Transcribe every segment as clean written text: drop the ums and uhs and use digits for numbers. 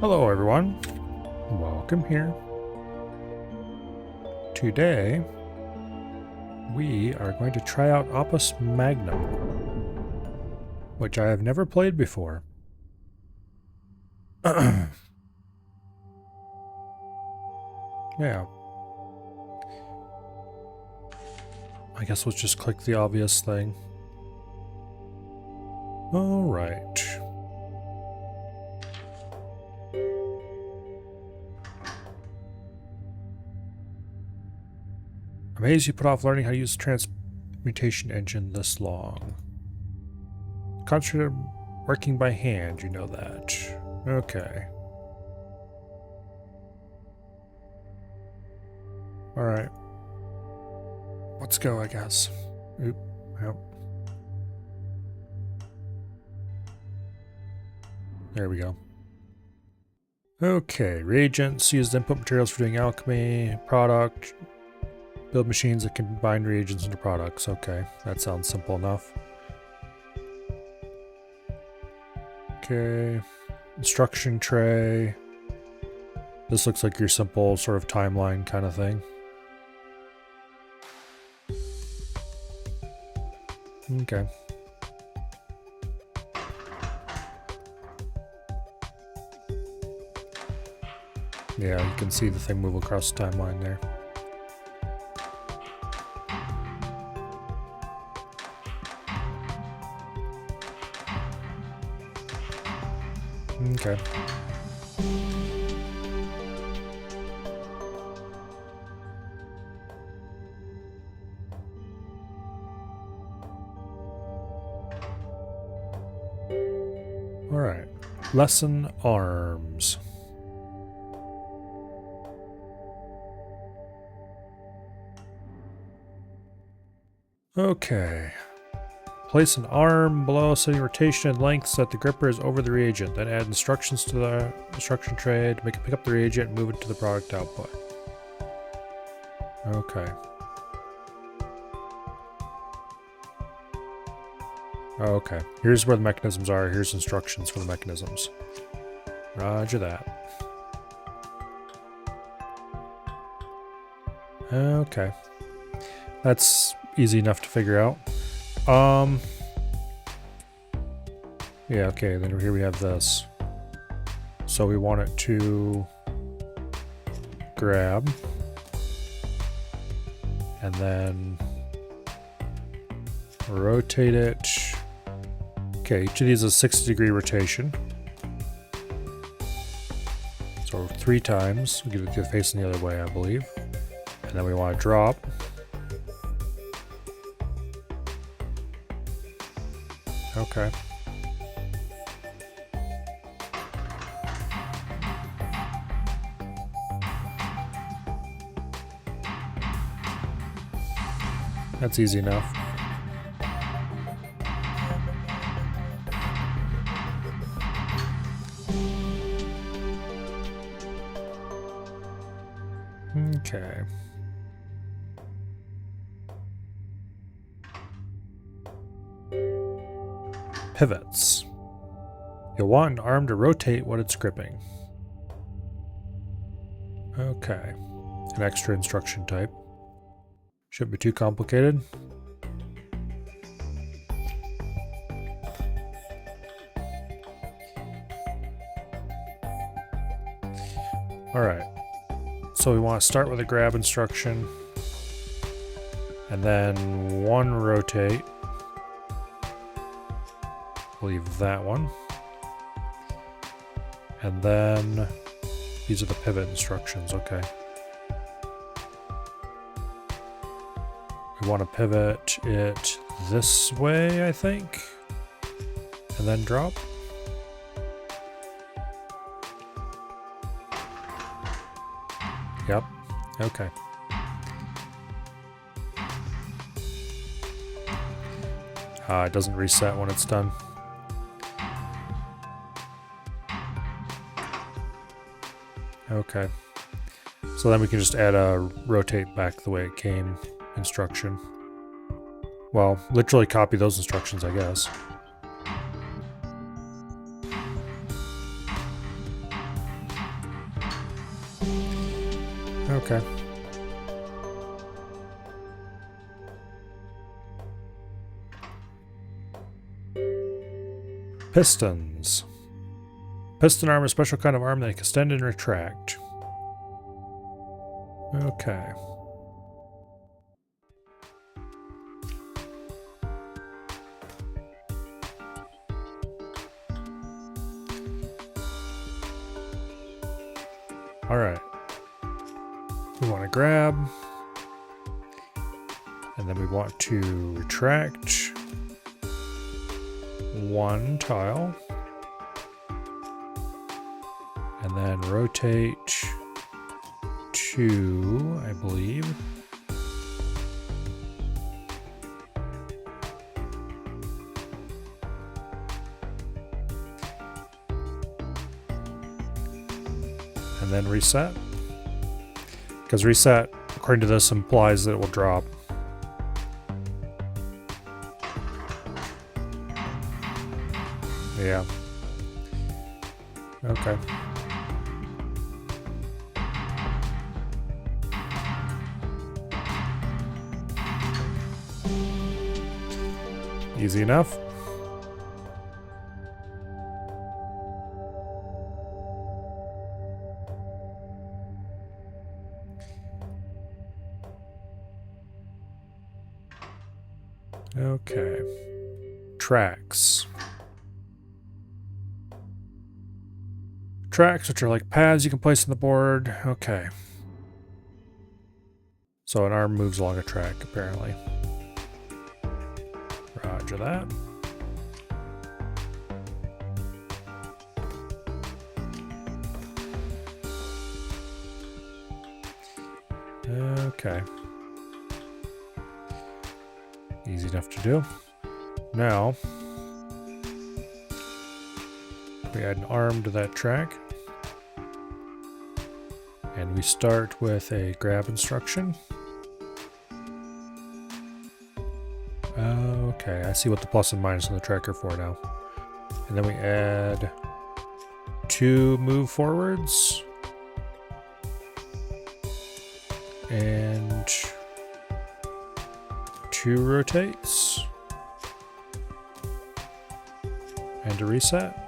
Hello everyone, welcome here. Today we are going to try out Opus Magnum, which I have never played before. Yeah. I guess let's just click the obvious thing. Alright. Amazed you put off learning how to use the transmutation engine this long. Concentrate on working by hand, you know that. Okay. Alright. Let's go, I guess. Oop. Yep. There we go. Okay, reagents, use input materials for doing alchemy, product, build machines that combine reagents into products. Okay, that sounds simple enough. Okay, instruction tray. This looks like your simple sort of timeline kind of thing. Okay. Yeah, you can see the thing move across the timeline there. Okay. Alright. Lesson arms. Okay. Place an arm below setting rotation and length so that the gripper is over the reagent. Then add instructions to the instruction tray to make it pick up the reagent and move it to the product output. Okay. Okay. Here's where the mechanisms are. Here's instructions for the mechanisms. Roger that. Okay. That's easy enough to figure out. Yeah, okay, then here we have this. So we want it to grab and then rotate it. Okay, each of these is a 60-degree rotation. So 3 times. We'll get it facing the other way, I believe. And then we want to drop. Okay. That's easy enough. Okay. Pivots. You'll want an arm to rotate what it's gripping. Okay. An extra instruction type. Shouldn't be too complicated. Alright. So we want to start with a grab instruction. And then 1 rotate. Leave that one. And then these are the pivot instructions, okay. We want to pivot it this way, I think. And then drop. Yep. Okay. It doesn't reset when it's done. Okay. So then we can just add a rotate back the way it came instruction. Well, literally copy those instructions, I guess. Okay. Pistons. Piston arm is a special kind of arm that can extend and retract. Okay. Alright. We want to grab. And then we want to retract one tile. And then rotate 2, I believe. And then reset. Because reset, according to this, implies that it will drop. Yeah. Okay. Easy enough. Okay. Tracks. Tracks, which are like pads you can place on the board. Okay. So an arm moves along a track, apparently. Roger that. Okay. Easy enough to do. Now, we add an arm to that track. And we start with a grab instruction. Okay, I see what the plus and minus on the track are for now. And then we add 2 move forwards. And 2 rotates. And a reset.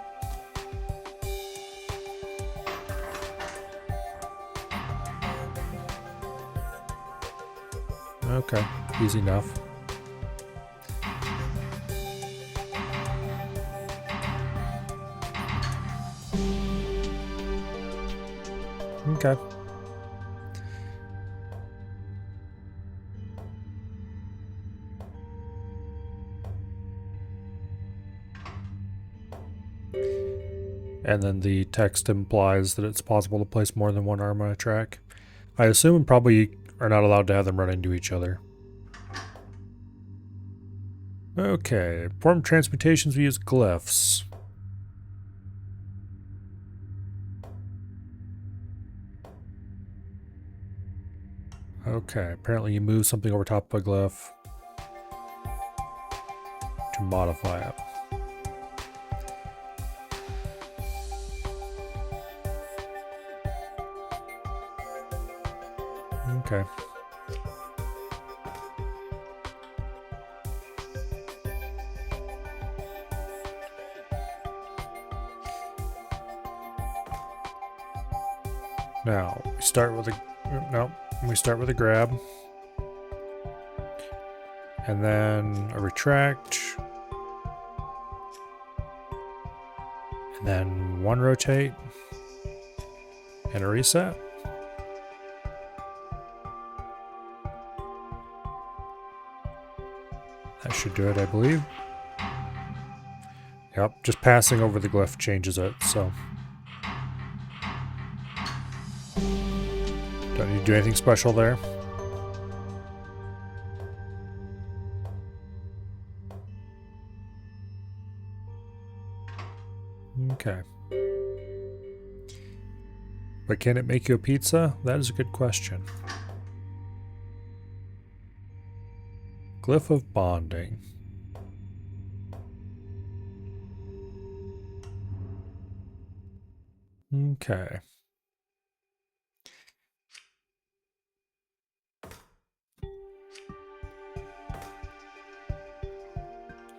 Okay, easy enough. Okay. And then the text implies that it's possible to place more than one arm on a track. I assume probably are not allowed to have them run into each other. Okay, perform transmutations, we use glyphs. Okay, apparently you move something over top of a glyph to modify it. Okay. Now, we start with a grab. And then a retract. And then 1 rotate. And a reset. That should do it, I believe. Yep, just passing over the glyph changes it, so. Don't need to do anything special there. Okay. But can it make you a pizza? That is a good question. Glyph of bonding. Okay.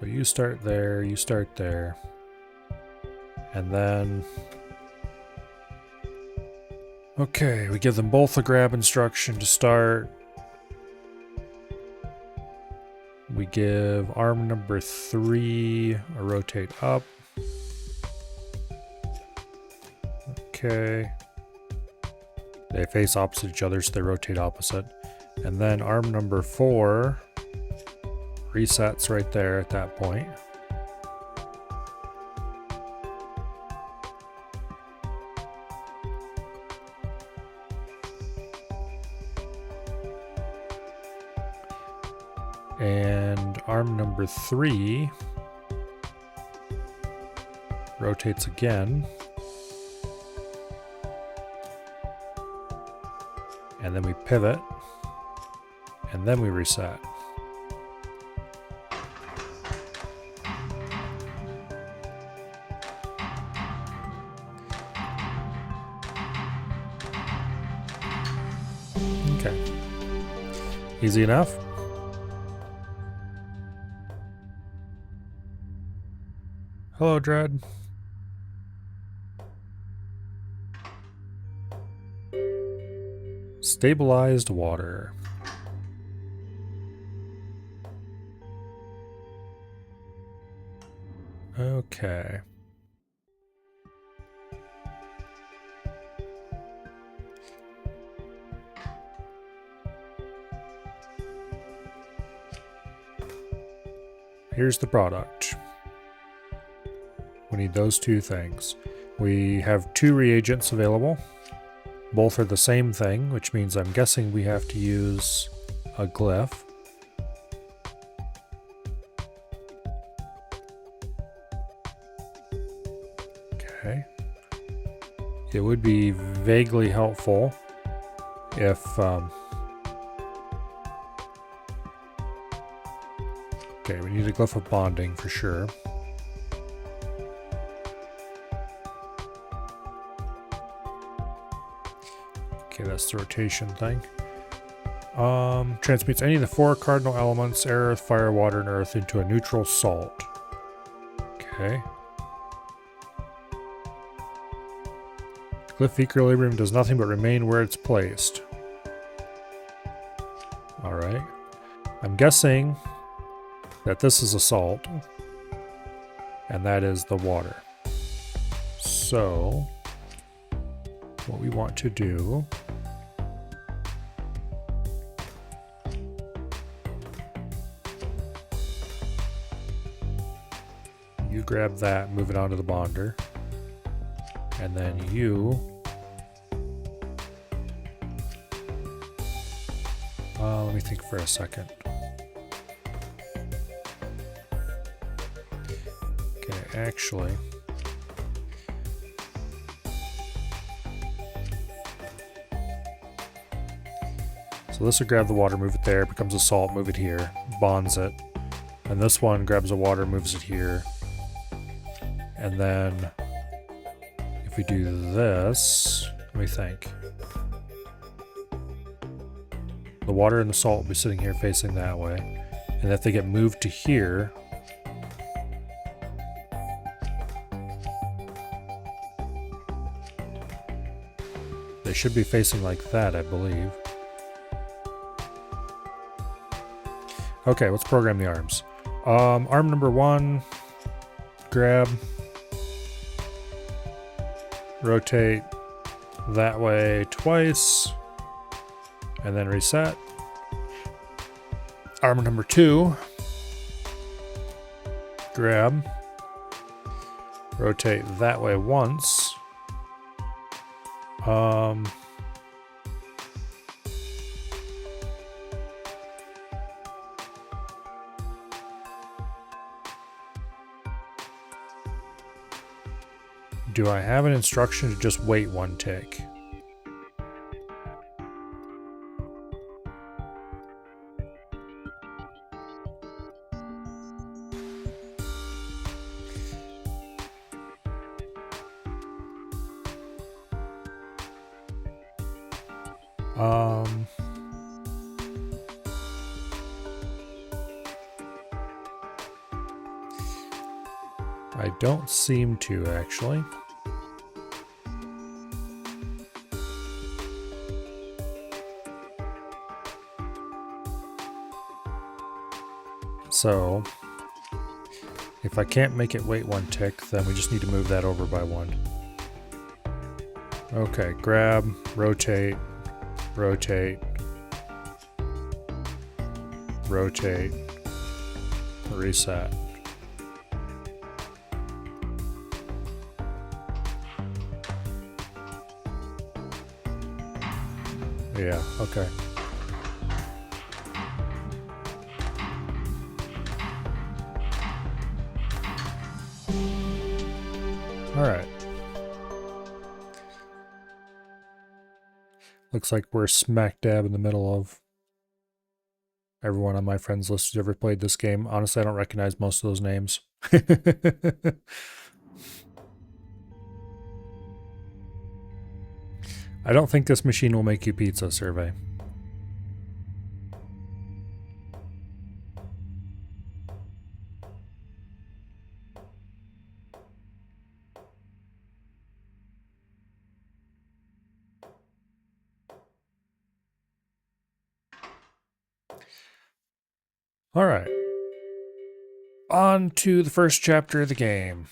So you start there, you start there. And then... Okay, we give them both a grab instruction to start. We give arm number 3 a rotate up. Okay. They face opposite each other, so they rotate opposite. And then arm number 4 resets right there at that point. And arm number 3 rotates again. And then we pivot. And then we reset. Okay. Easy enough. Hello, Dread. Stabilized water. Okay. Here's the product. We need those two things. We have 2 reagents available. Both are the same thing, which means I'm guessing we have to use a glyph. Okay. It would be vaguely helpful if... Okay, we need a glyph of bonding for sure. Okay, that's the rotation thing. Transmutes any of the 4 cardinal elements, air, earth, fire, water, and earth into a neutral salt. Okay. Glyph equilibrium does nothing but remain where it's placed. Alright. I'm guessing that this is a salt, and that is the water. So, what we want to do you grab that, move it onto the bonder, and then you let me think for a second. Okay, actually, so this will grab the water, move it there, becomes a salt, move it here, bonds it. And this one grabs the water, moves it here. And then if we do this, let me think. The water and the salt will be sitting here facing that way. And if they get moved to here, they should be facing like that, I believe. Okay, let's program the arms. Arm number 1, grab, rotate that way twice, and then reset. Arm number 2, grab, rotate that way once. Do I have an instruction to just wait 1 tick? I don't seem to, actually. So, if I can't make it wait 1 tick, then we just need to move that over by 1. Okay, grab, rotate, rotate, rotate, reset. Yeah, okay. Alright. Looks like we're smack dab in the middle of everyone on my friends list who's ever played this game. Honestly, I don't recognize most of those names. I don't think this machine will make you pizza, survey. All right. On to the first chapter of the game.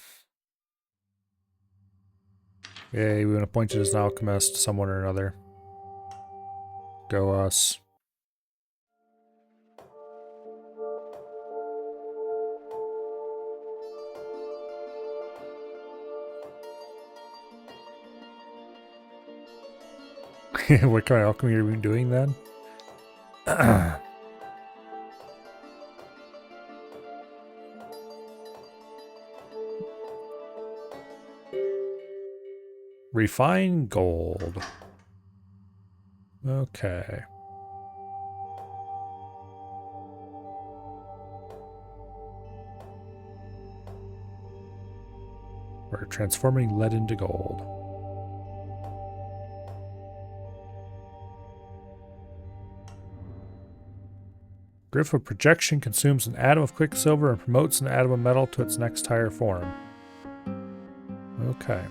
Yay, we've been appointed as an alchemist, someone or another. Go us. What kind of alchemy are we doing then? Refine gold. Okay. We're transforming lead into gold. Glyph of projection consumes an atom of quicksilver and promotes an atom of metal to its next higher form. Okay.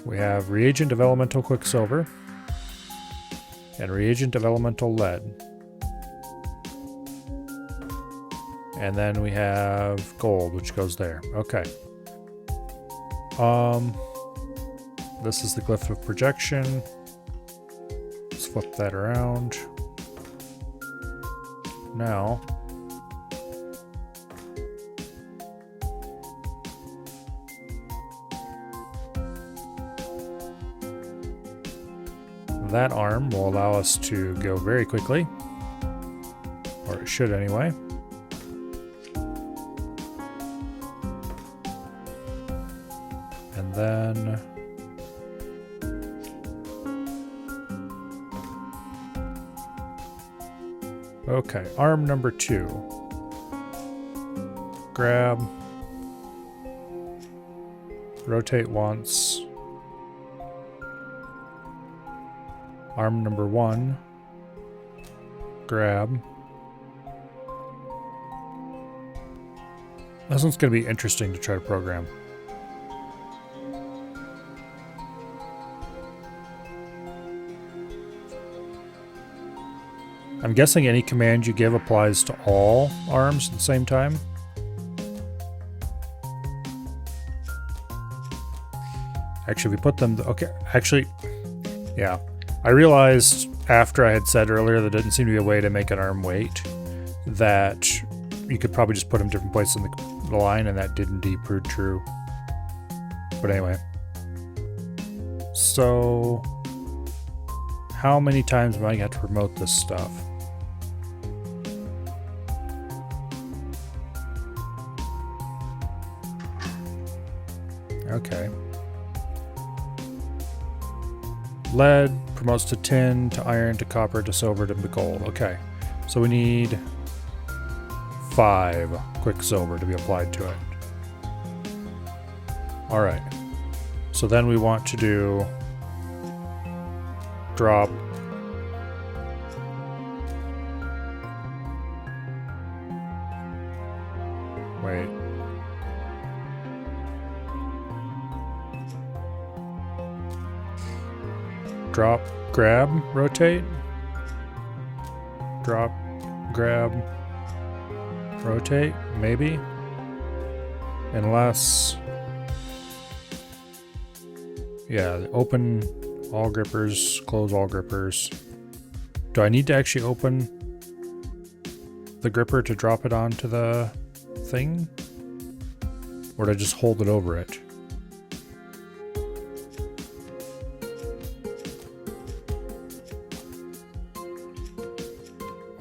We have reagent of elemental quicksilver and reagent of elemental lead. And then we have gold, which goes there. Okay. This is the glyph of projection. Let's flip that around. Now, that arm will allow us to go very quickly, or it should anyway. And then okay, arm number 2. Grab, rotate once. Arm number 1. Grab. This one's going to be interesting to try to program. I'm guessing any command you give applies to all arms at the same time. Actually, we put them... Okay, actually, yeah. I realized after I had said earlier there didn't seem to be a way to make an arm wait, that you could probably just put them different places in the line, and that did indeed prove true. But anyway. So, how many times am I going to have to promote this stuff? Okay. Lead promotes to tin, to iron, to copper, to silver, to gold. Okay. So we need 5 quicksilver to be applied to it. Alright. So then we want to do drop Wait. Drop, grab, rotate. Drop, grab, rotate, maybe. Unless... yeah, open all grippers, close all grippers. Do I need to actually open the gripper to drop it onto the thing? Or do I just hold it over it?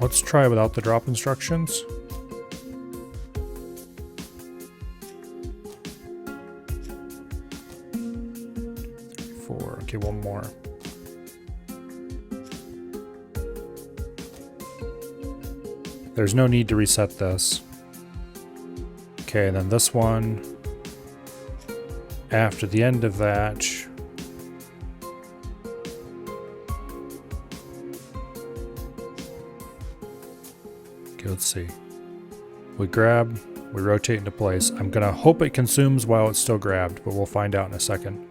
Let's try without the drop instructions. Okay, one more. There's no need to reset this. Okay, and then this one, after the end of that, okay, let's see. We grab, we rotate into place. I'm gonna hope it consumes while it's still grabbed, but we'll find out in a second.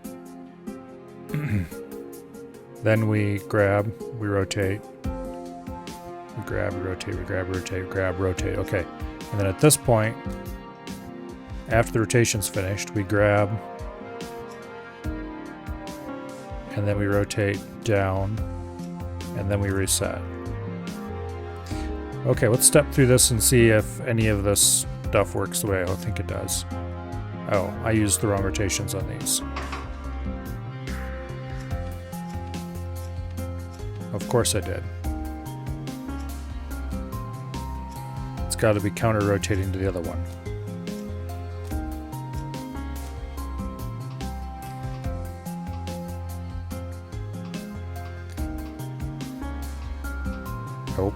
Then we grab, we rotate, we grab, we rotate, we grab, rotate, grab, rotate. Okay. And then at this point, after the rotation's finished, we grab, and then we rotate down, and then we reset. Okay, let's step through this and see if any of this stuff works the way I think it does. Oh, I used the wrong rotations on these. Of course I did. It's got to be counter-rotating to the other one. Nope.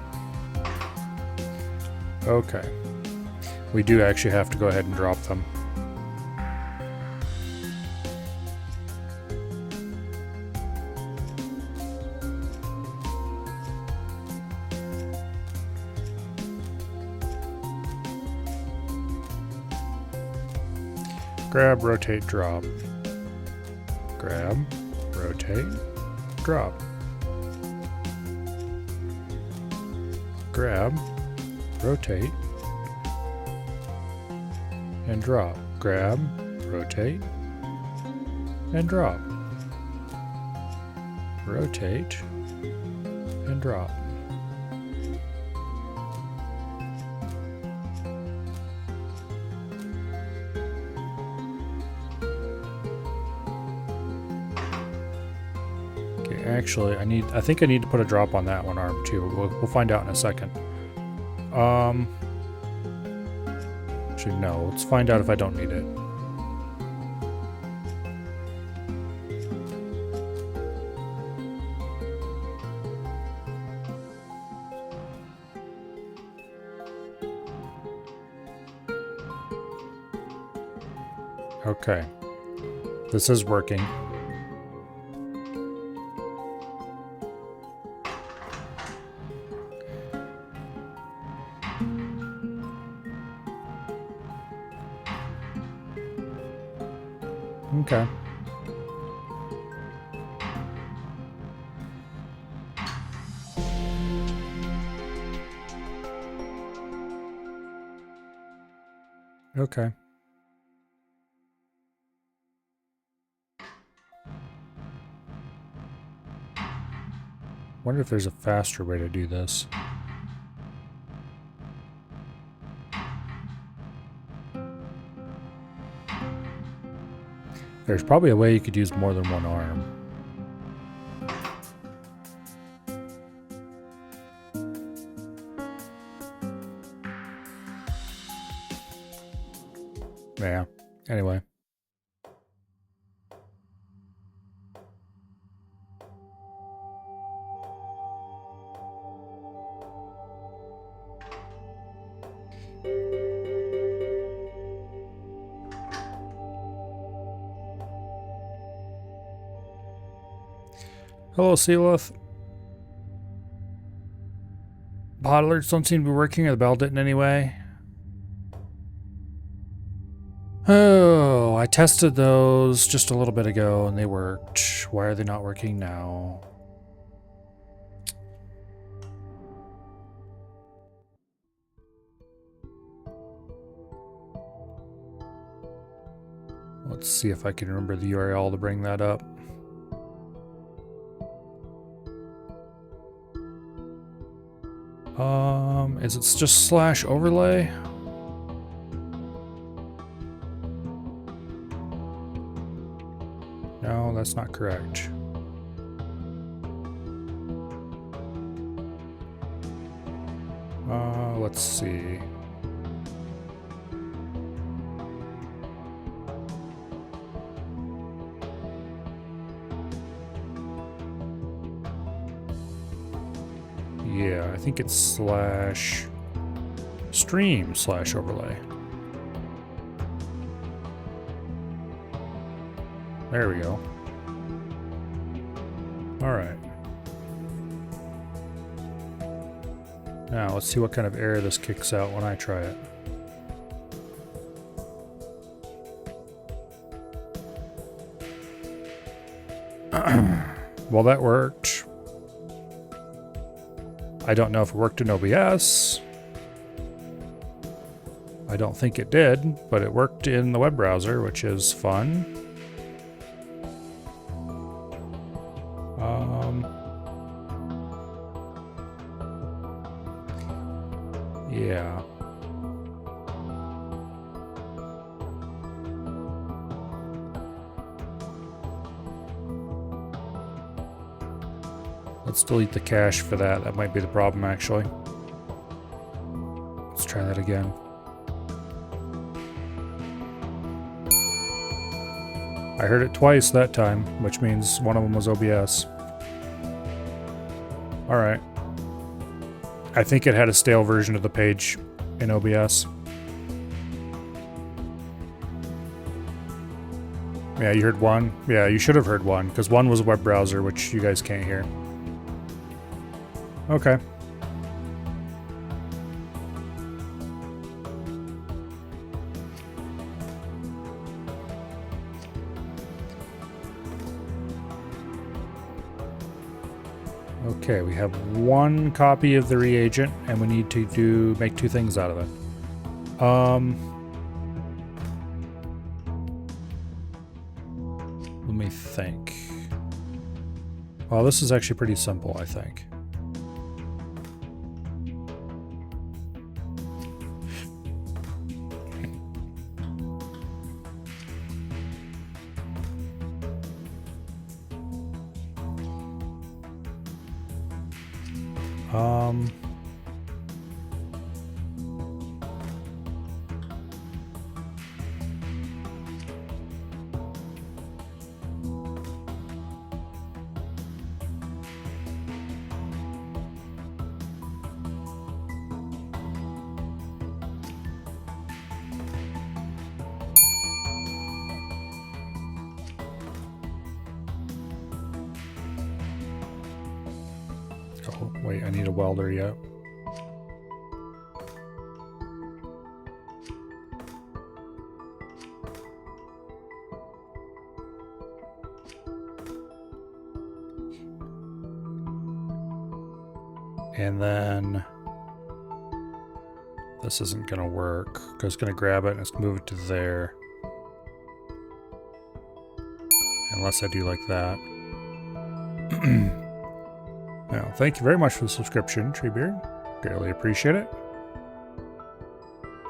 Okay. We do actually have to go ahead and drop them. Grab, rotate, drop. Grab, rotate, drop. Grab, rotate, and drop. Grab, rotate, and drop. Rotate, and drop. Actually, I think I need to put a drop on that one arm too. We'll find out in a second. Actually, no. Let's find out if I don't need it. Okay. This is working. Okay. Okay. Wonder if there's a faster way to do this. There's probably a way you could use more than one arm. Yeah. Anyway. Hello, Sealoth. Bot alerts don't seem to be working, or the bell didn't anyway. Oh, I tested those just a little bit ago and they worked. Why are they not working now? Let's see if I can remember the URL to bring that up. Is it just /overlay? No, that's not correct. Let's see. Yeah, I think it's /stream/overlay. There we go. All right. Now let's see what kind of error this kicks out when I try it. Well, that worked. I don't know if it worked in OBS. I don't think it did, but it worked in the web browser, which is fun. Yeah. Let's delete the cache for that. That might be the problem, actually. Let's try that again. I heard it twice that time, which means one of them was OBS. Alright. I think it had a stale version of the page in OBS. Yeah, you heard one? Yeah, you should have heard one, because one was a web browser, which you guys can't hear. Okay. Okay, we have one copy of the reagent, and we need to make two things out of it. Let me think. Well, this is actually pretty simple, I think. Oh, wait, I need a welder yet. And then this isn't going to work because it's going to grab it and it's going to move it to there. Unless I do like that. Now, thank you very much for the subscription, Treebeard. Greatly appreciate it.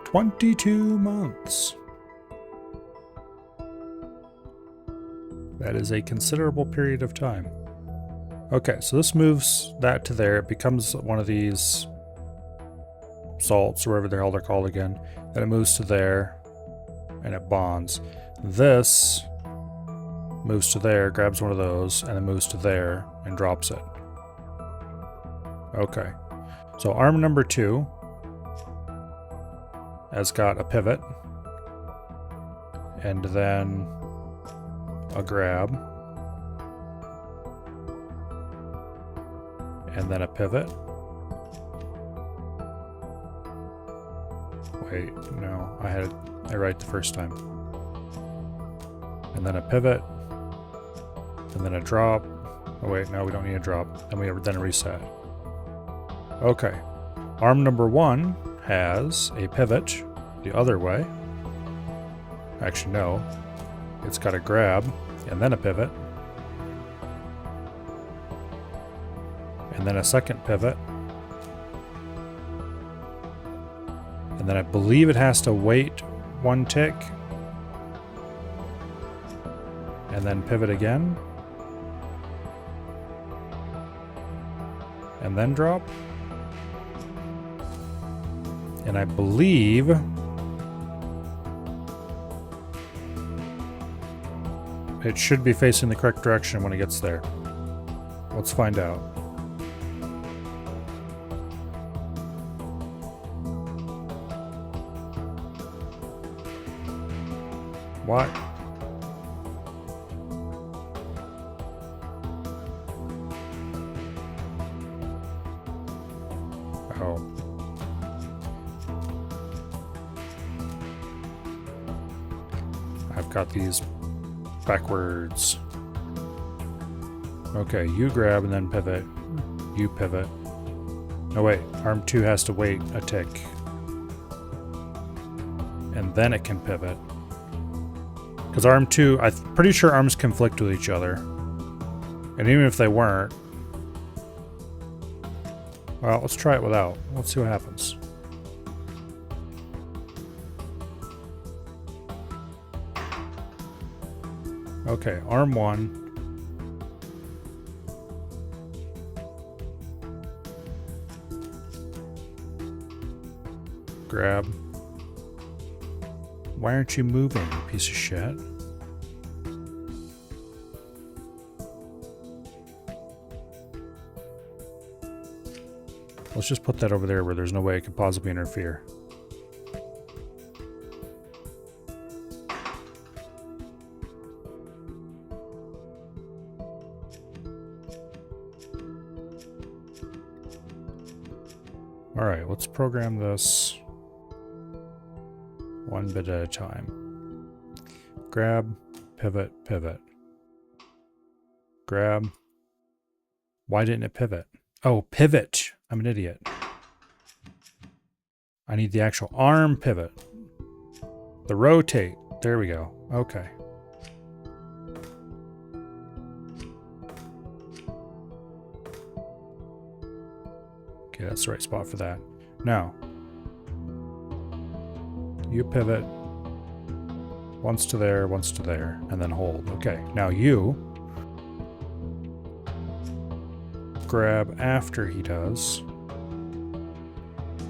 22 months. That is a considerable period of time. Okay, so this moves that to there. It becomes one of these salts, or whatever the hell they're called again. Then it moves to there, and it bonds. This moves to there, grabs one of those, and then moves to there, and drops it. Okay, so arm number 2 has got a pivot, and then a grab, and then a pivot. Wait, no, I had it right the first time. and then a pivot, and then a drop. Oh wait, no, we don't need a drop. Then a reset. Okay. Arm number 1 has a pivot the other way. Actually, no. It's got a grab, and then a pivot. And then a second pivot. And then I believe it has to wait 1 tick. And then pivot again. And then drop. And I believe it should be facing the correct direction when it gets there. Let's find out. What? Oh. I've got these backwards. Okay, you grab and then pivot. You pivot. No, wait. Arm 2 has to wait a tick. And then it can pivot. Because arm 2, I'm pretty sure arms conflict with each other. And even if they weren't... Well, let's try it without. Let's see what happens. Okay, arm 1. Grab. Why aren't you moving, you piece of shit? Let's just put that over there where there's no way it could possibly interfere. Alright, let's program this one bit at a time. Grab, pivot, pivot. Grab. Why didn't it pivot? Oh, pivot. I'm an idiot. I need the actual arm pivot. The rotate. There we go. Okay. Okay, that's the right spot for that. Now, you pivot once to there, and then hold. Okay, now you grab after he does.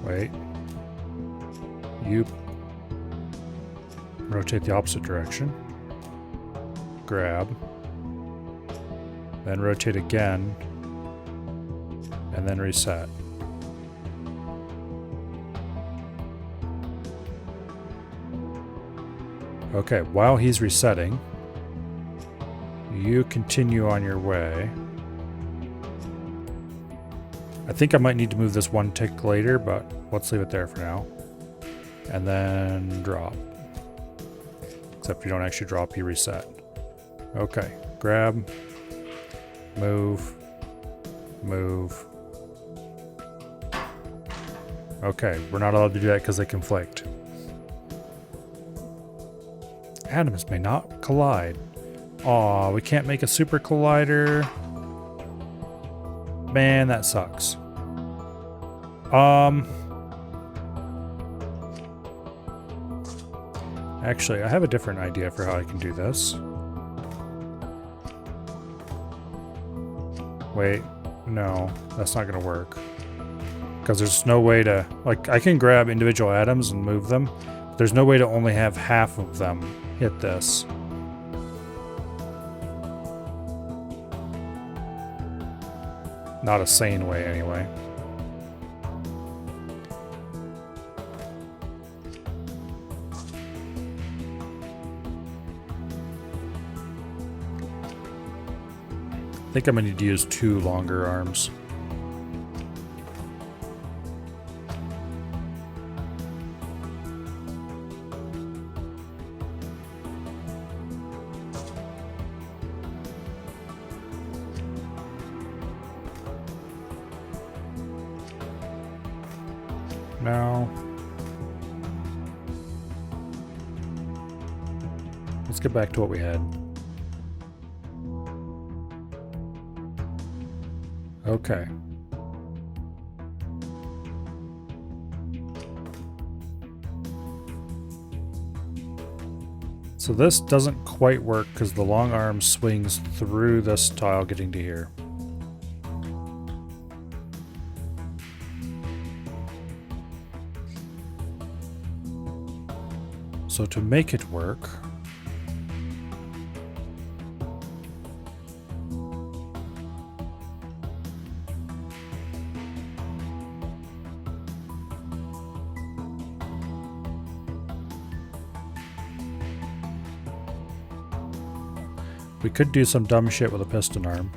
Wait. You rotate the opposite direction. Grab. Then rotate again. And then reset. Okay, while he's resetting, you continue on your way. I think I might need to move this 1 tick later, but let's leave it there for now. And then drop. Except you don't actually drop, you reset. Okay, grab, move, move. Okay, we're not allowed to do that because they conflict. Atoms may not collide. Aw, we can't make a super collider. Man, that sucks. Actually, I have a different idea for how I can do this. Wait, no, that's not gonna work. Because there's no way to... Like, I can grab individual atoms and move them. But there's no way to only have half of them hit this. Not a sane way, anyway. I think I'm gonna need to use 2 longer arms. Now, let's get back to what we had. Okay. So this doesn't quite work because the long arm swings through this tile getting to here. So to make it work, we could do some dumb shit with a piston arm.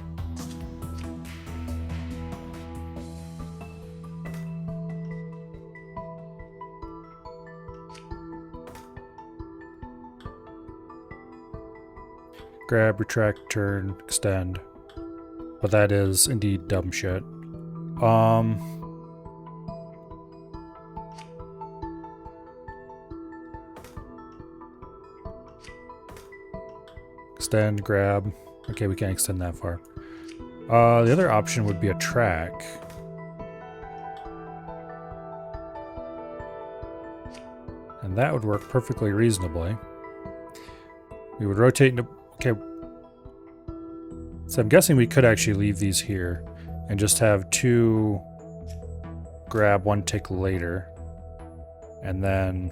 Grab, retract, turn, extend. But that is indeed dumb shit. Extend, grab. Okay, we can't extend that far. The other option would be a track. And that would work perfectly reasonably. We would rotate into... Okay. So I'm guessing we could actually leave these here and just have two grab, one tick later. And then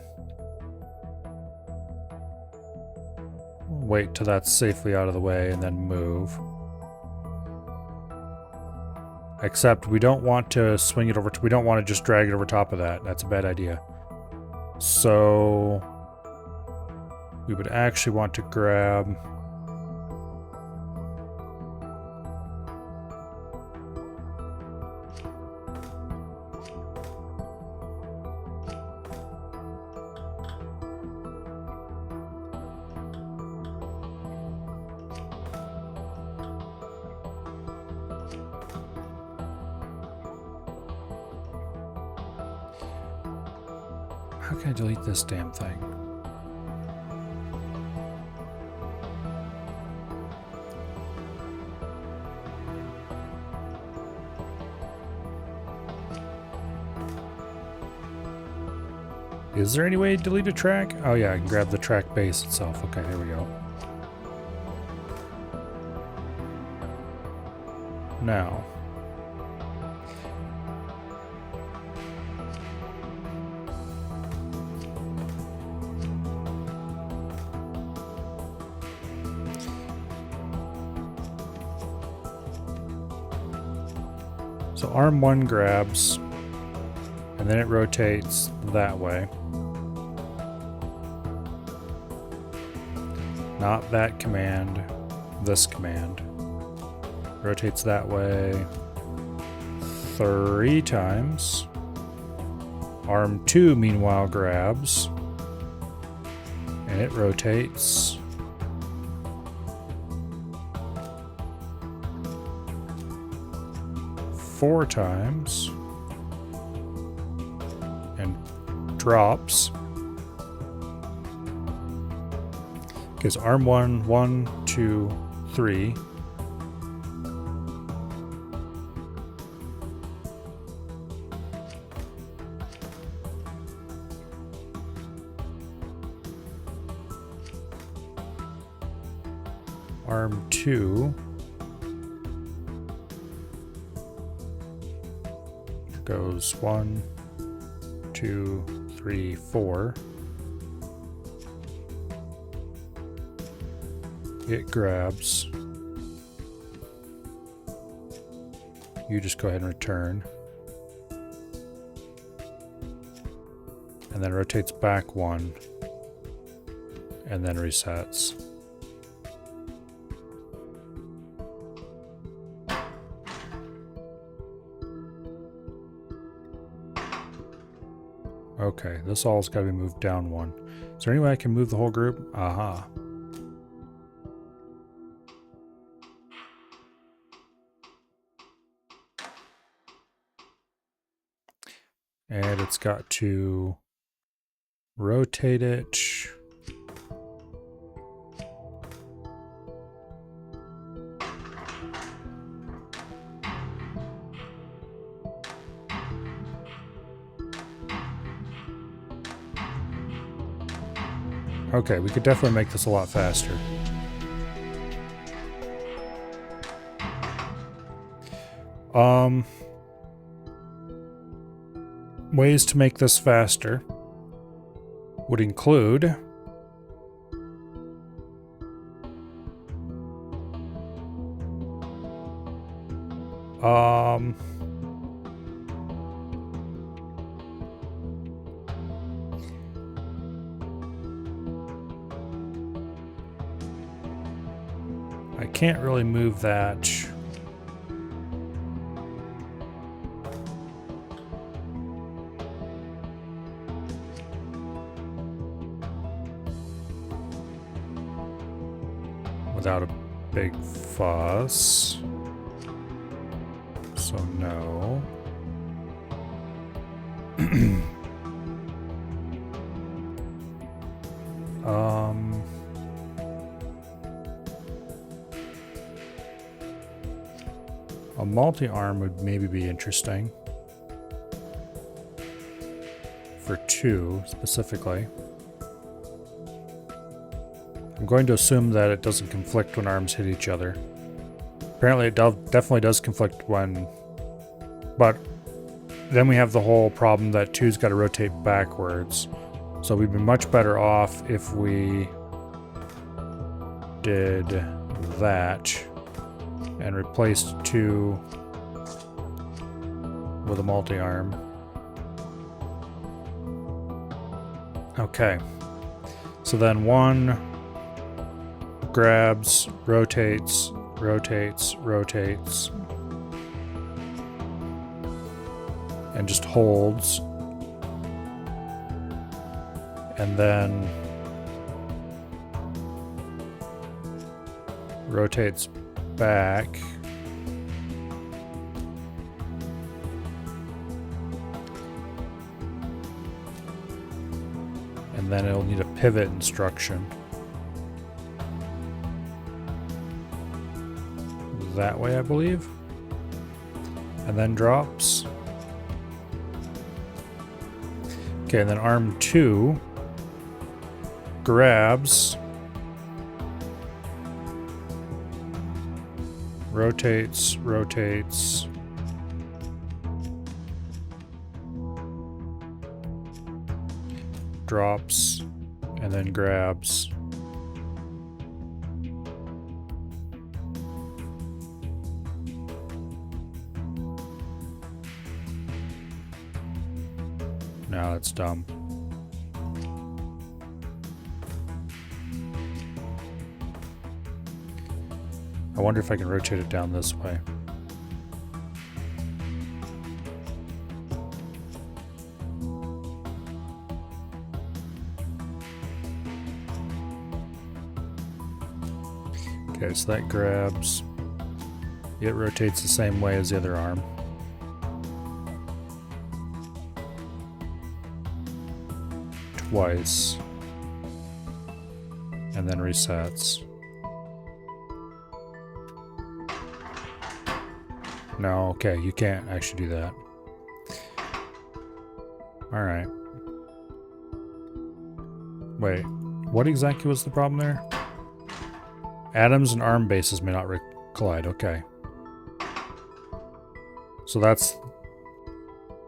wait till that's safely out of the way and then move. Except we don't want to swing it over, we don't want to just drag it over top of that. That's a bad idea. So we would actually want to grab how can I delete this damn thing? Is there any way to delete a track? Oh yeah, I can grab the track base itself. Okay, here we go. Now. So arm one grabs, and then it rotates that way. Not that command, this command. Rotates that way 3 times. Arm 2, meanwhile, grabs, and it rotates 4 times and drops. Okay, so arm 1, 1, 2, 3. Arm 2 goes 1, 2, 3, 4. It grabs. You just go ahead and return. And then rotates back 1. And then resets. Okay, this all's got to be moved down 1. Is there any way I can move the whole group? Aha. And it's got to rotate it. Okay, we could definitely make this a lot faster. Ways to make this faster would include I can't really move that. Without a big fuss. So no. A multi-arm would maybe be interesting. For 2, specifically. I'm going to assume that it doesn't conflict when arms hit each other. Apparently it definitely does conflict when... But then we have the whole problem that 2's got to rotate backwards. So we'd be much better off if we did that and replaced 2 with a multi-arm. Okay. So then 1 grabs, rotates, rotates, rotates, and just holds. And then rotates back. And then it'll need a pivot instruction. That way, I believe. And then drops. Okay, and then arm 2 grabs, rotates, rotates, drops, and then grabs. No, that's dumb. I wonder if I can rotate it down this way. Okay, so that grabs. It rotates the same way as the other arm. Twice. And then resets. No, okay, you can't actually do that. Alright. Wait, what exactly was the problem there? Atoms and arm bases may not collide, okay. So that's...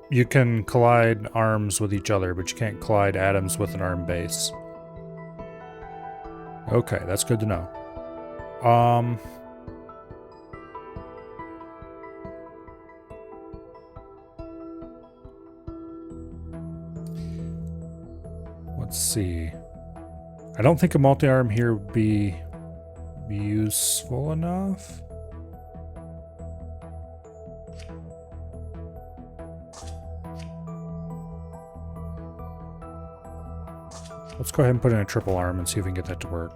You can collide arms with each other, but you can't collide atoms with an arm base. Okay, that's good to know. Let's see. I don't think a multi-arm here would be useful enough. Let's go ahead and put in a triple arm and see if we can get that to work.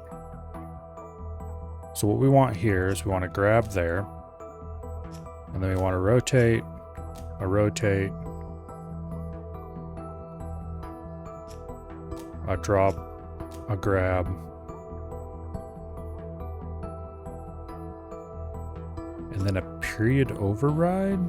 So what we want here is we want to grab there, and then we want to rotate, a drop, a grab. And then a period override?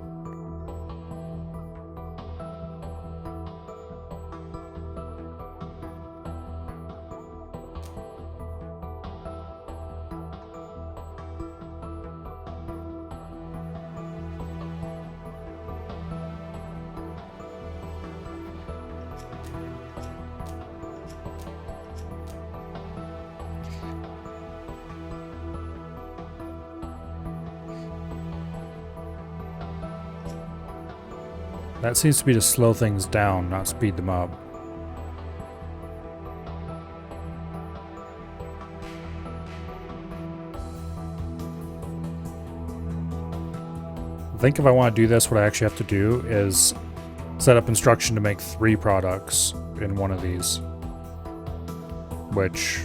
That seems to be to slow things down, not speed them up. I think if I want to do this, what I actually have to do is set up instruction to make 3 products in one of these. Which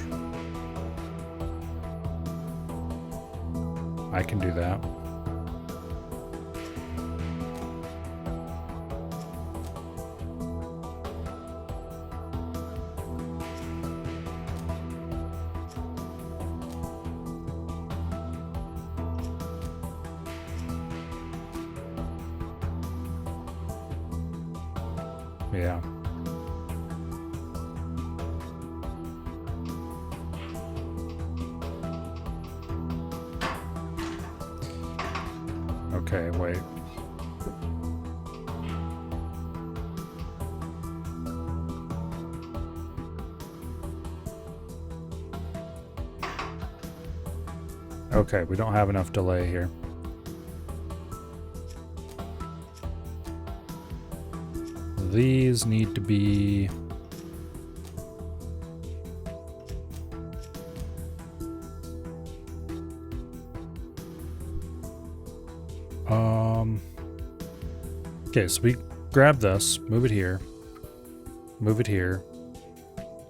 I can do that. Yeah. Okay, wait. Okay, we don't have enough delay here. These need to be... Okay, so we grab this, move it here, move it here,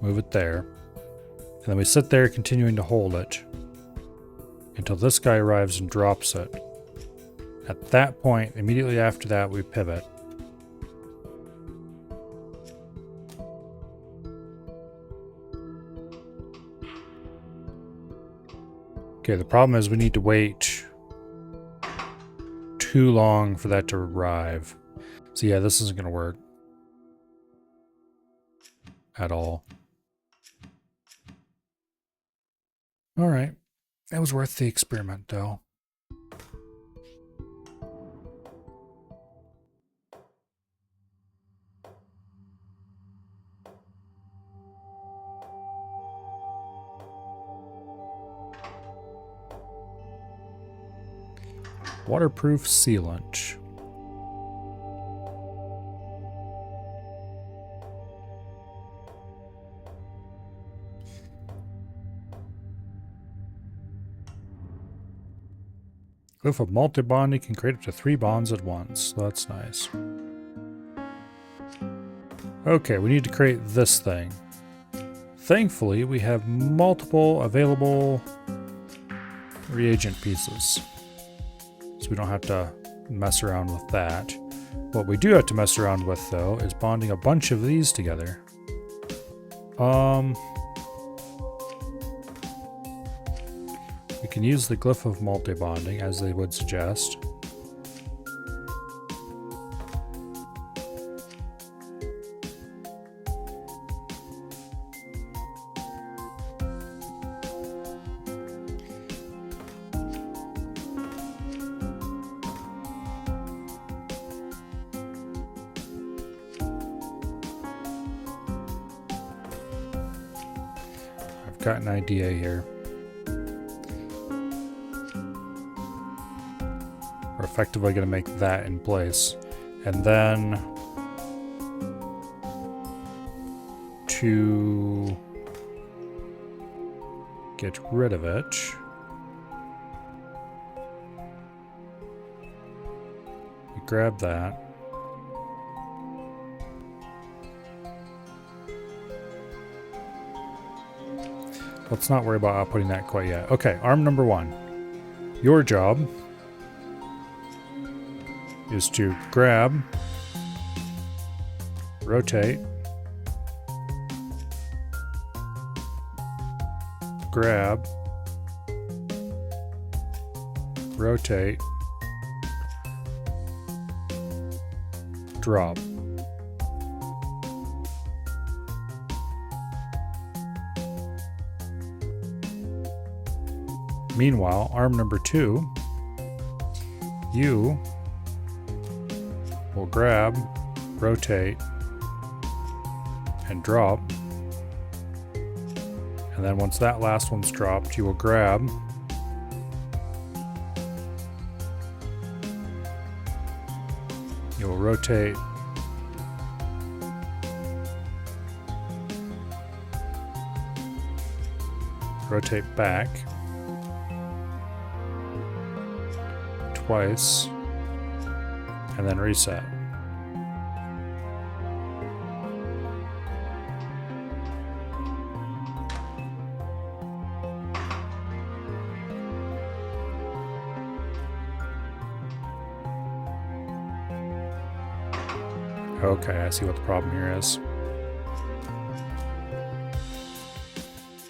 move it there, and then we sit there continuing to hold it until this guy arrives and drops it. At that point, immediately after that, we pivot. Okay, the problem is we need to wait too long for that to arrive. So yeah, this isn't going to work at all. All right. That was worth the experiment, though. Waterproof sealant. Glyph of multi-bonding can create up to 3 bonds at once. That's nice. Okay, we need to create this thing. Thankfully, we have multiple available reagent pieces. So we don't have to mess around with that. What we do have to mess around with, though, is bonding a bunch of these together. We can use the glyph of multi-bonding, as they would suggest. I've got an idea here. We're effectively going to make that in place. And then to get rid of it, we grab that. Let's not worry about outputting that quite yet. Okay, arm number 1. Your job is to grab, rotate, grab, rotate, drop. Meanwhile, arm number 2, you will grab, rotate, and drop. And then once that last one's dropped, you will grab, you will rotate, rotate back twice, and then reset. Okay, I see what the problem here is.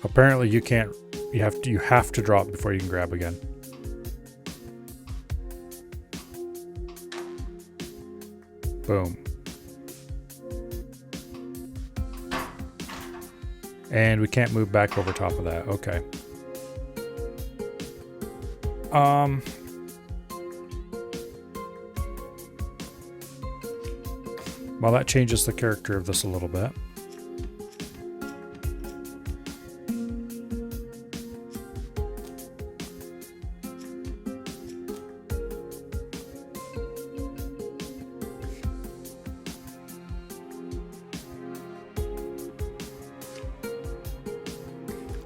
Apparently you can't, you have to drop before you can grab again. Boom. And we can't move back over top of that. Okay. Well, that changes the character of this a little bit.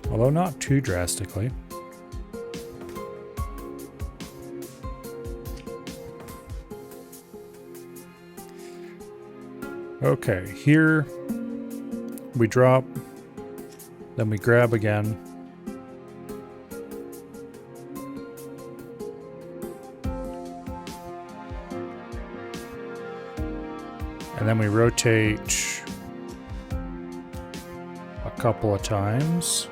Although not too drastically. Okay, here we drop, then we grab again. And then we rotate a couple of times.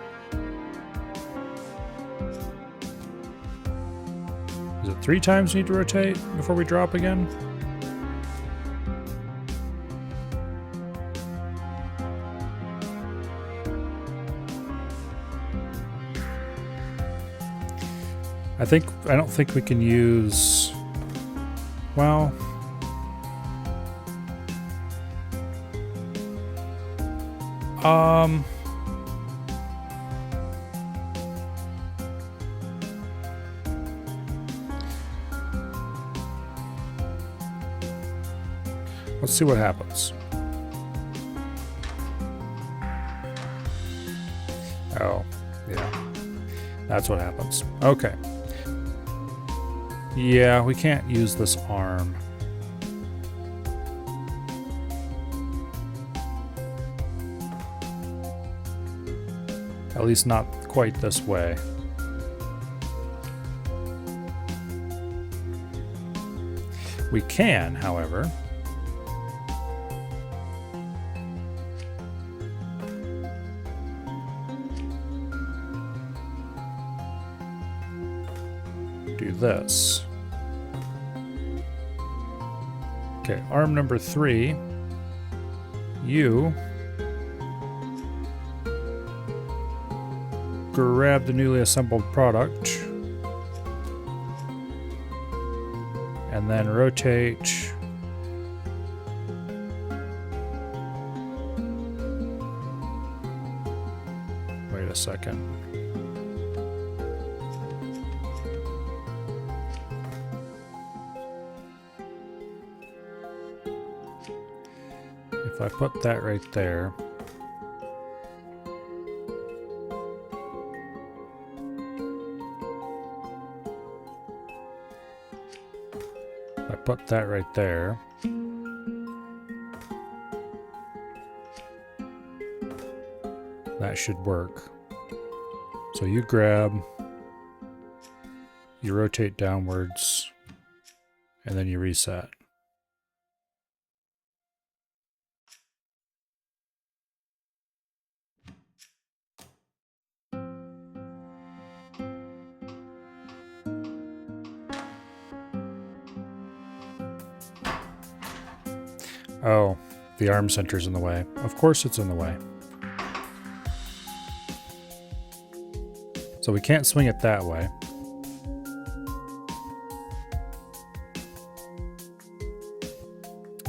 Is it 3 times we need to rotate before we drop again? I don't think we can use, well, let's see what happens. Oh, yeah, that's what happens. Okay. Yeah, we can't use this arm. At least not quite this way. We can, however, do this. Okay, arm number 3, you grab the newly assembled product and then rotate wait a second. If I put that right there, if I put that right there, that should work. So you grab, you rotate downwards, and then you reset. Oh, the arm center's in the way. Of course it's in the way. So we can't swing it that way.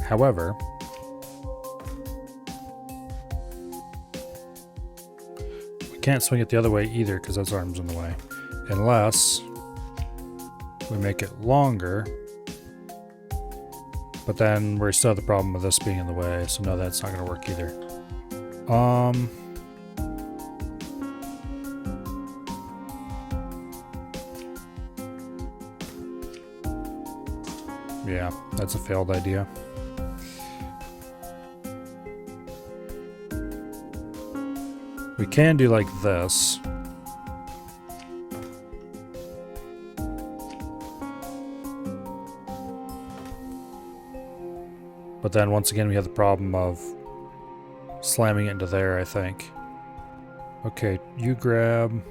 However, we can't swing it the other way either because that arm's in the way. Unless we make it longer. But then we still have the problem of this being in the way, so no, that's not going to work either. Yeah, that's a failed idea. We can do like this. But then once again we have the problem of slamming it into there, I think. Okay, you grab.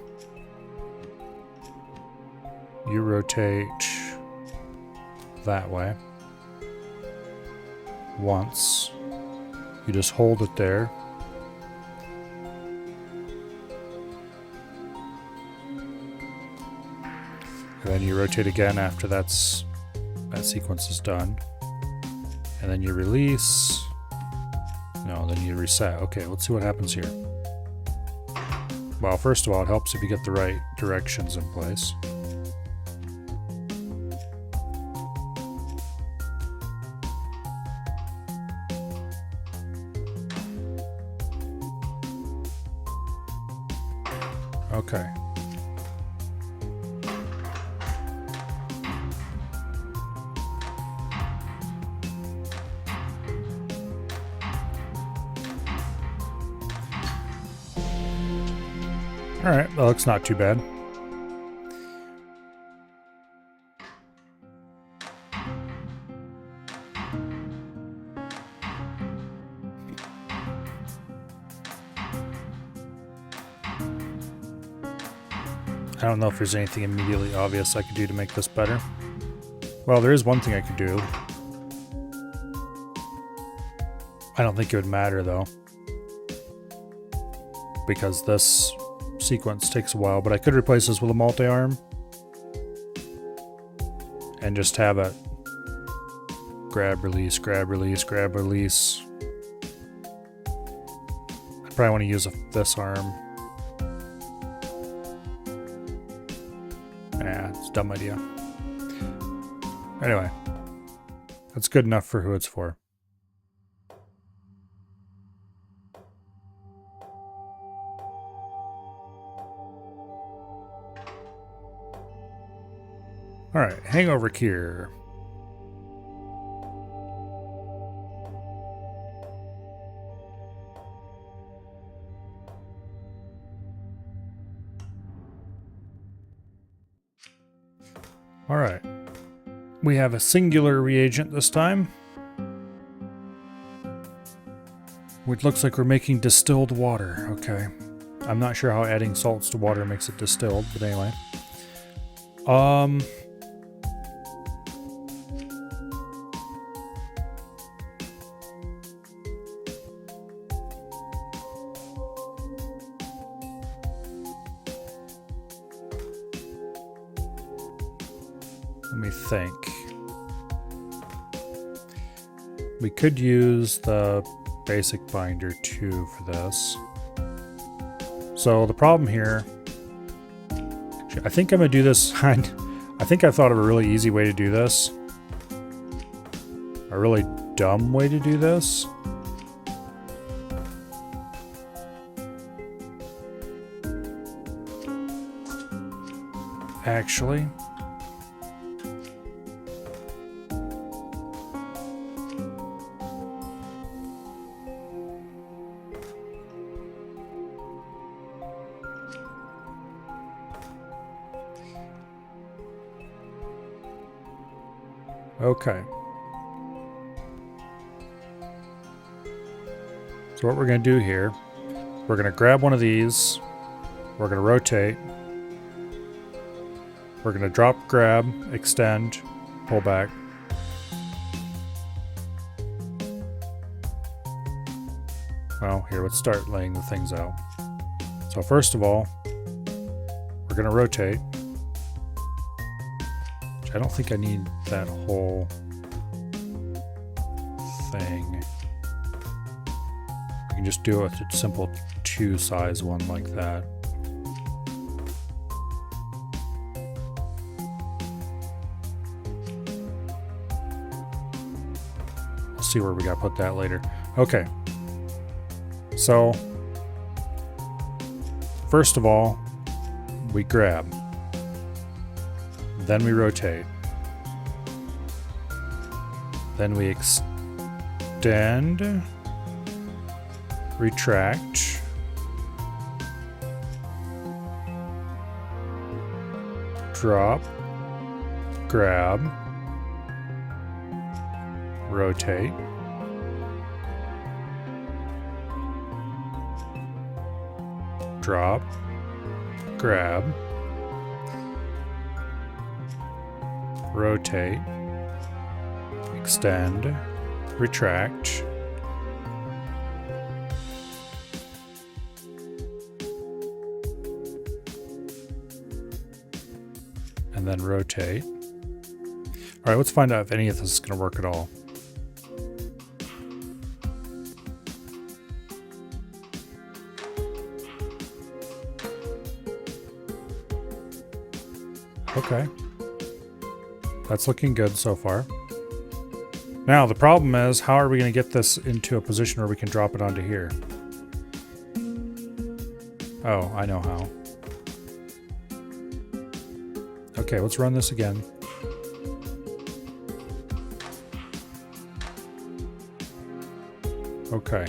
You rotate that way. Once. You just hold it there. And then you rotate again after that sequence is done. And then you release. No, then you reset. Okay, let's see what happens here. Well, first of all, it helps if you get the right directions in place. Okay. Alright, that looks not too bad. I don't know if there's anything immediately obvious I could do to make this better. Well, there is one thing I could do. I don't think it would matter though, because this sequence takes a while, but I could replace this with a multi-arm and just have it grab, release, grab, release, grab, release. I probably want to use this arm. Yeah, it's a dumb idea. Anyway, that's good enough for who it's for. Alright, hangover cure. Alright. We have a singular reagent this time. Which looks like we're making distilled water. Okay. I'm not sure how adding salts to water makes it distilled, but anyway. Let me think. We could use the basic binder too for this. So the problem here, I think I'm gonna do this. I think I thought of a really easy way to do this. A really dumb way to do this. Actually. Okay. So what we're going to do here, we're going to grab one of these, we're going to rotate, we're going to drop, grab, extend, pull back. Well, here, let's start laying the things out. So first of all, we're going to rotate. Which I don't think I need that whole thing. We can just do a simple 2 size one like that. We'll see where we got to put that later. Okay. So, first of all, we grab. Then we rotate. Then we extend, retract, drop, grab, rotate, drop, grab, rotate, extend, retract, and then rotate. All right, let's find out if any of this is going to work at all. Okay. That's looking good so far. Now, the problem is, how are we going to get this into a position where we can drop it onto here? Oh, I know how. Okay, let's run this again. Okay.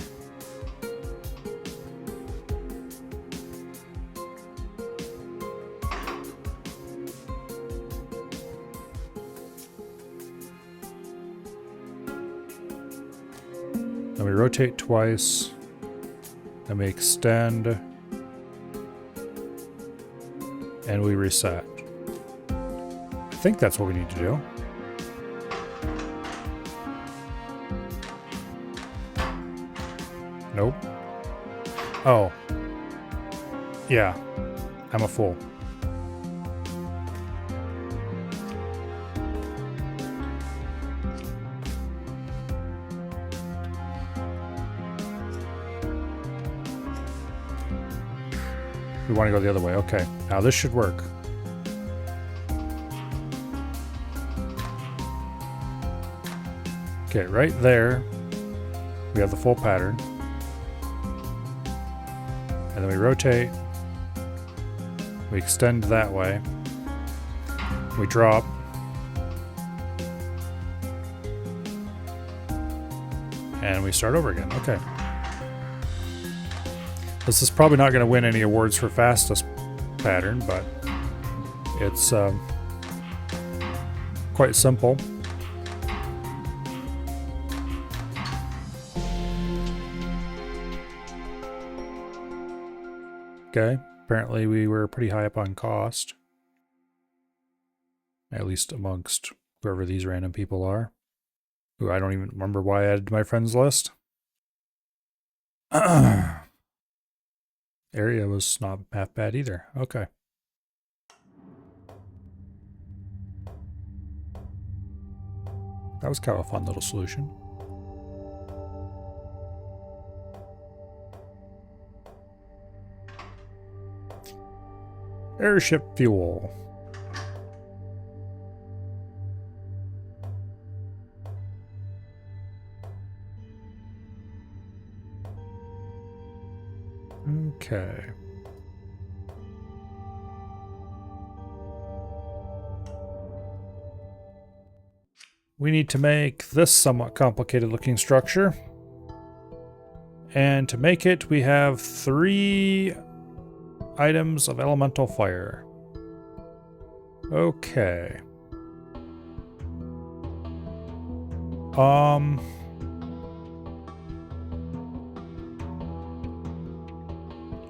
Then we rotate twice. Then we extend. And we reset. I think that's what we need to do. Nope. Oh. Yeah. I'm a fool. We want to go the other way. Okay. Now this should work. Okay, right there, we have the full pattern. And then we rotate. We extend that way. We drop. And we start over again. Okay. This is probably not going to win any awards for fastest pattern, but it's quite simple. Okay, apparently we were pretty high up on cost. At least amongst whoever these random people are. Who I don't even remember why I added to my friends list. Area was not half bad either. Okay. That was kind of a fun little solution. Airship fuel. Okay. We need to make this somewhat complicated looking structure. And to make it, we have 3 items of elemental fire. Okay.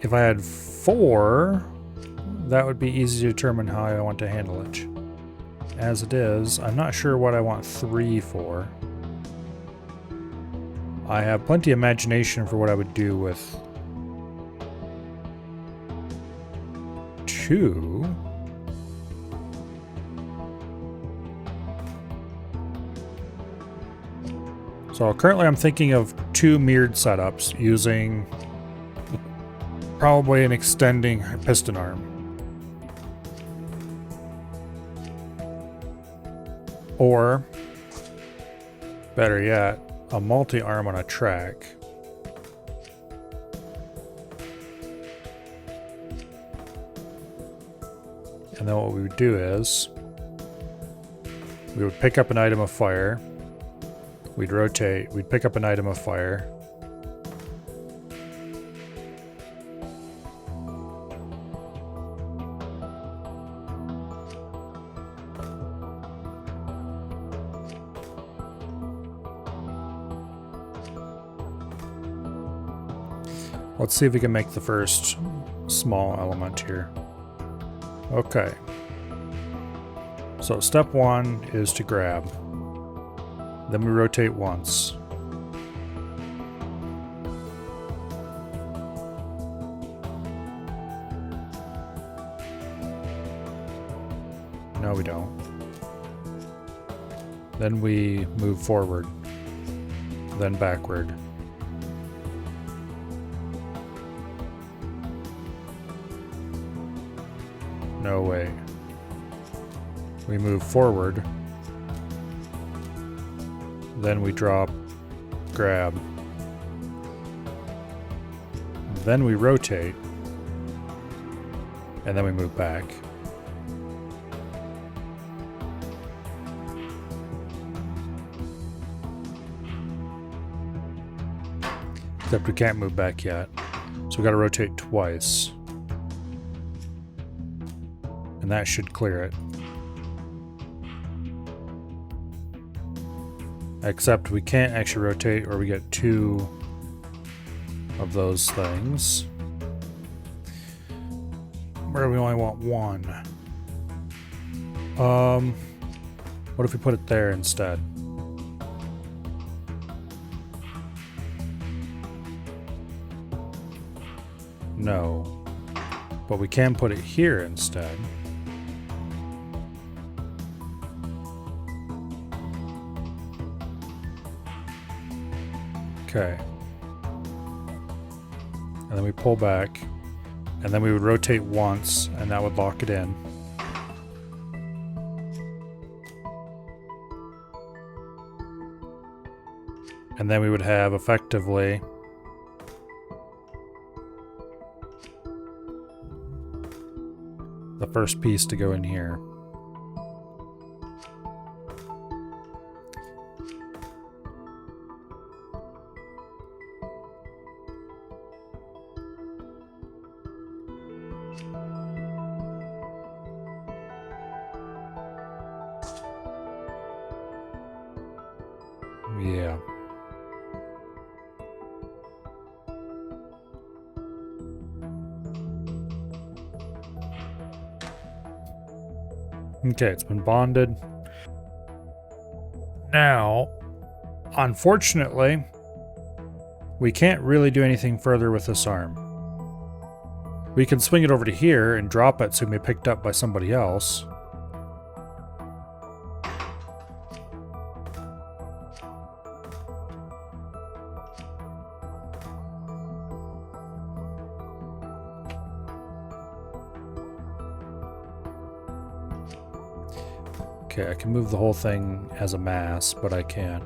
If I had 4, that would be easy to determine how I want to handle it. As it is, I'm not sure what I want 3 for. I have plenty of imagination for what I would do with 2. So currently I'm thinking of 2 mirrored setups using probably an extending piston arm. Or, better yet, a multi-arm on a track. And then what we would do is, we would pick up an item of fire, we'd rotate, we'd pick up an item of fire, let's see if we can make the first small element here. Okay. So step 1 is to grab. Then we rotate once. No, we don't. Then we move forward. Then backward. No way. We move forward. Then we drop, grab. Then we rotate. And then we move back. Except we can't move back yet. So we gotta rotate twice. And that should clear it. Except we can't actually rotate, or we get 2 of those things. Where we only want 1. What if we put it there instead? No. But we can put it here instead. Okay. And then we pull back, and then we would rotate once, and that would lock it in. And then we would have effectively the first piece to go in here. Yeah. Okay, it's been bonded. Now, unfortunately, we can't really do anything further with this arm. We can swing it over to here and drop it so it may be picked up by somebody else. Okay, I can move the whole thing as a mass, but I can't.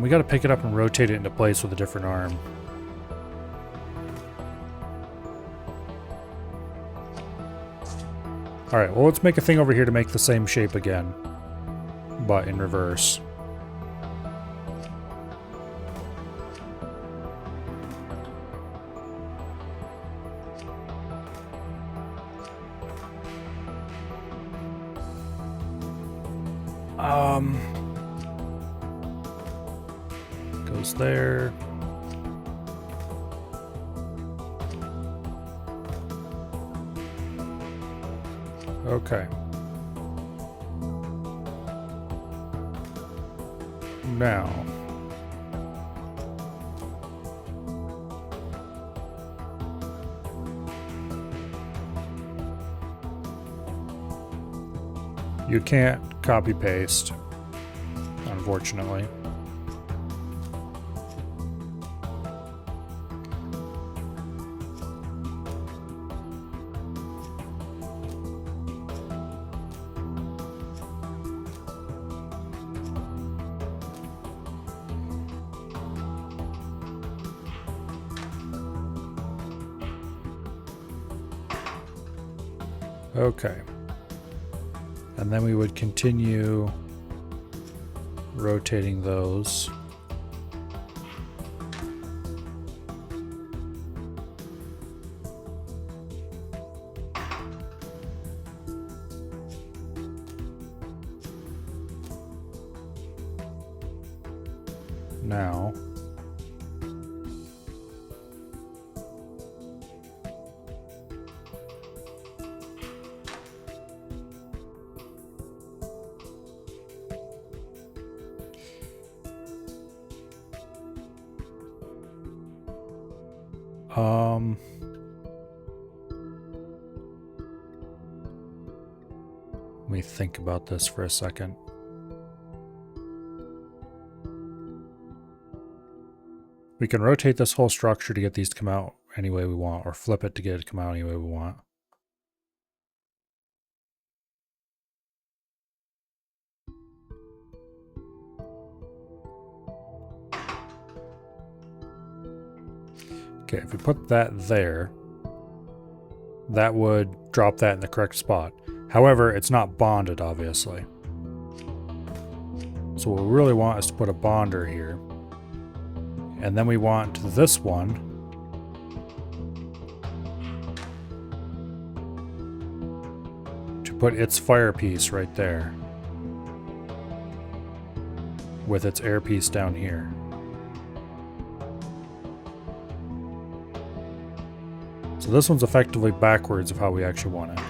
We gotta pick it up and rotate it into place with a different arm. Alright, well, let's make a thing over here to make the same shape again, but in reverse. goes there. Okay. Now. You can't copy paste, unfortunately. Okay. And then we would continue rotating those. Now, let me think about this for a second. We can rotate this whole structure to get these to come out any way we want, or flip it to get it to come out any way we want. Okay, if we put that there, that would drop that in the correct spot. However, it's not bonded, obviously. So what we really want is to put a bonder here. And then we want this one to put its fire piece right there, with its air piece down here. So this one's effectively backwards of how we actually want it.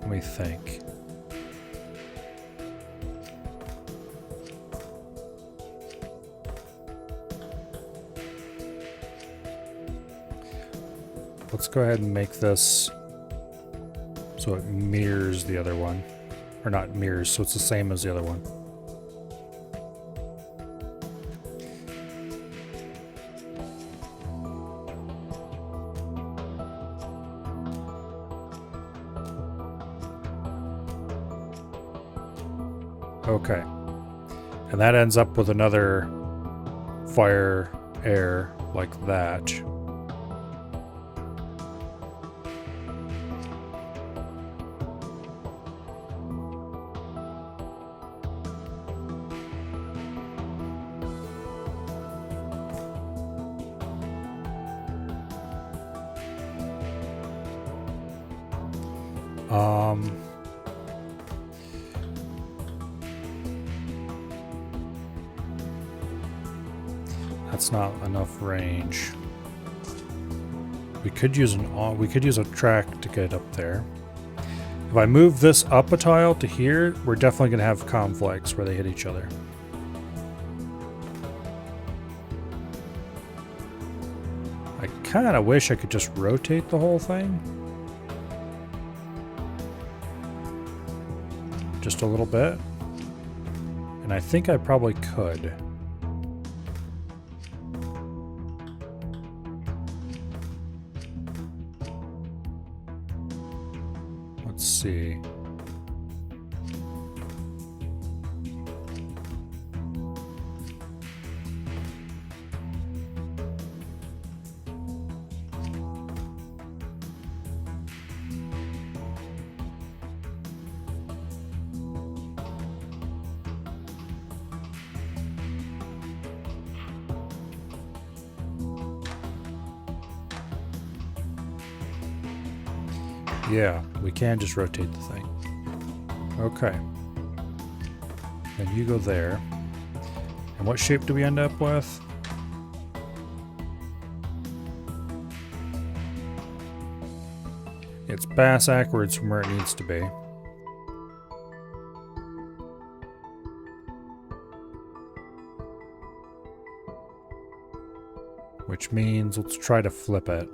Let me think. Let's go ahead and make this so it mirrors the other one. Or not mirrors, so it's the same as the other one. Okay. And that ends up with another fire air like that. That's not enough range. We could use a track to get up there. If I move this up a tile to here, we're definitely going to have conflicts where they hit each other. I kind of wish I could just rotate the whole thing. Just a little bit. And I think I probably could. Let's see. Yeah, we can just rotate the thing. Okay. Then you go there. And what shape do we end up with? It's backwards from where it needs to be. Which means let's try to flip it.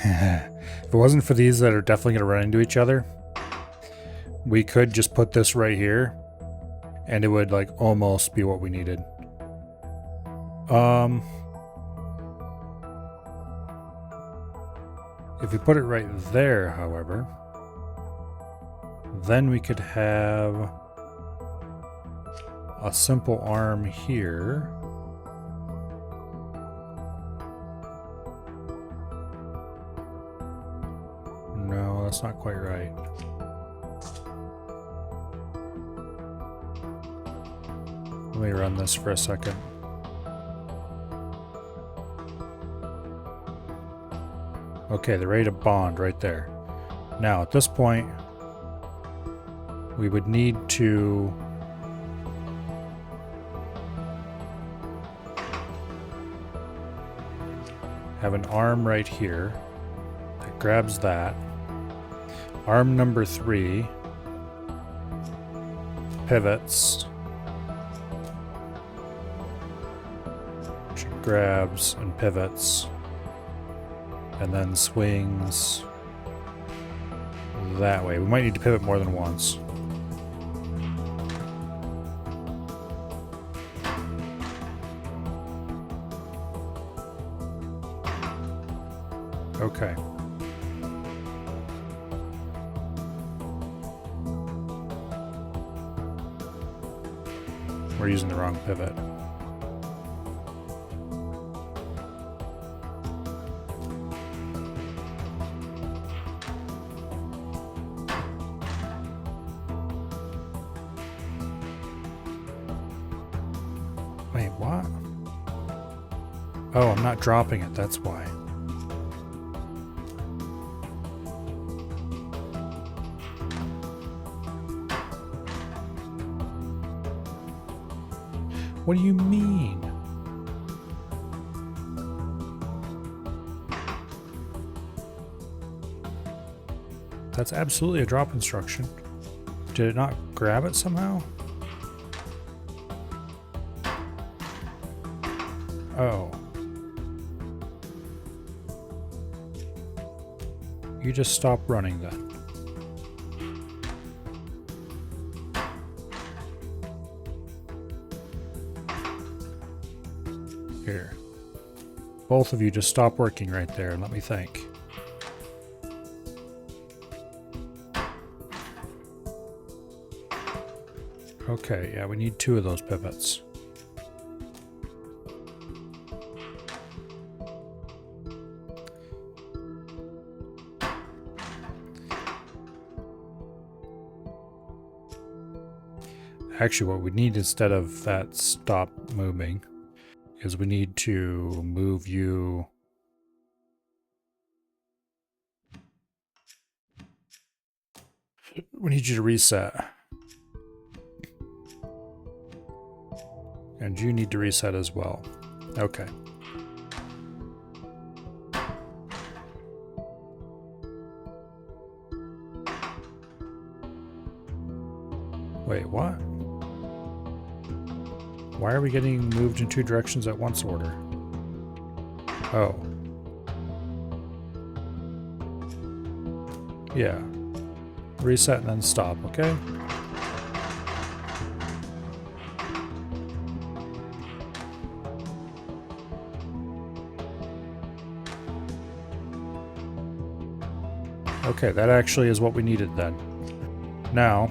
If it wasn't for these that are definitely going to run into each other, we could just put this right here and it would like almost be what we needed. If we put it right there, however, then we could have a simple arm here. No, that's not quite right. Let me run this for a second. Okay, they're ready to bond right there. Now, at this point, we would need to have an arm right here that grabs that. Arm number 3 pivots, which grabs and pivots, and then swings that way. We might need to pivot more than once. Okay. We're using the wrong pivot. Wait, what? Oh, I'm not dropping it, that's why. What do you mean? That's absolutely a drop instruction. Did it not grab it somehow? Oh. You just stop running then. Here. Both of you just stop working right there and let me think. Okay, yeah, we need 2 of those pivots. Actually, what we need instead of that stop moving is we need to move you we need you to reset. And you need to reset as well. Okay. Wait, what? Why are we getting moved in 2 directions at once order? Oh. Yeah. Reset and then stop, okay? Okay, that actually is what we needed then. Now,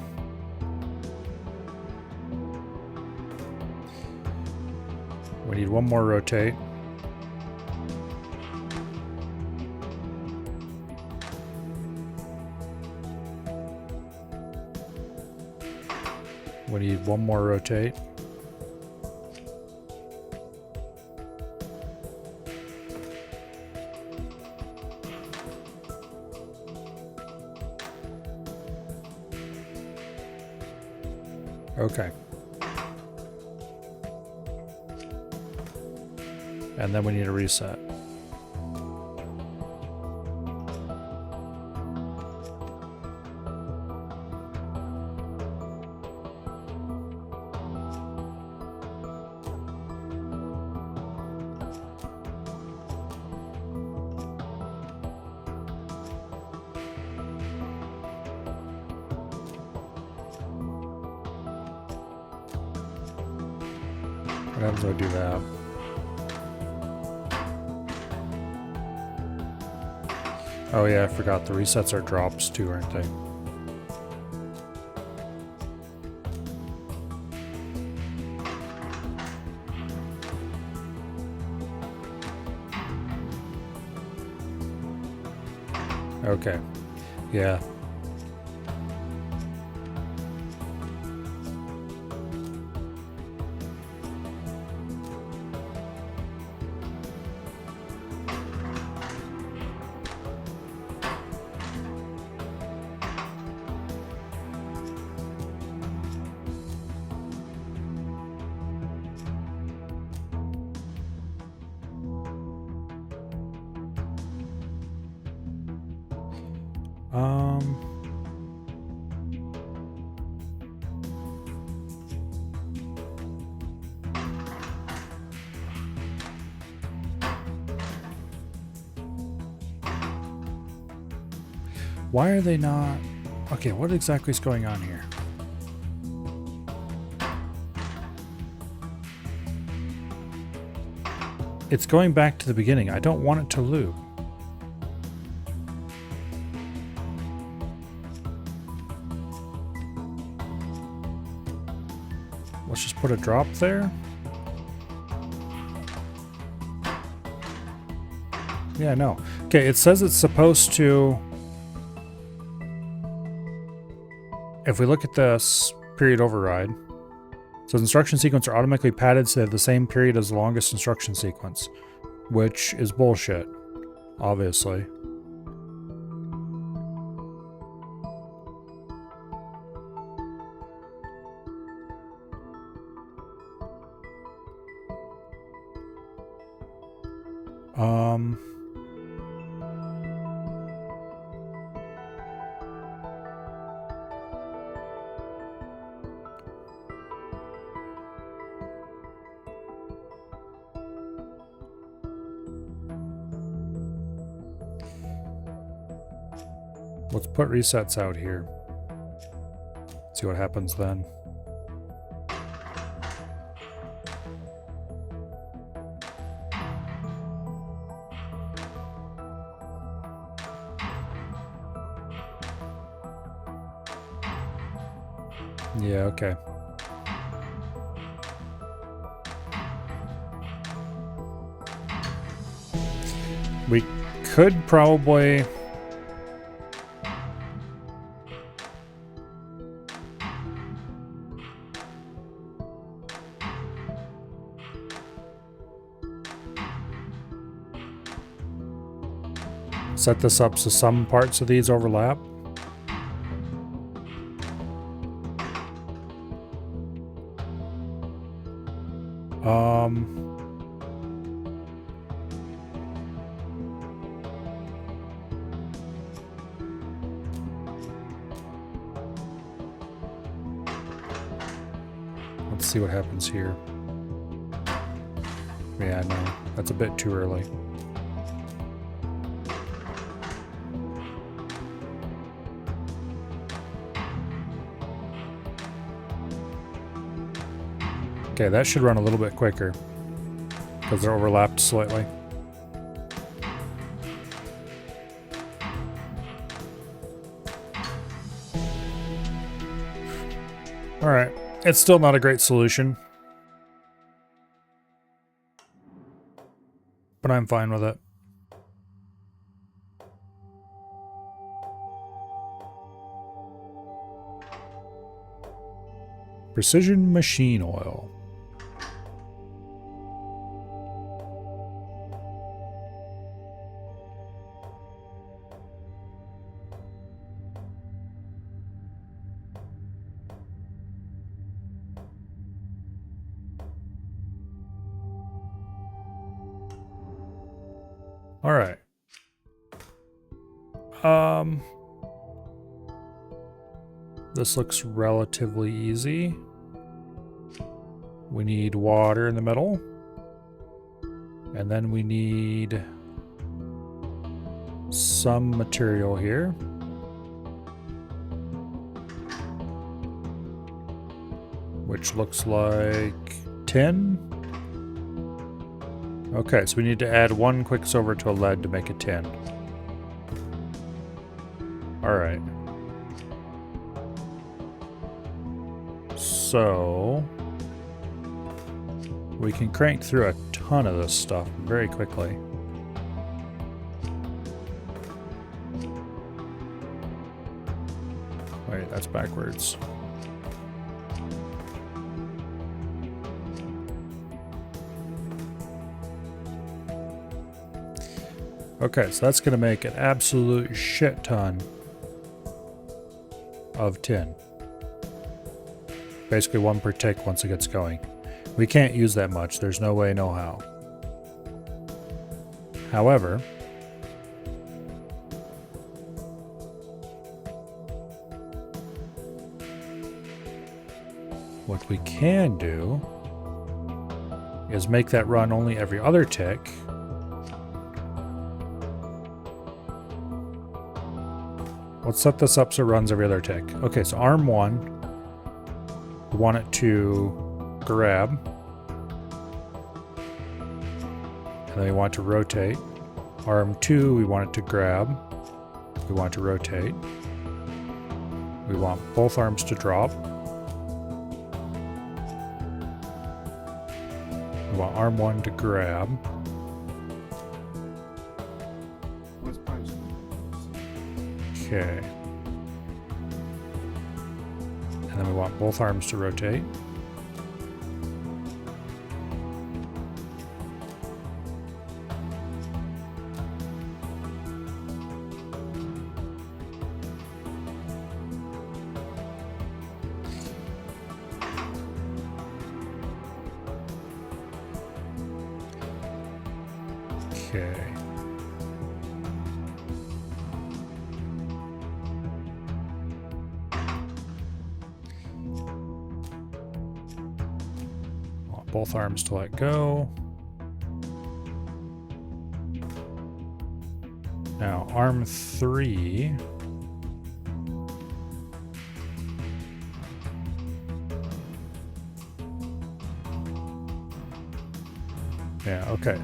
we need one more rotate. We need one more rotate. Okay. And then we need a reset. What happens if I do that? Oh yeah, I forgot. The resets are drops too, aren't they? Okay. Yeah. Why are they not... Okay, what exactly is going on here? It's going back to the beginning. I don't want it to loop. Let's just put a drop there. Yeah, no. Okay, it says it's supposed to... If we look at this period override, it says instruction sequence are automatically padded so they have the same period as the longest instruction sequence, which is bullshit, obviously. Let's put resets out here. See what happens then. Yeah, okay. We could probably... set this up so some parts of these overlap. Let's see what happens here. Yeah, no, that's a bit too early. Okay, that should run a little bit quicker because they're overlapped slightly. Alright, it's still not a great solution. But I'm fine with it. Precision machine oil. All right. This looks relatively easy. We need water in the middle. And then we need some material here. Which looks like tin. Okay, so we need to add 1 quicksilver to a lead to make a tin. Alright. So we can crank through a ton of this stuff very quickly. Wait, that's backwards. Okay, so that's going to make an absolute shit ton of tin. Basically 1 per tick once it gets going. We can't use that much. There's no way, no how. However, what we can do is make that run only every other tick. Let's set this up so it runs every other tick. Okay, so arm 1, we want it to grab. And then we want it to rotate. Arm 2, we want it to grab. We want it to rotate. We want both arms to drop. We want arm 1 to grab. Okay. And then we want both arms to rotate. Okay. Both arms to let go. Now, arm 3. Yeah, okay.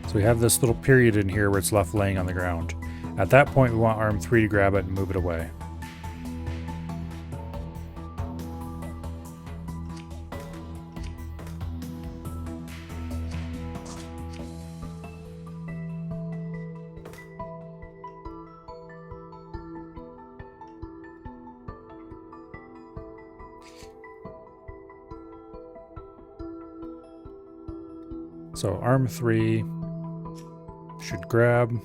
So we have this little period in here where it's left laying on the ground. At that point, we want arm 3 to grab it and move it away. So arm 3 should grab.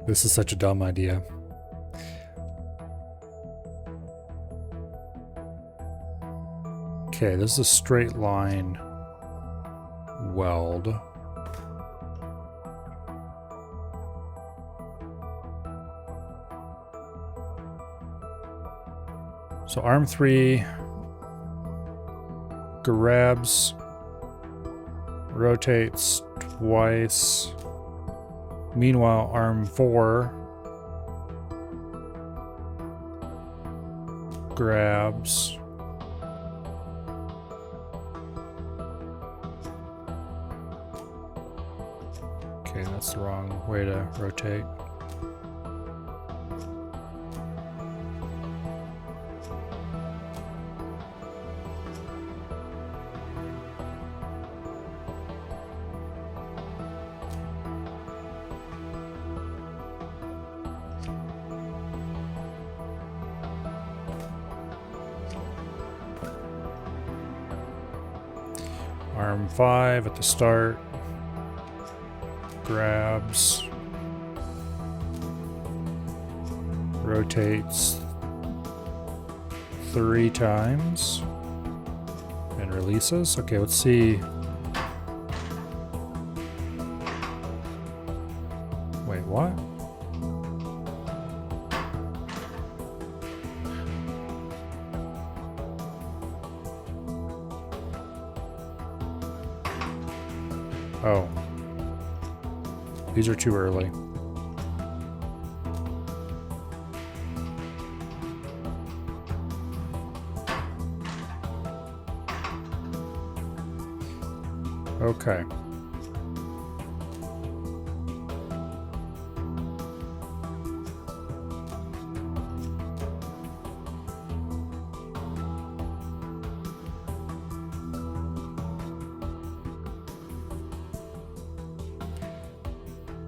This is such a dumb idea. Okay, this is a straight line weld. So arm 3 grabs, rotates twice. Meanwhile, arm 4 grabs. Okay, that's the wrong way to rotate. Arm 5 at the start grabs, rotates 3 times, and releases. Okay, let's see. Wait, what? Oh. These are too early. Okay.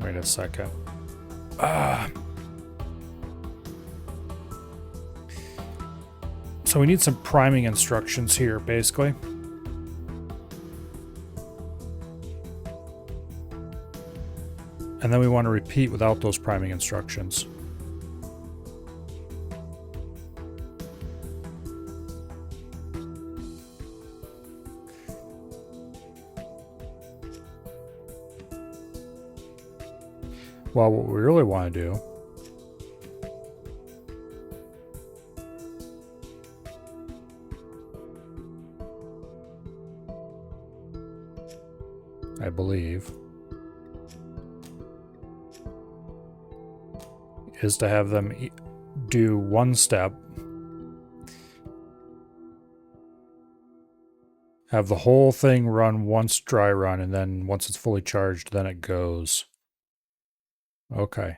Wait a second. So we need some priming instructions here, basically. And then we want to repeat without those priming instructions. Well, what we really want to do I believe is to have them do one step, have the whole thing run once dry run, and then once it's fully charged, then it goes. Okay.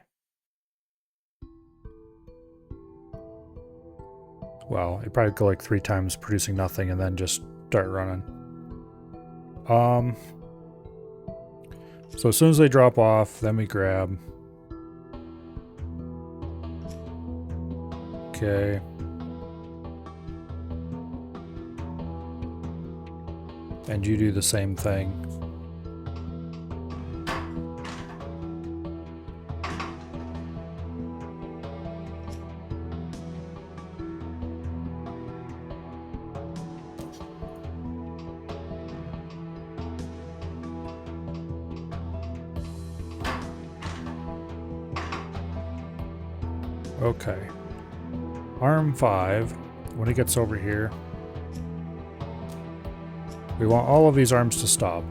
Well, it probably go like 3 times producing nothing and then just start running. So as soon as they drop off, then we grab. Okay. And you do the same thing. Okay. Arm 5, when it gets over here, we want all of these arms to stop.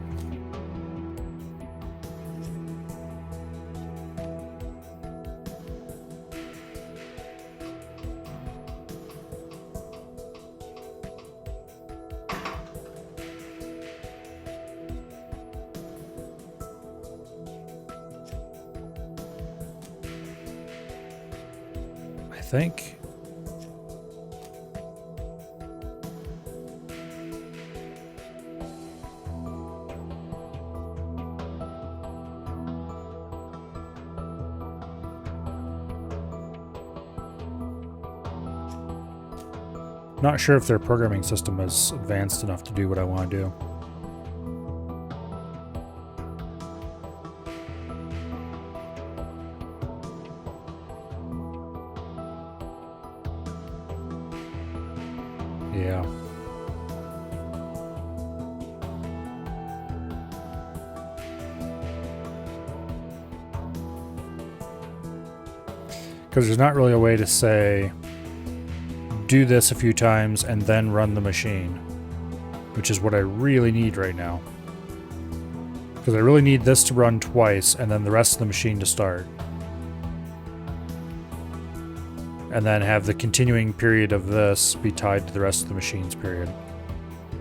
I think. Not sure if their programming system is advanced enough to do what I want to do. Yeah. Because there's not really a way to say, do this a few times and then run the machine, which is what I really need right now. Because I really need this to run twice and then the rest of the machine to start. And then have the continuing period of this be tied to the rest of the machine's period.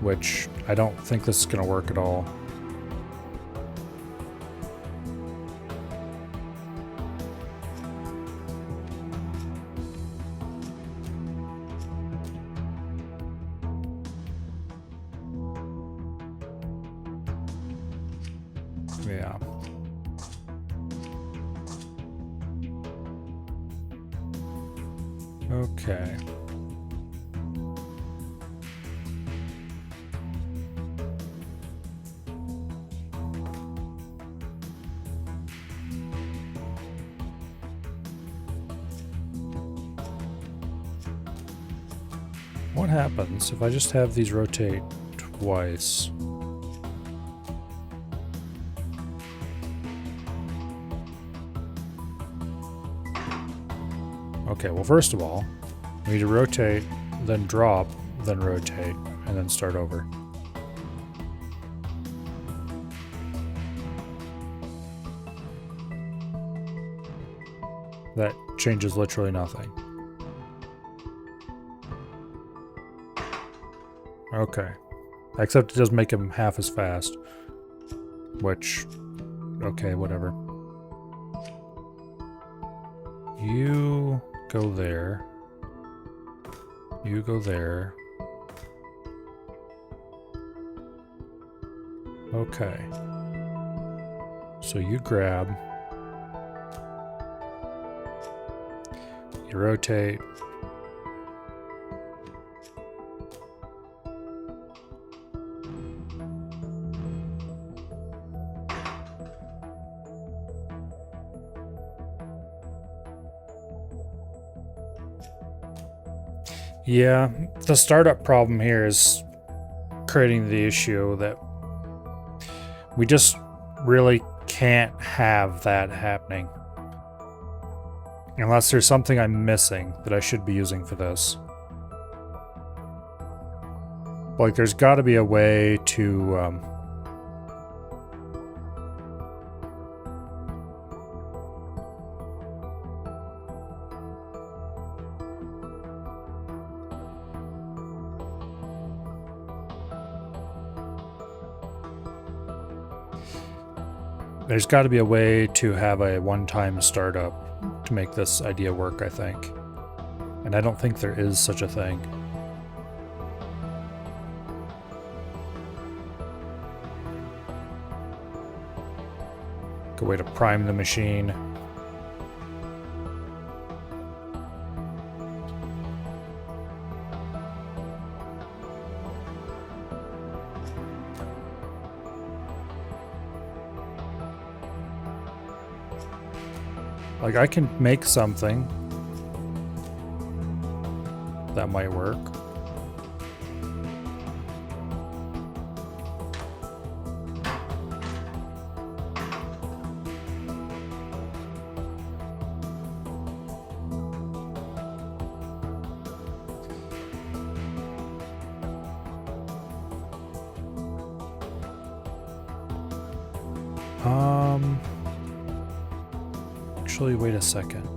Which I don't think this is going to work at all. Yeah. Okay. What happens if I just have these rotate twice? Okay, well, first of all, we need to rotate, then drop, then rotate, and then start over. That changes literally nothing. Okay. Except it does make him half as fast. Which, okay, whatever. You go there. You go there. Okay. So you grab. You rotate. Yeah, the startup problem here is creating the issue that we just really can't have that happening. Unless there's something I'm missing that I should be using for this. Like, there's got to be a way to... There's got to be a way to have a one-time startup to make this idea work, I think. And I don't think there is such a thing. Good way to prime the machine. Like, I can make something that might work. Actually, wait a second.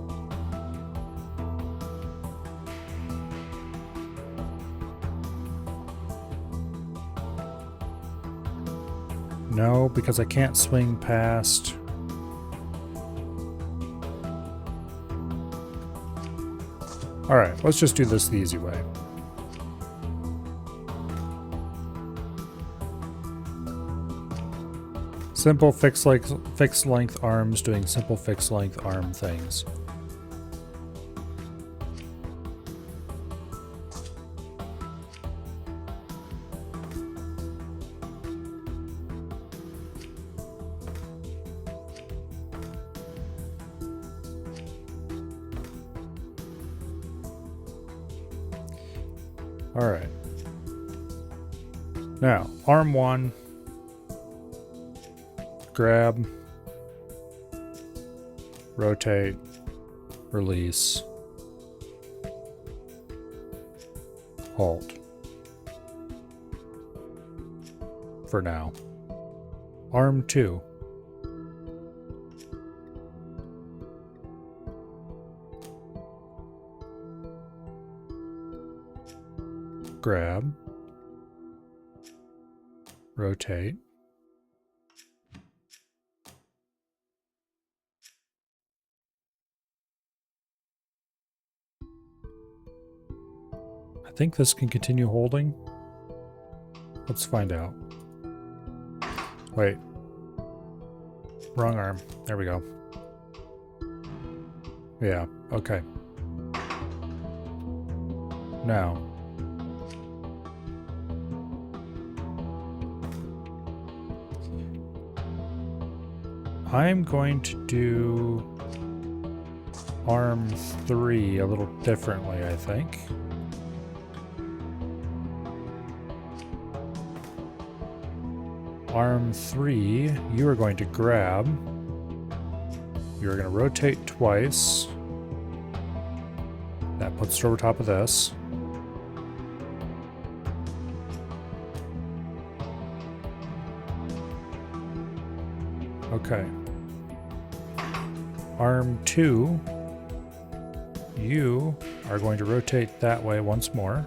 No, because I can't swing past. Alright, let's just do this the easy way. Simple fixed length arms doing simple fixed length arm things. All right. Now, arm one. Grab, rotate, release, halt. For now. Arm 2. Grab. Rotate. I think this can continue holding. Let's find out. Wait. Wrong arm. There we go. Yeah, okay. Now. I'm going to do arm 3 a little differently, I think. Arm 3, you are going to grab. You're going to rotate twice. That puts it over top of this. Okay. Arm 2, you are going to rotate that way once more.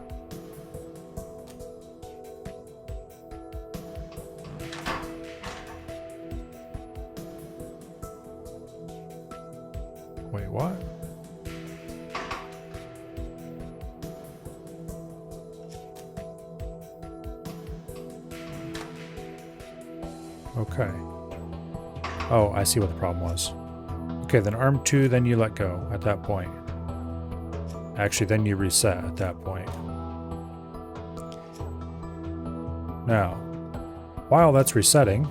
Wait, what? Okay. Oh, I see what the problem was. Okay, then arm 2, then you let go at that point. Actually, then you reset at that point. Now, while that's resetting,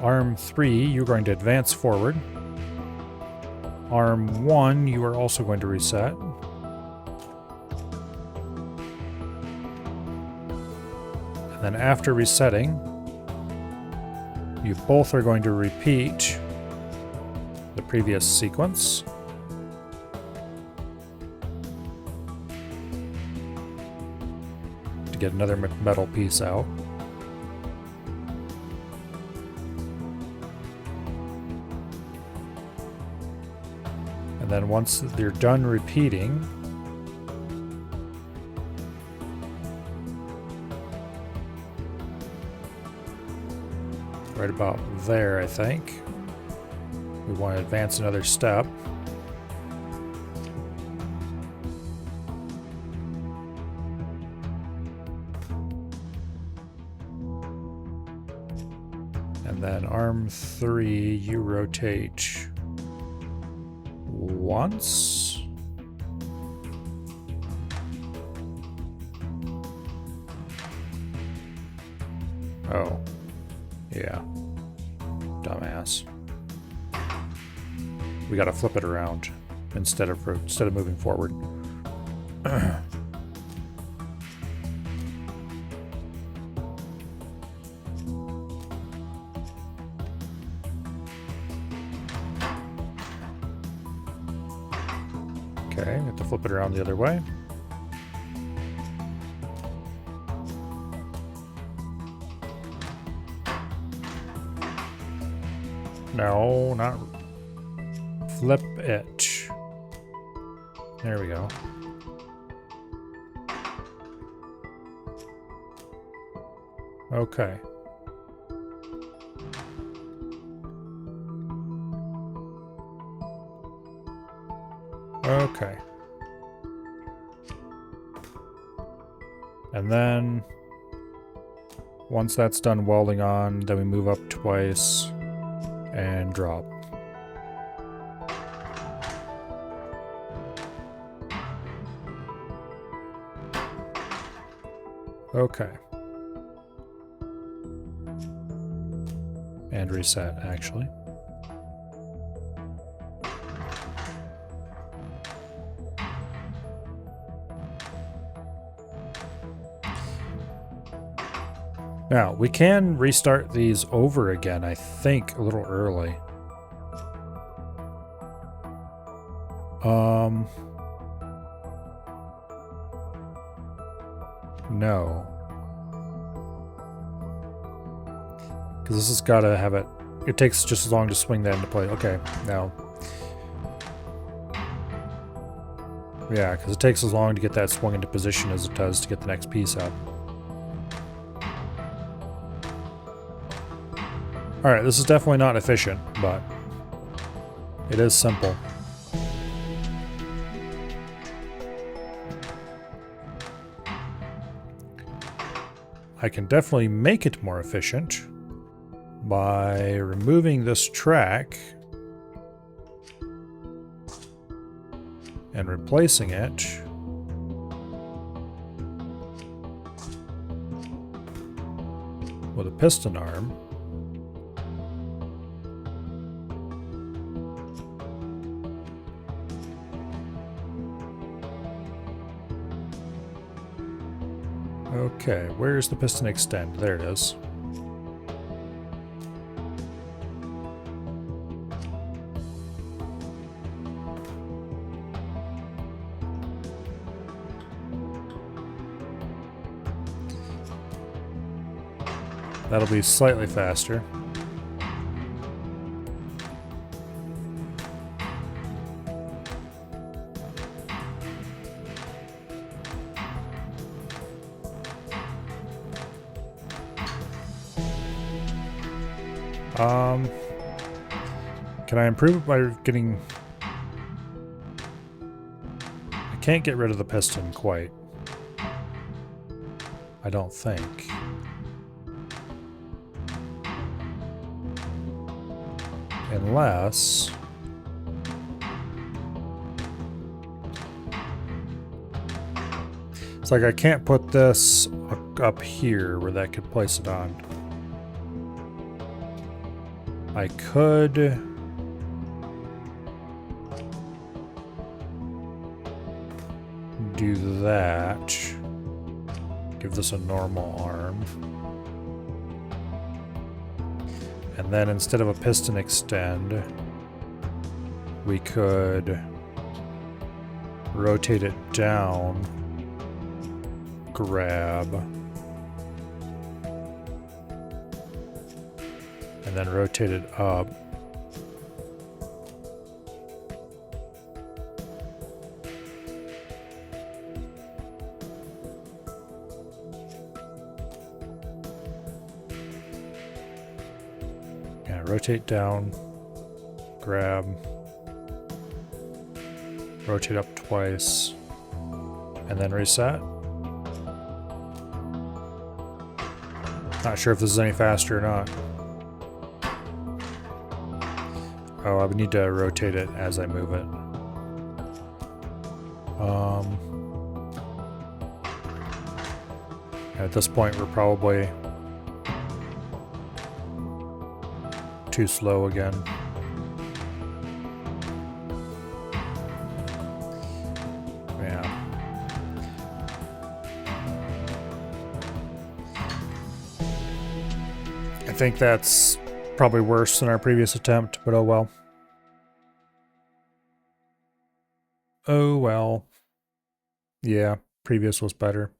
arm 3, you're going to advance forward. Arm 1, you are also going to reset. And then after resetting, you both are going to repeat the previous sequence. To get another metal piece out. And then once you're done repeating, right about there, I think. We want to advance another step. And then arm 3, you rotate once. Oh. Yeah. Dumbass. We gotta flip it around instead of moving forward. Okay, we have to flip it around the other way. No, not flip it. There we go. Okay. Okay. And then once that's done welding on, then we move up twice and drop. Okay. And reset, actually. Now, we can restart these over again, I think, a little early. No. Because this has got to have it. It takes just as long to swing that into place. Okay, now. Yeah, because it takes as long to get that swung into position as it does to get the next piece up. Alright, this is definitely not efficient, but it is simple. I can definitely make it more efficient by removing this track and replacing it with a piston arm. Okay, where's the piston extend? There it is. That'll be slightly faster. Can I improve it by getting... I can't get rid of the piston quite. I don't think. Unless... It's like I can't put this up here where that could place it on. I could... do that. Give this a normal arm. And then instead of a piston extend, we could rotate it down, grab, and then rotate it up. Yeah, rotate down, grab, rotate up twice, and then reset. Not sure if this is any faster or not. Oh, I would need to rotate it as I move it. At this point, we're probably too slow again. Yeah. I think that's probably worse than our previous attempt, but oh well. Oh well. Yeah, previous was better.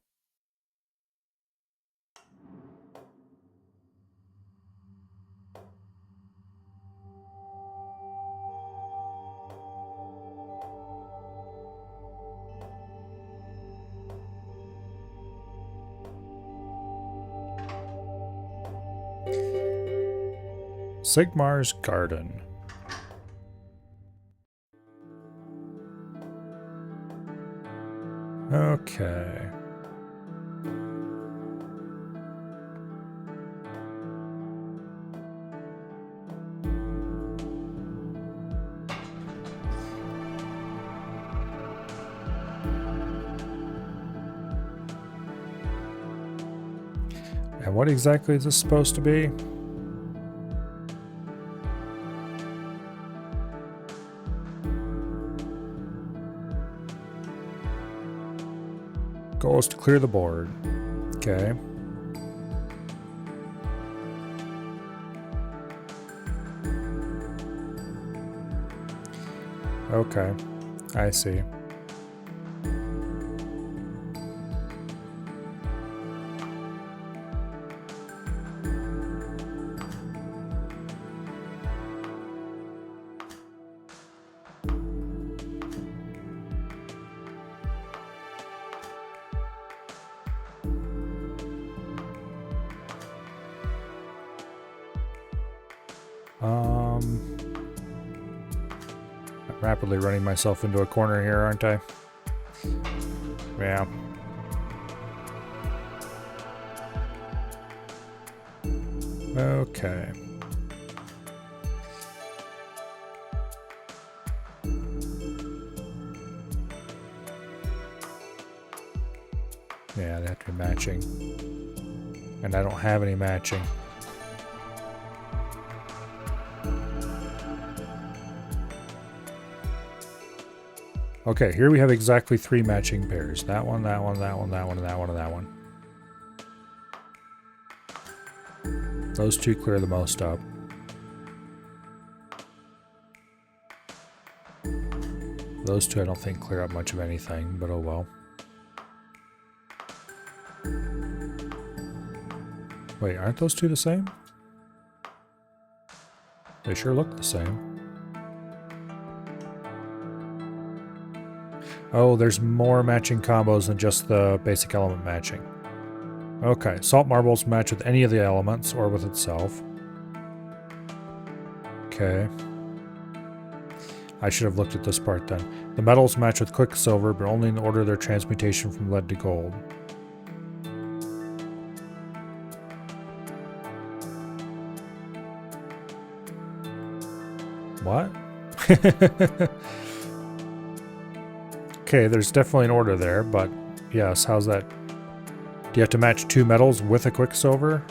Sigmar's Garden. Okay. And what exactly is this supposed to be? Goal is to clear the board. Okay. Okay. I see. I'm rapidly running myself into a corner here, aren't I? Yeah. Okay. Yeah, they have to be matching. And I don't have any matching. Okay, here we have exactly 3 matching pairs. That one, that one, that one, that one, and that one, and that one. Those 2 clear the most up. Those 2 I don't think clear up much of anything, but oh well. Wait, aren't those 2 the same? They sure look the same. Oh, there's more matching combos than just the basic element matching. Okay, salt marbles match with any of the elements or with itself. Okay. I should have looked at this part then. The metals match with quicksilver, but only in the order of their transmutation from lead to gold. What? Okay, there's definitely an order there, but yes, how's that? Do you have to match 2 metals with a quicksilver?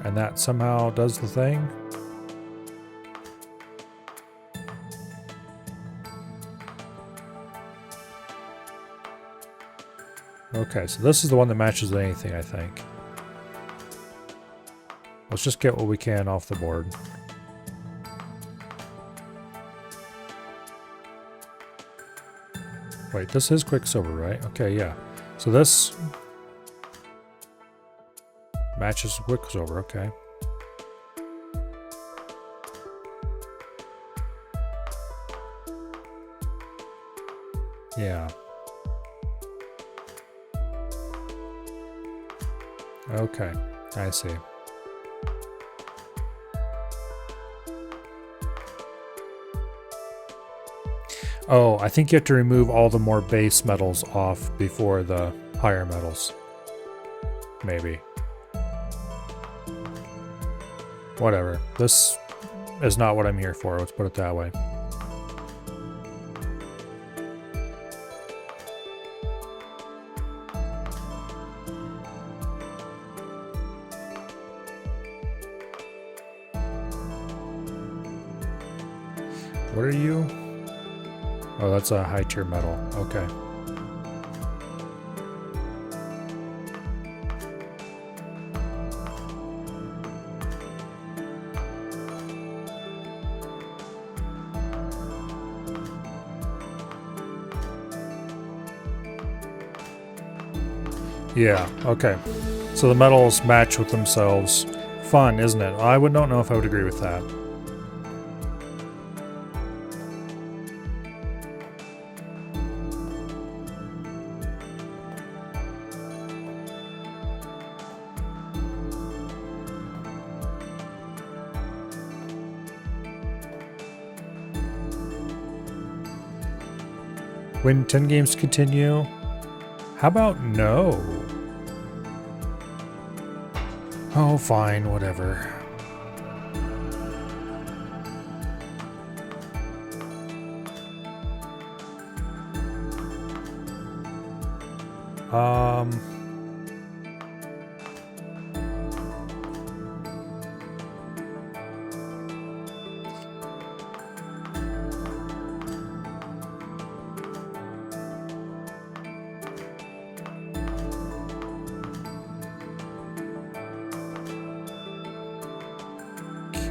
And that somehow does the thing? Okay, so this is the one that matches with anything, I think. Let's just get what we can off the board. Wait, this is quicksilver, right? Okay, yeah. So this matches quicksilver, okay. Yeah. Okay, I see. Oh, I think you have to remove all the more base metals off before the higher metals. Maybe. Whatever. This is not what I'm here for, let's put it that way. What are you? Oh, that's a high tier metal. Okay. Yeah, okay. So the metals match with themselves. Fun, isn't it? I don't know if I would agree with that. Win 10 games to continue? How about no? Oh, fine, whatever.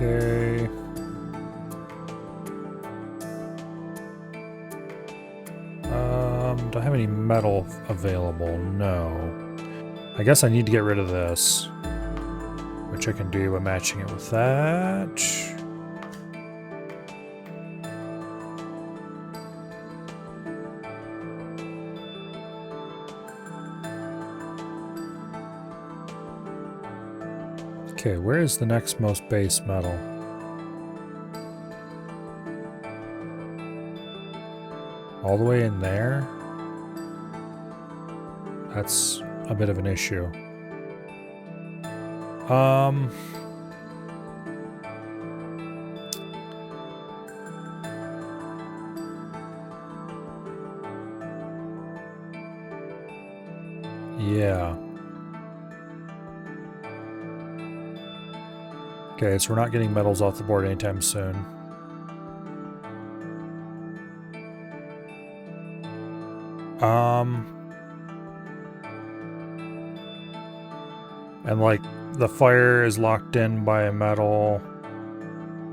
Okay. Do I have any metal available? No. I guess I need to get rid of this, which I can do by matching it with that. Okay, where is the next most base metal? All the way in there? That's a bit of an issue. Yeah. Okay, so we're not getting metals off the board anytime soon. And like the fire is locked in by a metal.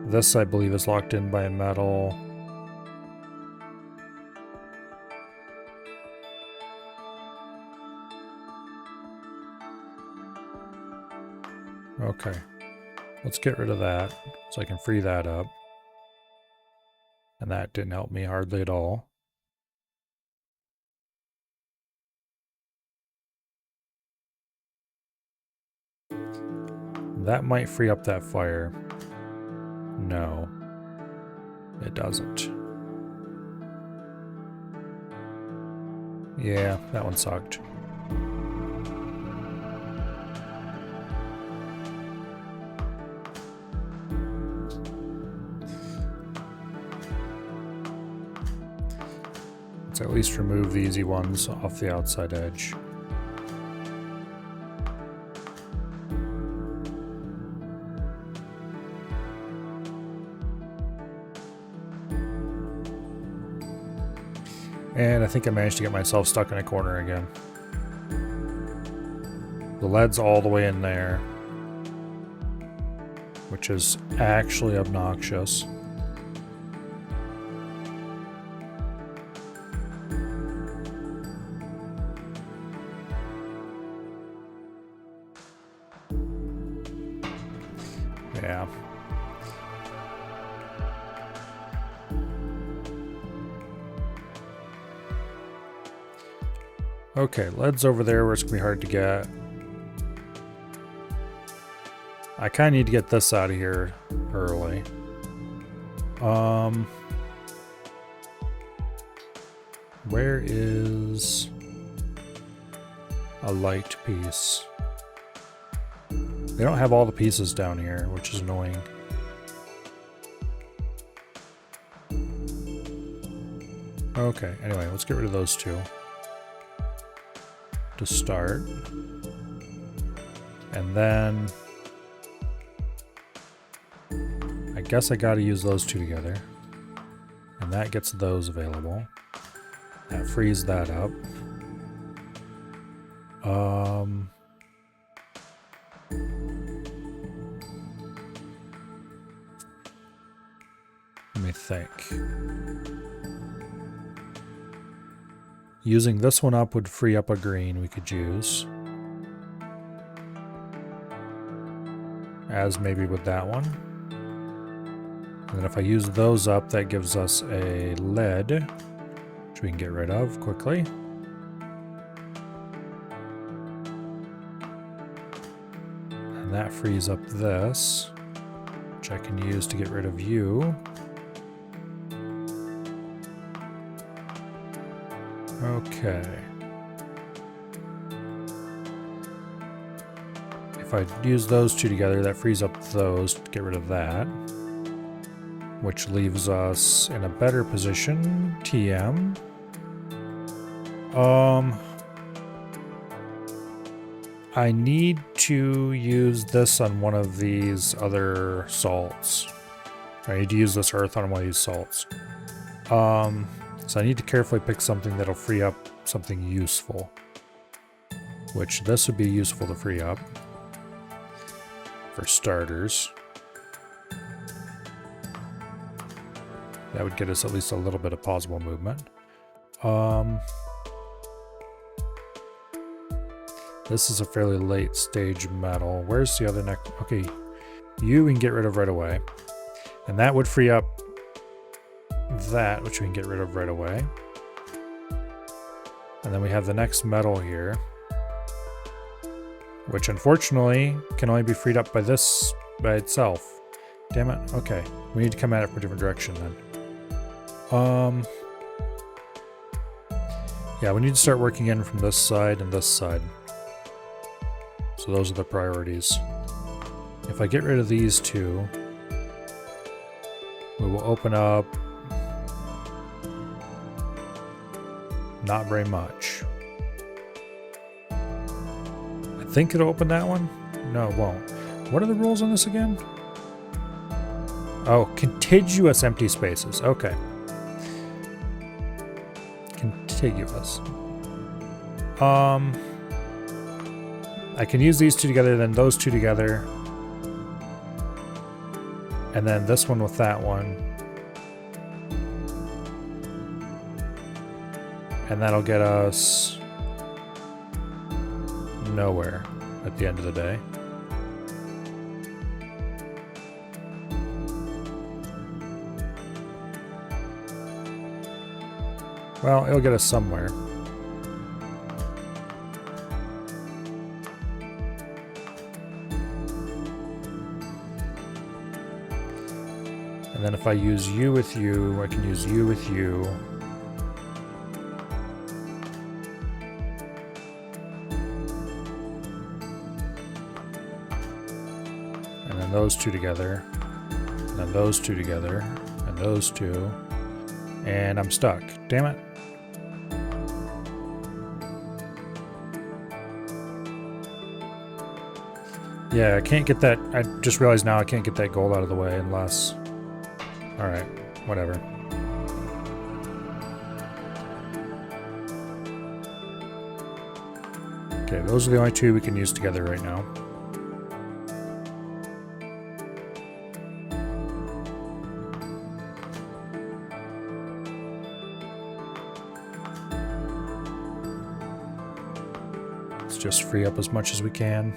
This, I believe, is locked in by a metal. Okay. Let's get rid of that so I can free that up. And that didn't help me hardly at all. That might free up that fire. No, it doesn't. Yeah, that one sucked. Let's at least remove the easy ones off the outside edge. And I think I managed to get myself stuck in a corner again. The lead's all the way in there, which is actually obnoxious. Yeah. Okay, lead's over there where it's going to be hard to get. I kind of need to get this out of here early. Where is a light piece? They don't have all the pieces down here, which is annoying. Okay, anyway, let's get rid of those two to start. And then I guess I gotta use those two together. And that gets those available. That frees that up. Let me think. Using this one up would free up a green we could use. As maybe with that one. And then if I use those up, that gives us a lead, which we can get rid of quickly. And that frees up this, which I can use to get rid of you. Okay. If I use those two together, that frees up those to get rid of that. Which leaves us in a better position. TM. I need to use this on one of these other salts. I need to use this earth on one of these salts. So I need to carefully pick something that'll free up something useful. Which this would be useful to free up. For starters. That would get us at least a little bit of possible movement. This is a fairly late stage metal. Where's the other next? Okay, you we can get rid of right away. And that would free up that, which we can get rid of right away. And then we have the next metal here, which unfortunately can only be freed up by this by itself. Damn it. Okay, we need to come at it from a different direction then. Yeah, we need to start working in from this side and this side. So those are the priorities. If I get rid of these two, we will open up not very much. I think it'll open that one. No, it won't. What are the rules on this again? Oh, contiguous empty spaces. Okay. Contiguous. I can use these two together, then those two together. And then this one with that one. And that'll get us nowhere at the end of the day. Well, it'll get us somewhere. And then if I use you with you, I can use you with you. And then those two together. And then those two together. And those two. And I'm stuck. Damn it. Yeah, I can't get that. I just realized now I can't get that gold out of the way unless... Alright, whatever. Okay, those are the only two we can use together right now. Let's just free up as much as we can.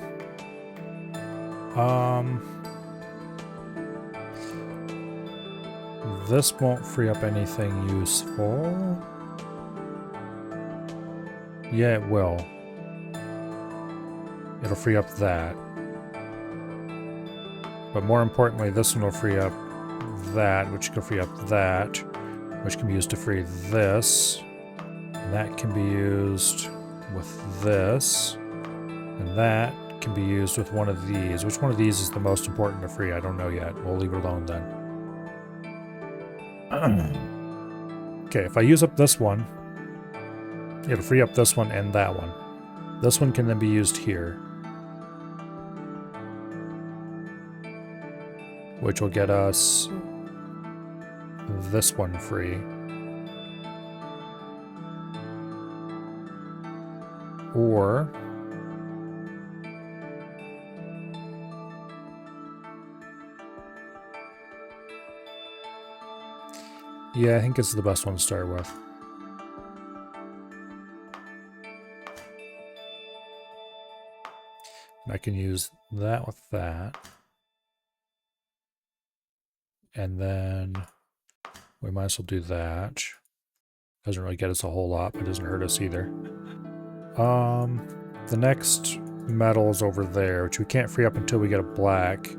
This won't free up anything useful. Yeah, it will. It'll free up that. But more importantly, this one will free up that, which can free up that, which can be used to free this. And that can be used with this. And that can be used with one of these. Which one of these is the most important to free? I don't know yet. We'll leave it alone then. Okay, if I use up this one, it'll free up this one and that one. This one can then be used here, which will get us this one free. Or yeah, I think this is the best one to start with. And I can use that with that. And then we might as well do that. Doesn't really get us a whole lot, but it doesn't hurt us either. The next metal is over there, which we can't free up until we get a black.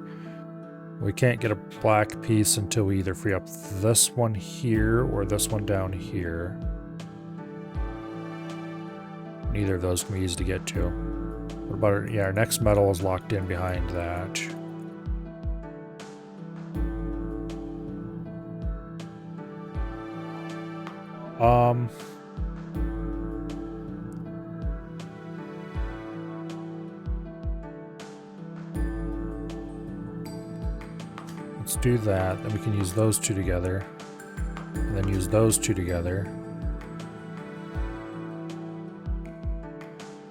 We can't get a black piece until we either free up this one here or this one down here. Neither of those can be easy to get to. What about our, yeah, our next metal is locked in behind that. Let's do that. Then we can use those two together. And then use those two together.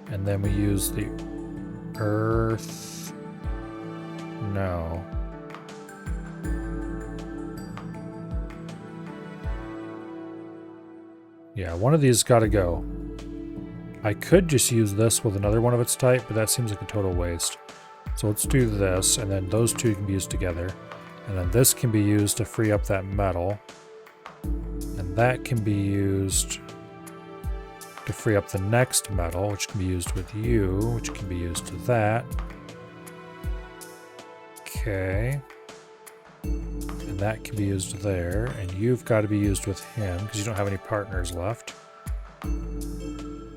And then we use the earth. No. Yeah, one of these got to go. I could just use this with another one of its type, but that seems like a total waste. So let's do this, and then those two can be used together. And then this can be used to free up that metal. And that can be used to free up the next metal, which can be used with you, which can be used to that. Okay. And that can be used there, and you've got to be used with him, because you don't have any partners left. And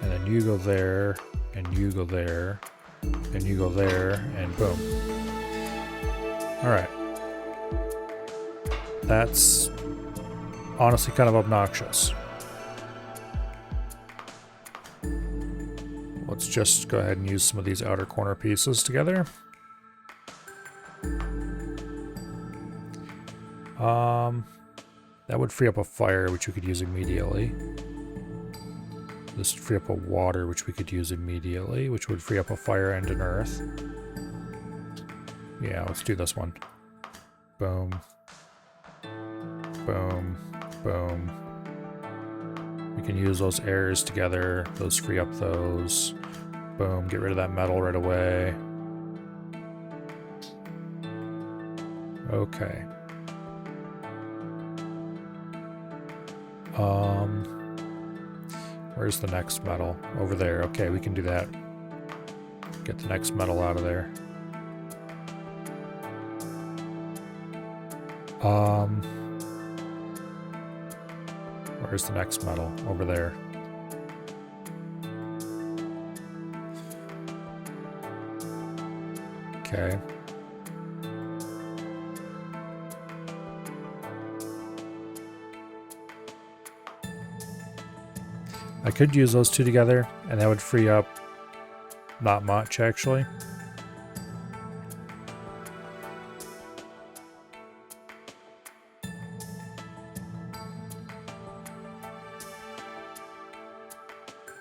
then you go there, and you go there, and you go there, and boom. Alright. That's honestly kind of obnoxious. Let's just go ahead and use some of these outer corner pieces together. That would free up a fire, which we could use immediately. This would free up a water, which we could use immediately, which would free up a fire and an earth. Yeah, let's do this one. Boom. Boom. Boom. We can use those airs together. Those free up those. Boom. Get rid of that metal right away. Okay. Where's the next metal? Over there. Okay, we can do that. Get the next metal out of there. Where's the next metal? Over there. Okay. I could use those two together, and that would free up not much, actually.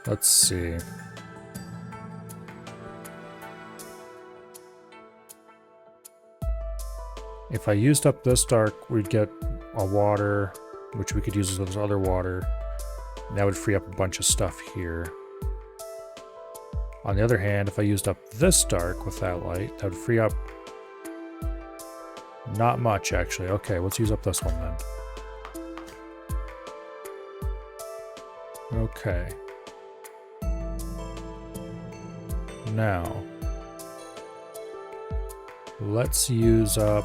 Let's see. If I used up this dark, we'd get a water, which we could use as other water. And that would free up a bunch of stuff here. On the other hand, if I used up this dark with that light, that would free up not much, actually. Okay, let's use up this one then. Okay. Now, let's use up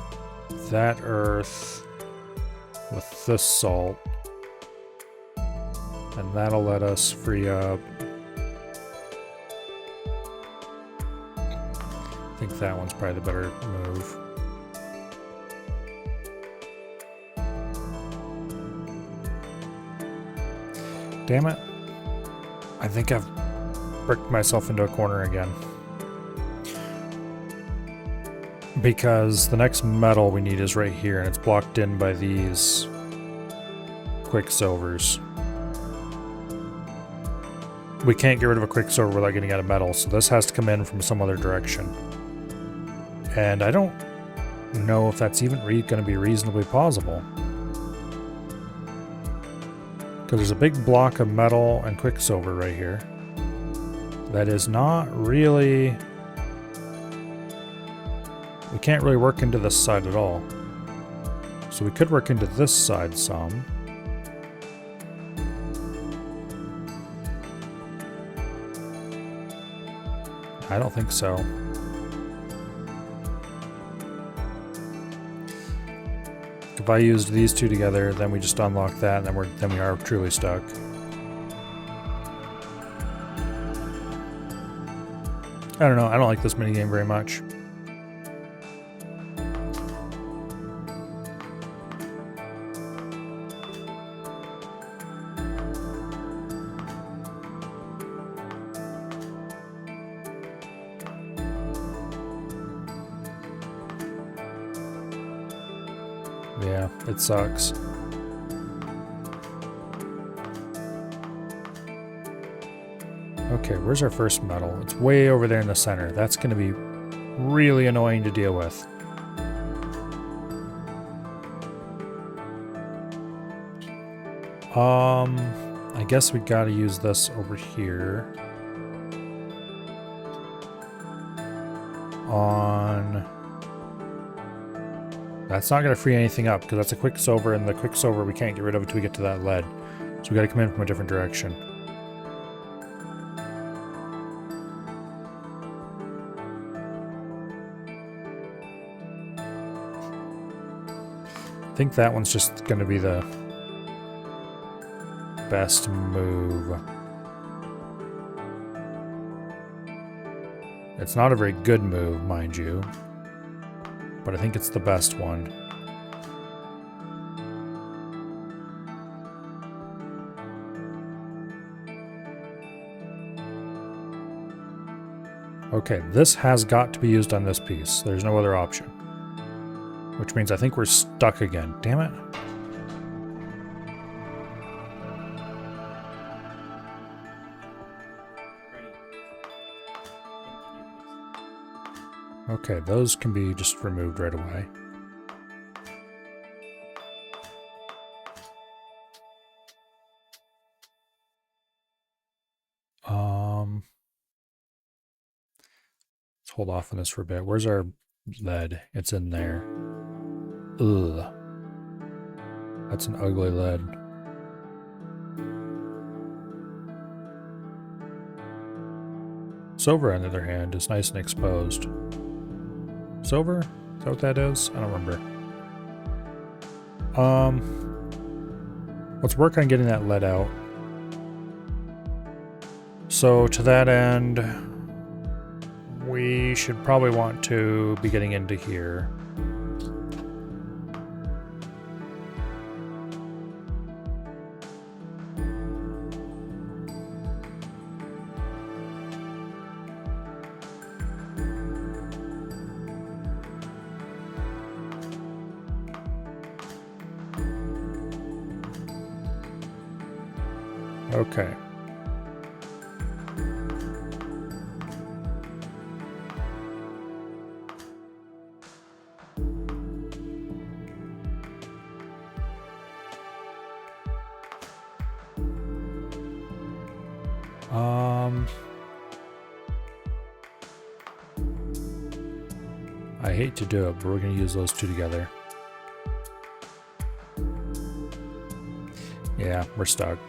that earth with this salt. And that'll let us free up. I think that one's probably the better move. Damn it. I think I've bricked myself into a corner again. Because the next metal we need is right here, and it's blocked in by these quicksilvers. We can't get rid of a quicksilver without getting out of metal, so this has to come in from some other direction. And I don't know if that's even going to be reasonably possible. Because there's a big block of metal and quicksilver right here. That is not really... We can't really work into this side at all. So we could work into this side some. I don't think so. If I used these two together, then we just unlock that, and then we are truly stuck. I don't know. I don't like this minigame very much. Yeah, it sucks. Okay, where's our first metal? It's way over there in the center. That's going to be really annoying to deal with. I guess we gotta use this over here. On... That's not gonna free anything up, because that's a quicksilver, and the quicksilver we can't get rid of until we get to that lead. So we gotta come in from a different direction. I think that one's just gonna be the best move. It's not a very good move, mind you, but I think it's the best one. Okay, this has got to be used on this piece. There's no other option. Which means I think we're stuck again. Damn it. Okay, those can be just removed right away. Let's hold off on this for a bit. Where's our lead? It's in there. Ugh. That's an ugly lead. Silver, on the other hand, is nice and exposed. Silver? Is that what that is? I don't remember. Let's work on getting that lead out. So to that end, we should probably want to be getting into here. Okay. I hate to do it, but we're going to use those two together. Yeah, we're stuck.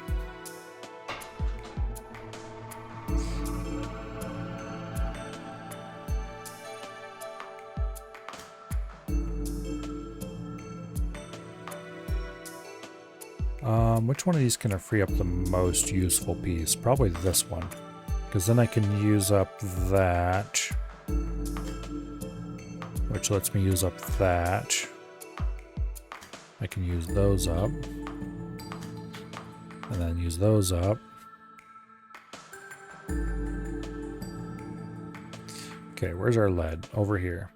Which one of these can I free up the most useful piece? Probably this one, because then I can use up that, which lets me use up that. I can use those up, and then use those up. Okay, where's our lead? Over here.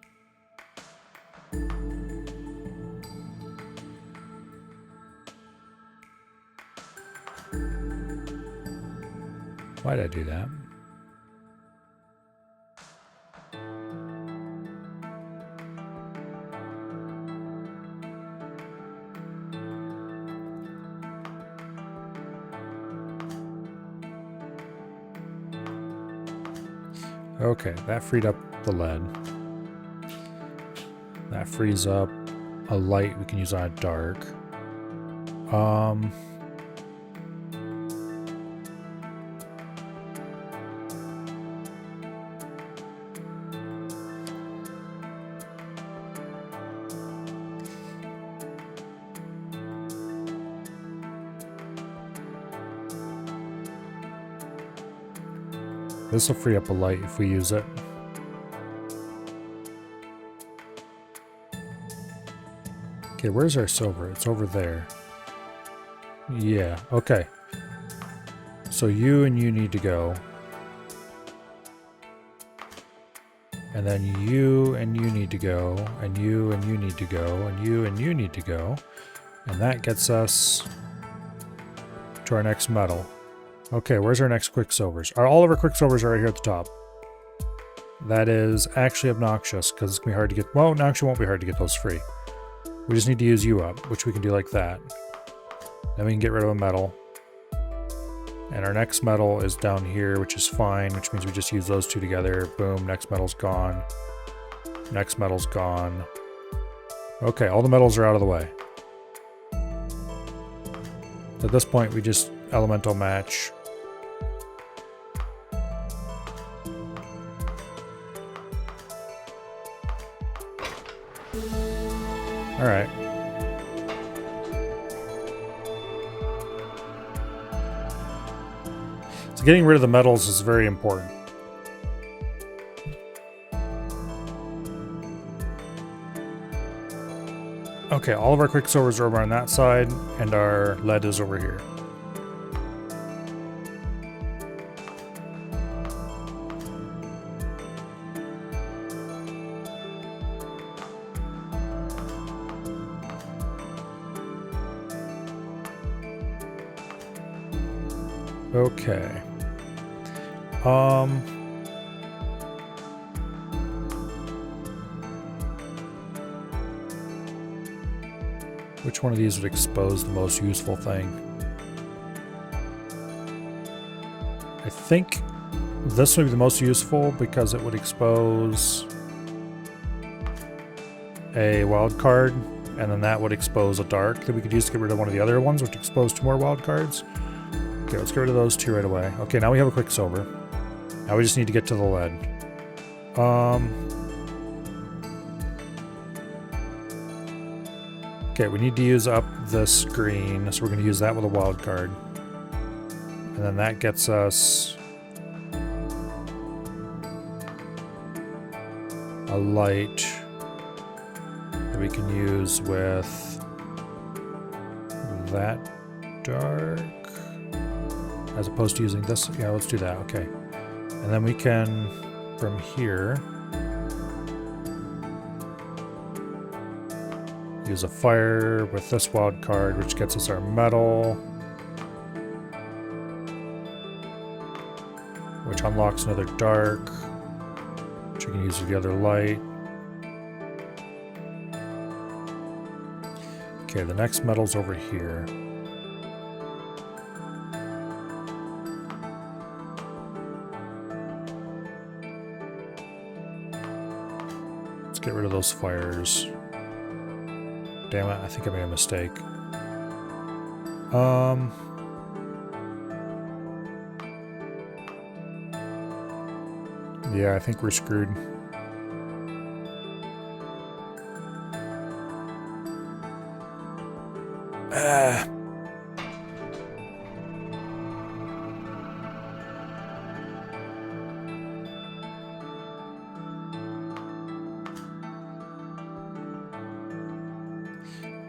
Why'd I do that? Okay, that freed up the lead. That frees up a light we can use on a dark. This will free up a light if we use it. Okay, where's our silver? It's over there. Yeah, okay. So you and you need to go. And then you and you need to go. And you and you need to go. And you and you need to go. And that gets us to our next metal. Okay, where's our next quicksilvers? All of our quicksilvers are right here at the top. That is actually obnoxious because it's going to be hard to get. Well, it actually won't be hard to get those free. We just need to use you up, which we can do like that. Then we can get rid of a metal. And our next metal is down here, which is fine, which means we just use those two together. Boom, next metal's gone. Next metal's gone. Okay, all the metals are out of the way. At this point, we just elemental match. Alright. So getting rid of the metals is very important. Okay, all of our quicksilvers are over on that side, and our lead is over here. Okay. Which one of these would expose the most useful thing? I think this would be the most useful because it would expose a wild card, and then that would expose a dark that we could use to get rid of one of the other ones, which expose 2 more wild cards. Okay, let's get rid of those 2 right away. Okay, now we have a quicksilver. Now we just need to get to the lead. Okay, we need to use up this green, so we're going to use that with a wild card. And then that gets us a light that we can use with that dark. As opposed to using this. Yeah, let's do that. Okay. And then we can, from here, use a fire with this wild card, which gets us our metal, which unlocks another dark, which we can use with the other light. Okay, the next metal's over here. Let's get rid of those fires. Damn it, I think I made a mistake. Yeah, I think we're screwed.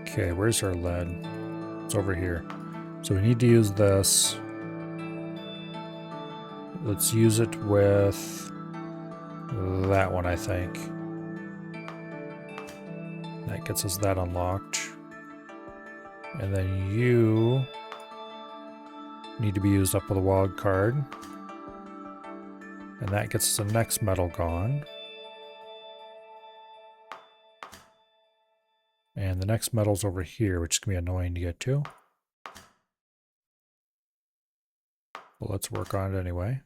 Okay, where's our lead? It's over here. So we need to use this. Let's use it with that one, I think. That gets us that unlocked. And then you need to be used up with a wild card. And that gets us the next metal gone. And the next metal's over here, which is going to be annoying to get to. Well, let's work on it anyway.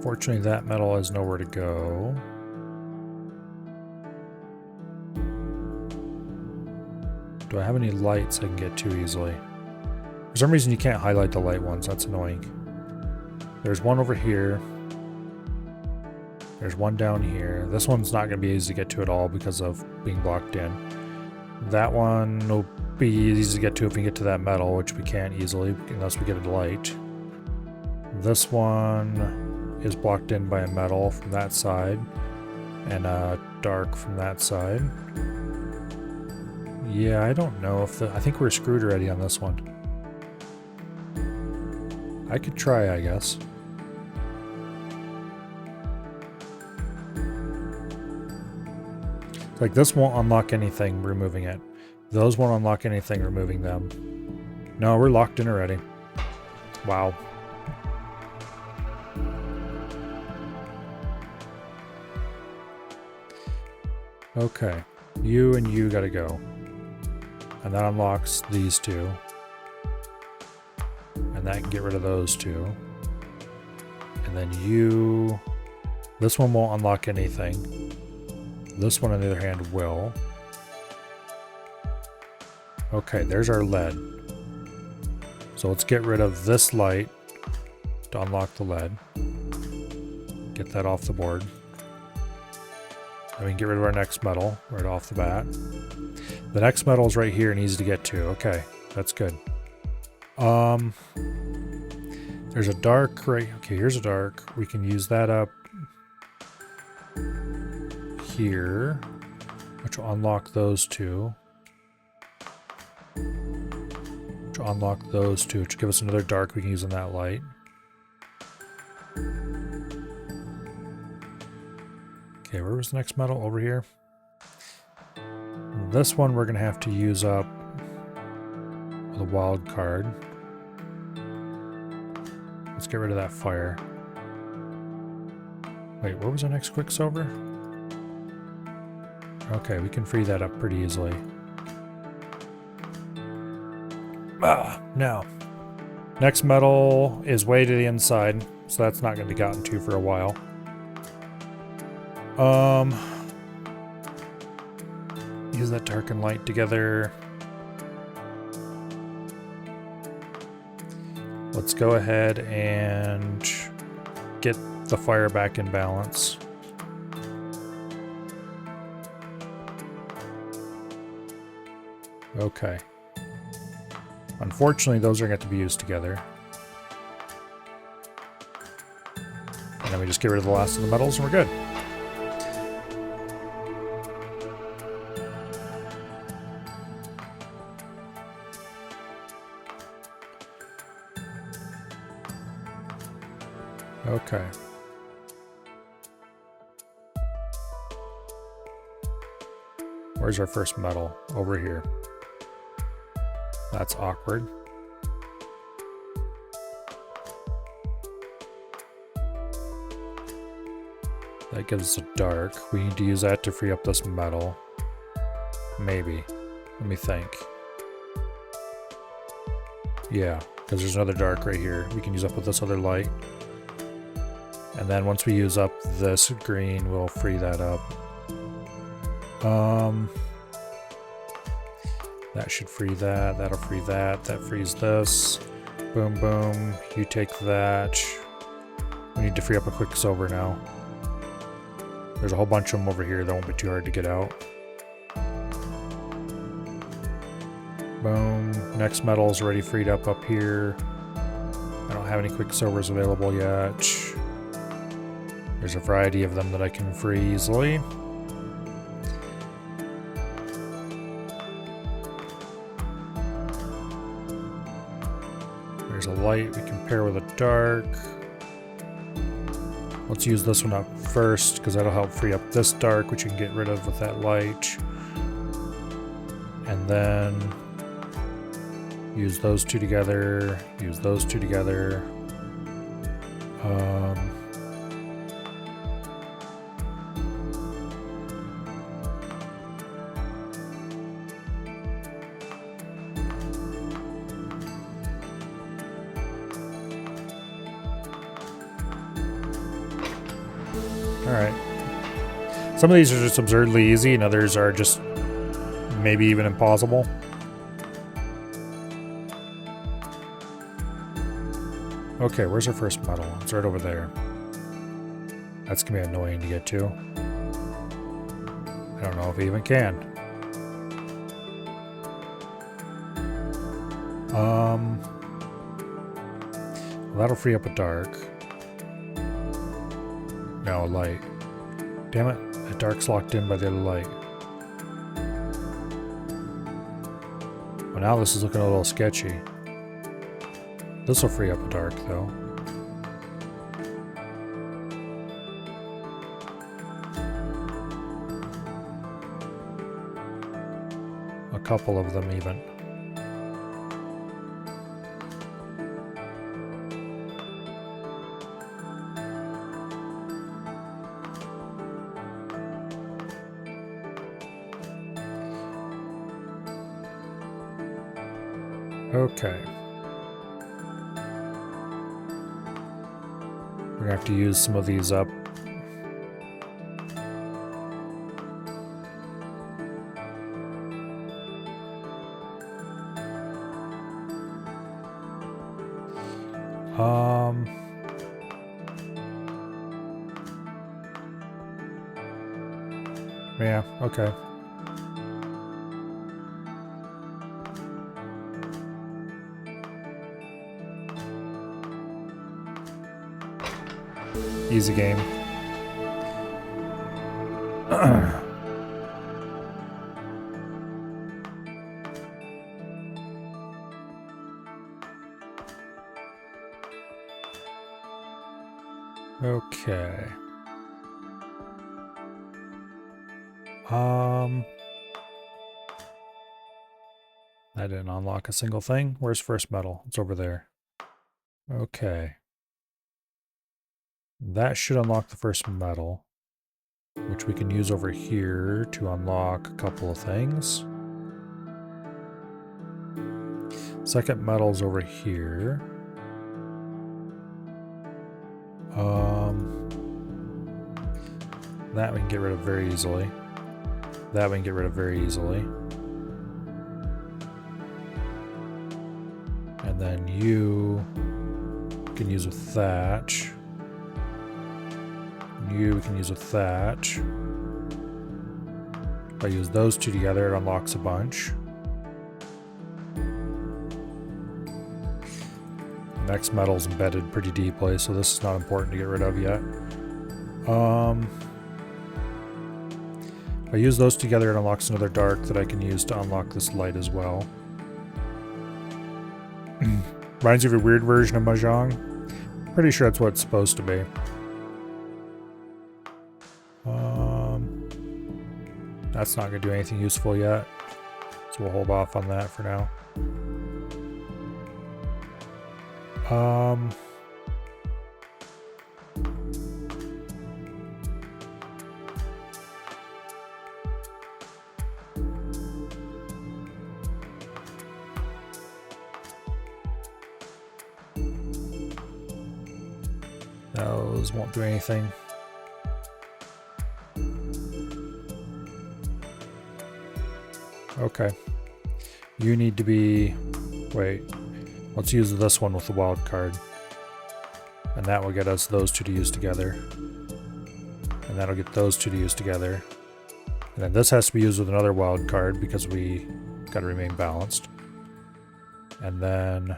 Fortunately, that metal has nowhere to go. Do I have any lights I can get to easily? For some reason, you can't highlight the light ones. That's annoying. There's one over here. There's one down here. This one's not going to be easy to get to at all because of being blocked in. That one will be easy to get to if we get to that metal, which we can't easily unless we get a light. This one is blocked in by a metal from that side and a dark from that side. Yeah, I don't know if I think we're screwed already on this one. I could try, I guess. Like this won't unlock anything removing it. Those won't unlock anything removing them. No, we're locked in already. Wow. Okay. You and you gotta go. And that unlocks these two. And that can get rid of those two. And then you... This one won't unlock anything. This one, on the other hand, will. Okay, there's our lead. So let's get rid of this light to unlock the lead. Get that off the board. And we can get rid of our next metal right off the bat. The next metal is right here and easy to get to. Okay, that's good. There's a dark right... Okay, here's a dark. We can use that up here, which will unlock those two. Which will unlock those two, which will give us another dark we can use on that light. Okay, where was the next metal? Over here. This one we're going to have to use up with a wild card. Let's get rid of that fire. Wait, where was our next Quicksilver? Okay, we can free that up pretty easily. Now. Next metal is way to the inside, so that's not going to be gotten to for a while. Use that dark and light together. Let's go ahead and get the fire back in balance. Okay. Unfortunately, those are going to have to be used together. And then we just get rid of the last of the metals and we're good. Okay. Where's our first metal? Over here. That's awkward. That gives us a dark. We need to use that to free up this metal. Maybe. Let me think. Yeah, because there's another dark right here. We can use up with this other light. And then once we use up this green, we'll free that up. That should free that. That'll free that. That frees this. Boom, boom. You take that. We need to free up a Quicksilver now. There's a whole bunch of them over here that won't be too hard to get out. Boom. Next metal's already freed up here. I don't have any Quicksilvers available yet. There's a variety of them that I can free easily. There's a light we can pair with a dark. Let's use this one up first because that'll help free up this dark, which you can get rid of with that light. And then use those two together. Use those two together. Alright. Some of these are just absurdly easy, and others are just maybe even impossible. Okay, where's our first metal? It's right over there. That's gonna be annoying to get to. I don't know if we even can. Well, that'll free up a dark. No, a light. Damn it, the dark's locked in by the other light. Well, now this is looking a little sketchy. This will free up a dark, though. A couple of them, even. Okay. We're gonna have to use some of these up. Yeah, okay. Easy game. Okay. I didn't unlock a single thing. Where's first metal? It's over there. Okay. That should unlock the first metal, which we can use over here to unlock a couple of things. Second metal's over here. That we can get rid of very easily. That we can get rid of very easily. And then you can use with thatch. You can use with thatch. If I use those two together, it unlocks a bunch. Next metal's embedded pretty deeply, so this is not important to get rid of yet. If I use those together, it unlocks another dark that I can use to unlock this light as well. Reminds you of a weird version of Mahjong. Pretty sure that's what it's supposed to be. That's not going to do anything useful yet, so we'll hold off on that for now. Those won't do anything. Okay. You need to be... Wait. Let's use this one with the wild card. And that will get us those two to use together. And that'll get those two to use together. And then this has to be used with another wild card because we gotta remain balanced. And then...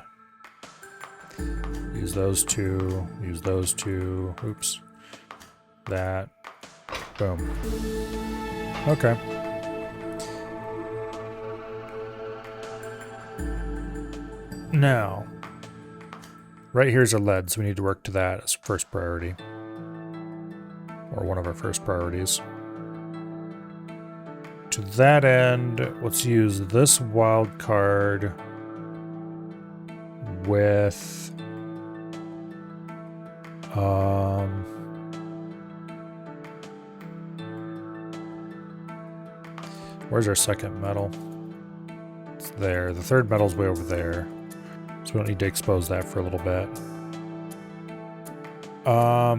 use those two, oops. That. Boom. Okay. Now, right here's our lead, so we need to work to that as first priority. Or one of our first priorities. To that end, let's use this wild card with where's our second metal? It's there. The third metal's way over there. So we don't need to expose that for a little bit.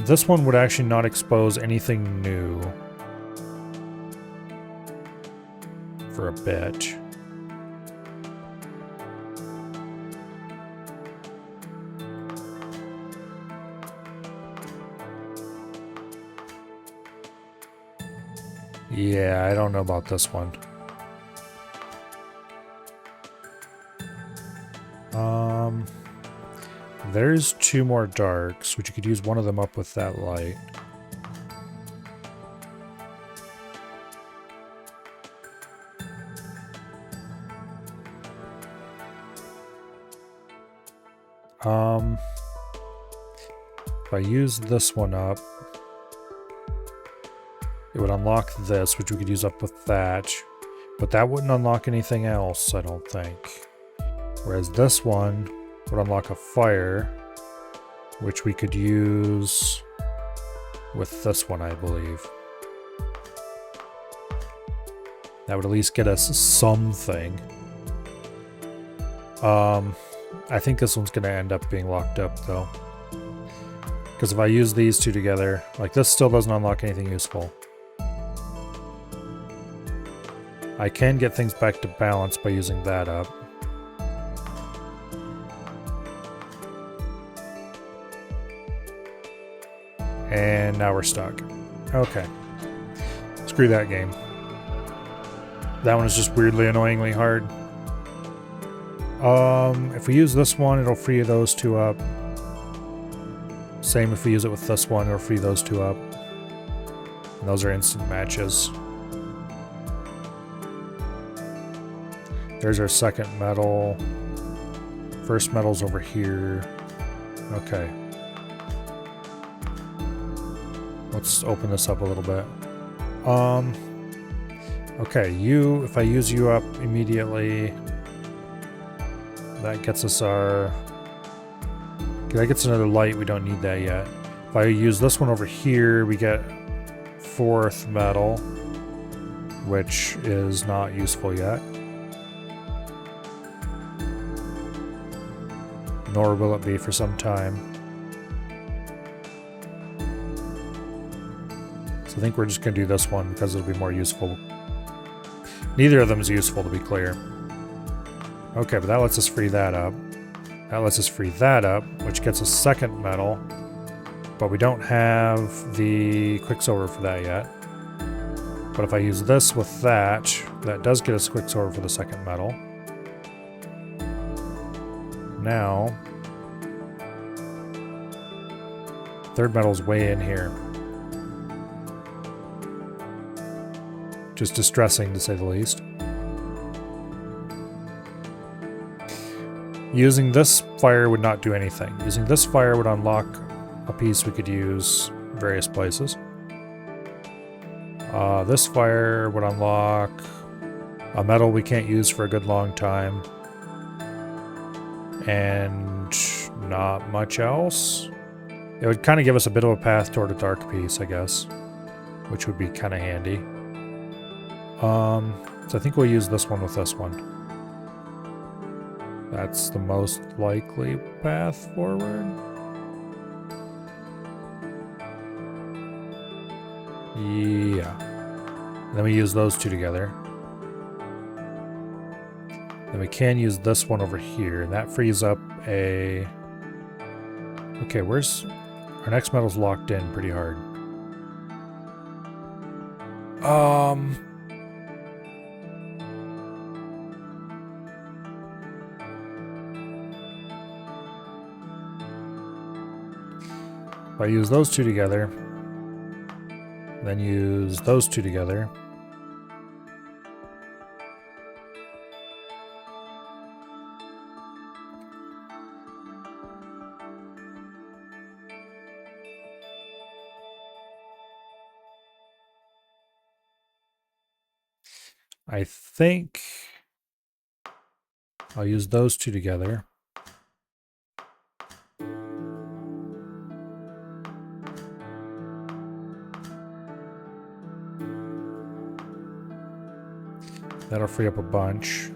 This one would actually not expose anything new for a bit. Yeah, I don't know about this one. There's two more darks, which you could use one of them up with that light. If I use this one up, it would unlock this, which we could use up with thatch, but that wouldn't unlock anything else, I don't think. Whereas this one would unlock a fire, which we could use with this one, I believe. That would at least get us something. I think this one's going to end up being locked up, though. Because if I use these two together, like this still doesn't unlock anything useful. I can get things back to balance by using that up. And now we're stuck. Okay. Screw that game. That one is just weirdly annoyingly hard. If we use this one, it'll free those two up. Same if we use it with this one, it'll free those two up. And those are instant matches. There's our second medal. First medal's over here. Okay. Let's open this up a little bit. Okay, if I use you up immediately, that gets us our... Okay, that gets another light, we don't need that yet. If I use this one over here, we get fourth medal, which is not useful yet. Nor will it be for some time. So I think we're just going to do this one because it'll be more useful. Neither of them is useful, to be clear. Okay, but that lets us free that up. That lets us free that up, which gets us second medal. But we don't have the Quicksilver for that yet. But if I use this with that, that does get us Quicksilver for the second medal. Now, third medal's way in here. Just distressing, to say the least. Using this fire would not do anything. Using this fire would unlock a piece we could use various places. This fire would unlock a metal we can't use for a good long time. And not much else. It would kind of give us a bit of a path toward a dark piece, I guess. Which would be kind of handy. So I think we'll use this one with this one. That's the most likely path forward. Yeah. And then we use those two together. Then we can use this one over here, and that frees up a... Okay, where's... Our next metal's locked in pretty hard. If I use those two together, then use those two together. I think I'll use those two together. That'll free up a bunch.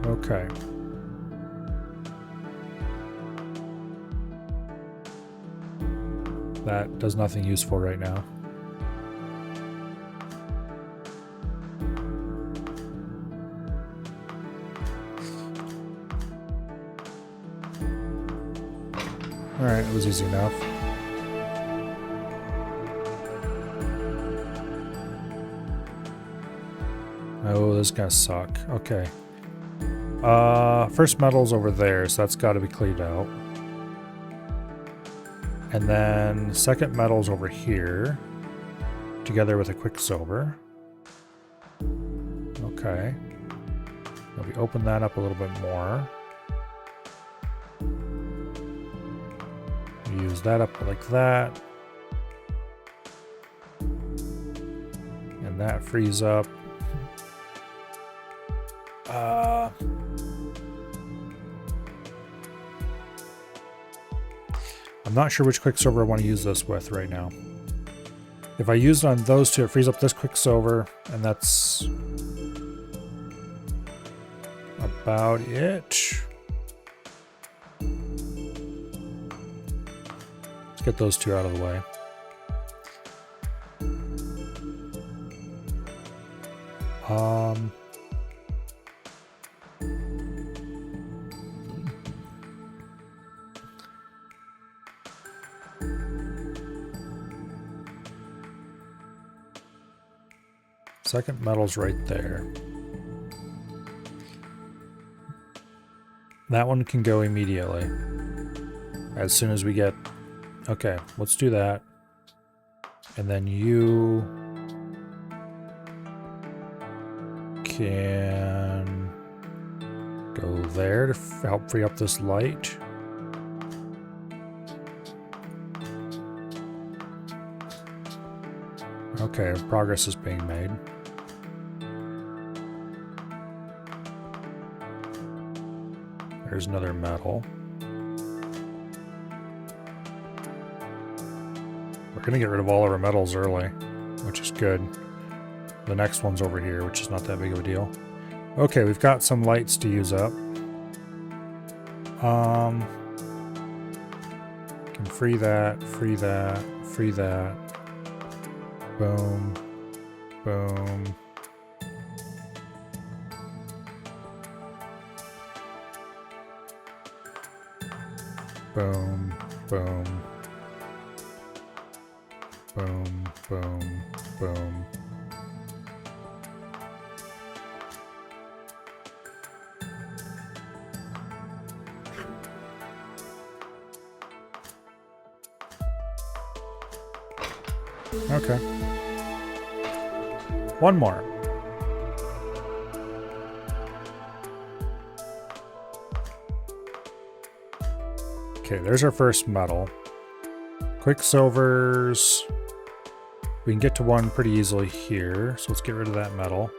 Okay. That does nothing useful right now. Alright, it was easy enough. Oh, this is gonna suck. Okay. First metal's over there, so that's gotta be cleaned out. And then second metal's over here, together with a Quicksilver. Okay. Now we open that up a little bit more. Use that up like that. And that frees up. I'm not sure which Quicksilver I want to use this with right now. If I use it on those two, it frees up this Quicksilver, and that's about it. Let's get those two out of the way. Second metal's right there. That one can go immediately. As soon as we get... Okay, let's do that. And then you... can... go there to help free up this light. Okay, progress is being made. There's another metal. We're gonna get rid of all of our metals early, which is good. The next one's over here, which is not that big of a deal. Okay, we've got some lights to use up. Can free that, free that, free that. Boom. Boom. Boom, boom. Boom, boom, boom. Okay. One more. Okay, there's our first metal. Quicksilvers. We can get to one pretty easily here, so let's get rid of that metal.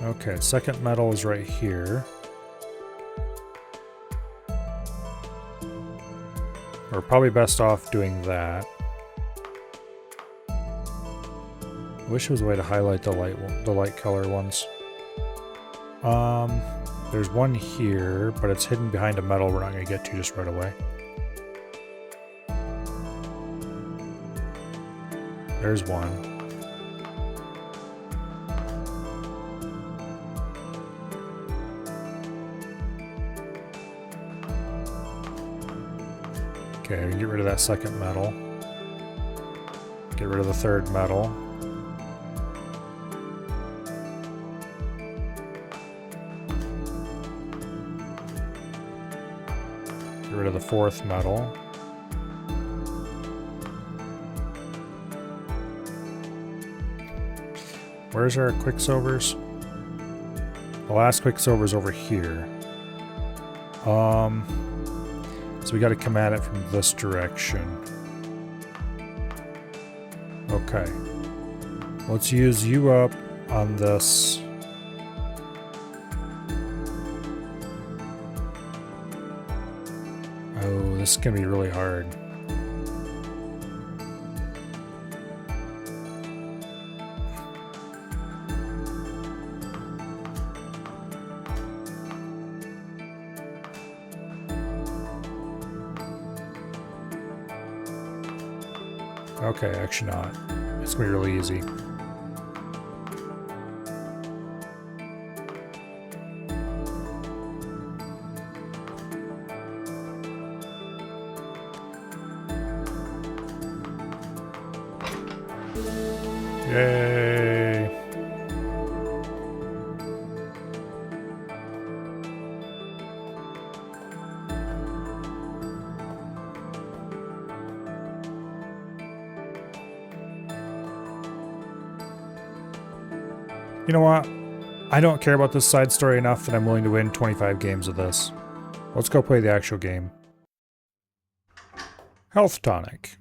Okay, second metal is right here. We're probably best off doing that. I wish there was a way to highlight the light color ones. There's one here, but it's hidden behind a metal we're not going to get to just right away. There's one. Okay, we can get rid of that second metal. Get rid of the third metal. Get rid of the fourth metal. Where's our Quicksilvers? The last Quicksilver's over here. So we got to come at it from this direction. Okay. Let's use you up on this. Oh, this is going to be really hard. Okay, actually not. It's going to be really easy. Yay! You know what? I don't care about this side story enough that I'm willing to win 25 games of this. Let's go play the actual game. Health tonic.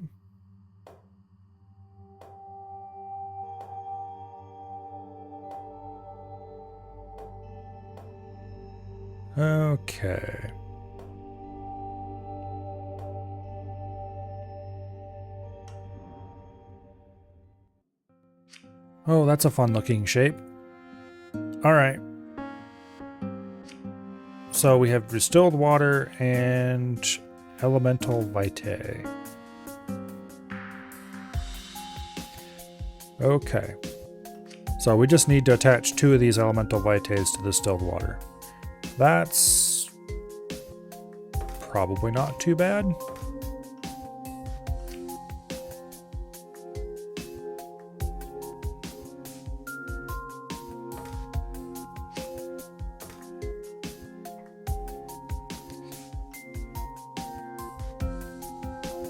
Okay. Oh, that's a fun looking shape. All right. So we have distilled water and elemental vitae. Okay. So we just need to attach 2 of these elemental vitaes to the distilled water. That's probably not too bad.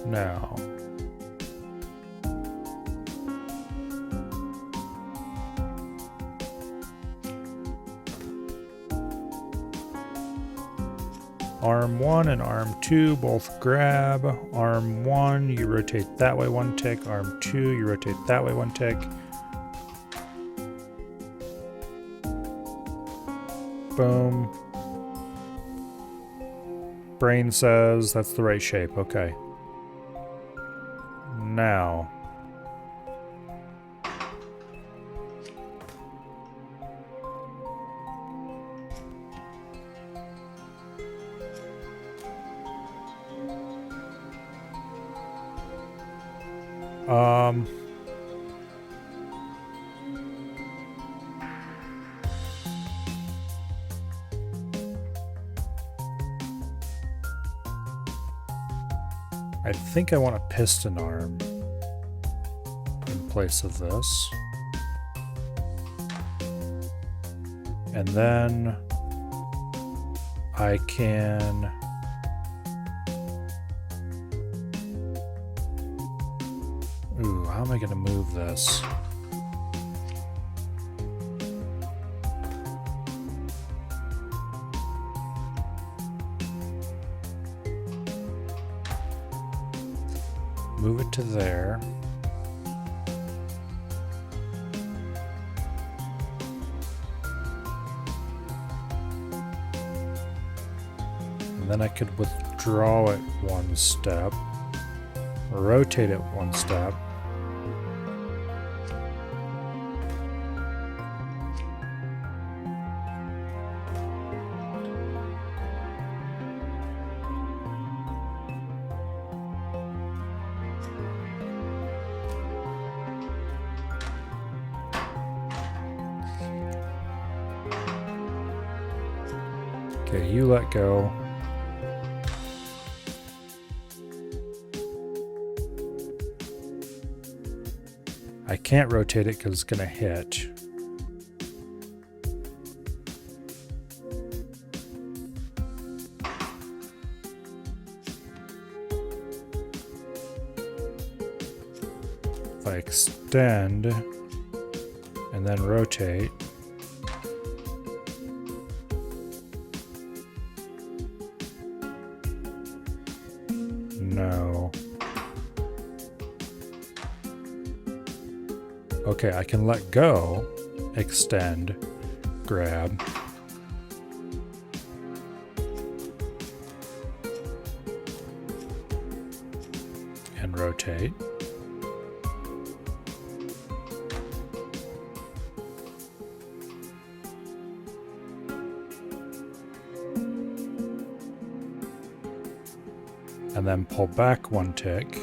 Now, arm 1 and arm 2 both grab. Arm 1, you rotate that way 1 tick. Arm 2, you rotate that way 1 tick. Boom. Brain says that's the right shape. Okay. Now. I think I want a piston arm in place of this. And then I can ooh, how am I going to move this? Move it to there. And then I could withdraw it 1 step, rotate it 1 step. Okay, you let go. I can't rotate it because it's going to hit. If I extend and then rotate, no. Okay, I can let go, extend, grab. And rotate. And then pull back 1 tick.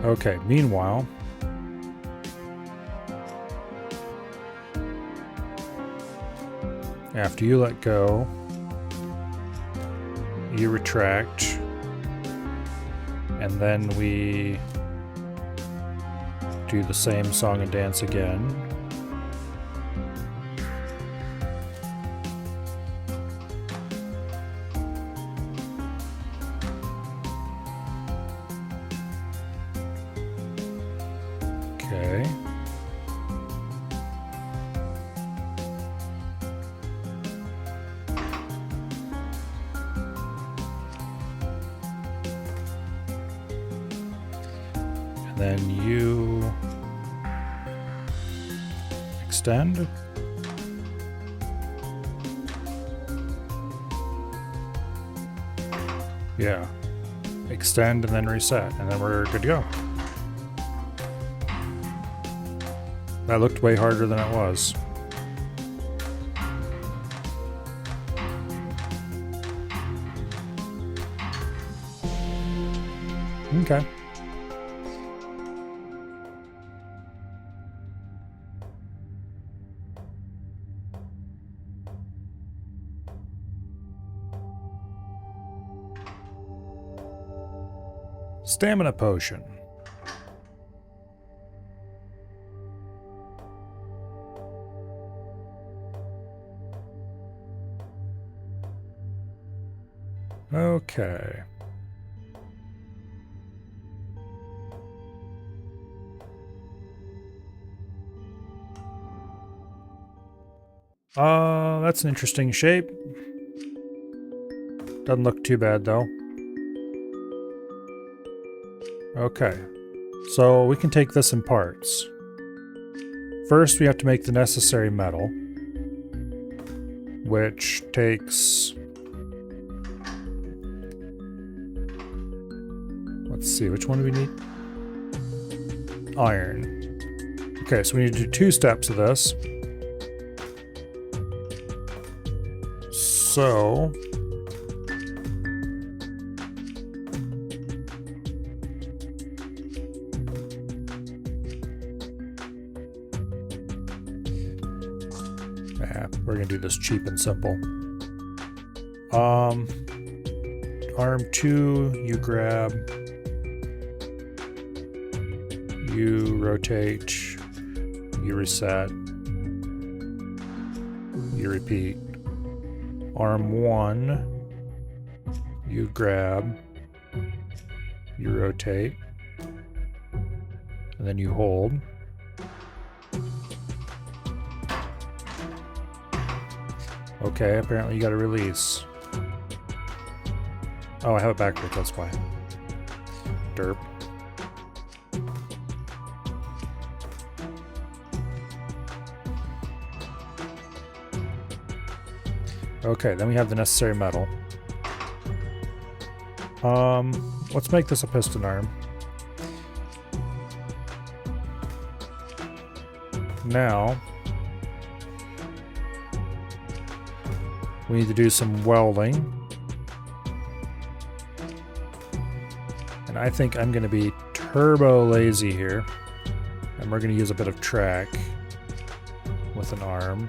Okay, meanwhile, after you let go, you retract, and then we do the same song and dance again. Okay. And then you extend. Yeah. Extend and then reset, and then we're good to go. That looked way harder than it was. Okay. Stamina potion. Okay. That's an interesting shape. Doesn't look too bad though. Okay. So we can take this in parts. First, we have to make the necessary metal, which takes... Let's see, which one do we need? Iron. Okay, so we need to do 2 steps of this. So... we're gonna do this cheap and simple. Arm 2, you grab, you rotate, you reset, you repeat. Arm 1, you grab, you rotate, and then you hold. Okay, apparently you gotta release. Oh, I have it backwards, that's why. Derp. Okay, then we have the necessary metal. Let's make this a piston arm. Now, we need to do some welding. And I think I'm going to be turbo lazy here. And we're going to use a bit of track with an arm.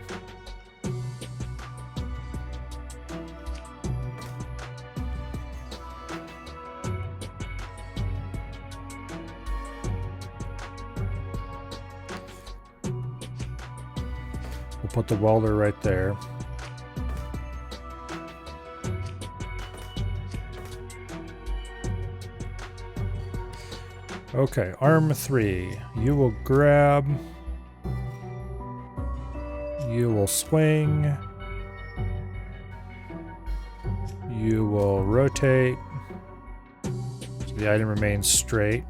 We'll put the welder right there. Okay, arm 3. You will grab. You will swing. You will rotate. So the item remains straight.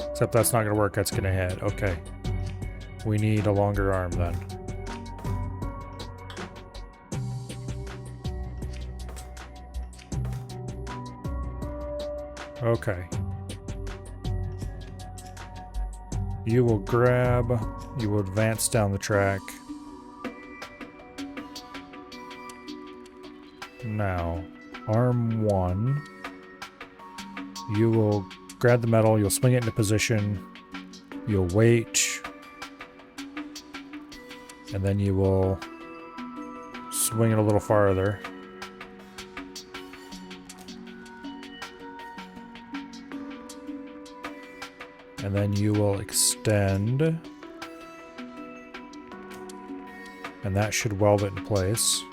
Except that's not going to work, that's going to hit. Okay. We need a longer arm then. Okay. You will grab, you will advance down the track. Now, arm 1. You will grab the metal, you'll swing it into position, you'll wait, and then you will swing it a little farther. And then you will extend. And that should weld it in place.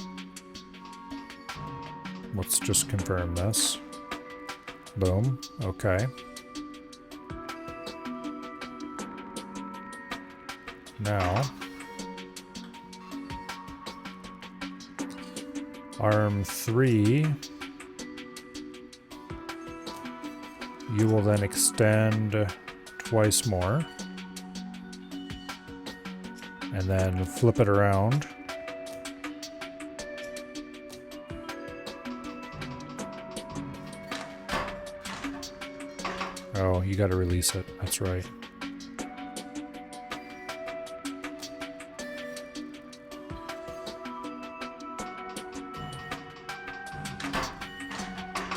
Let's just confirm this. Boom. Okay. Now, arm 3, you will then extend twice more, and then flip it around, Oh, you gotta release it. That's right.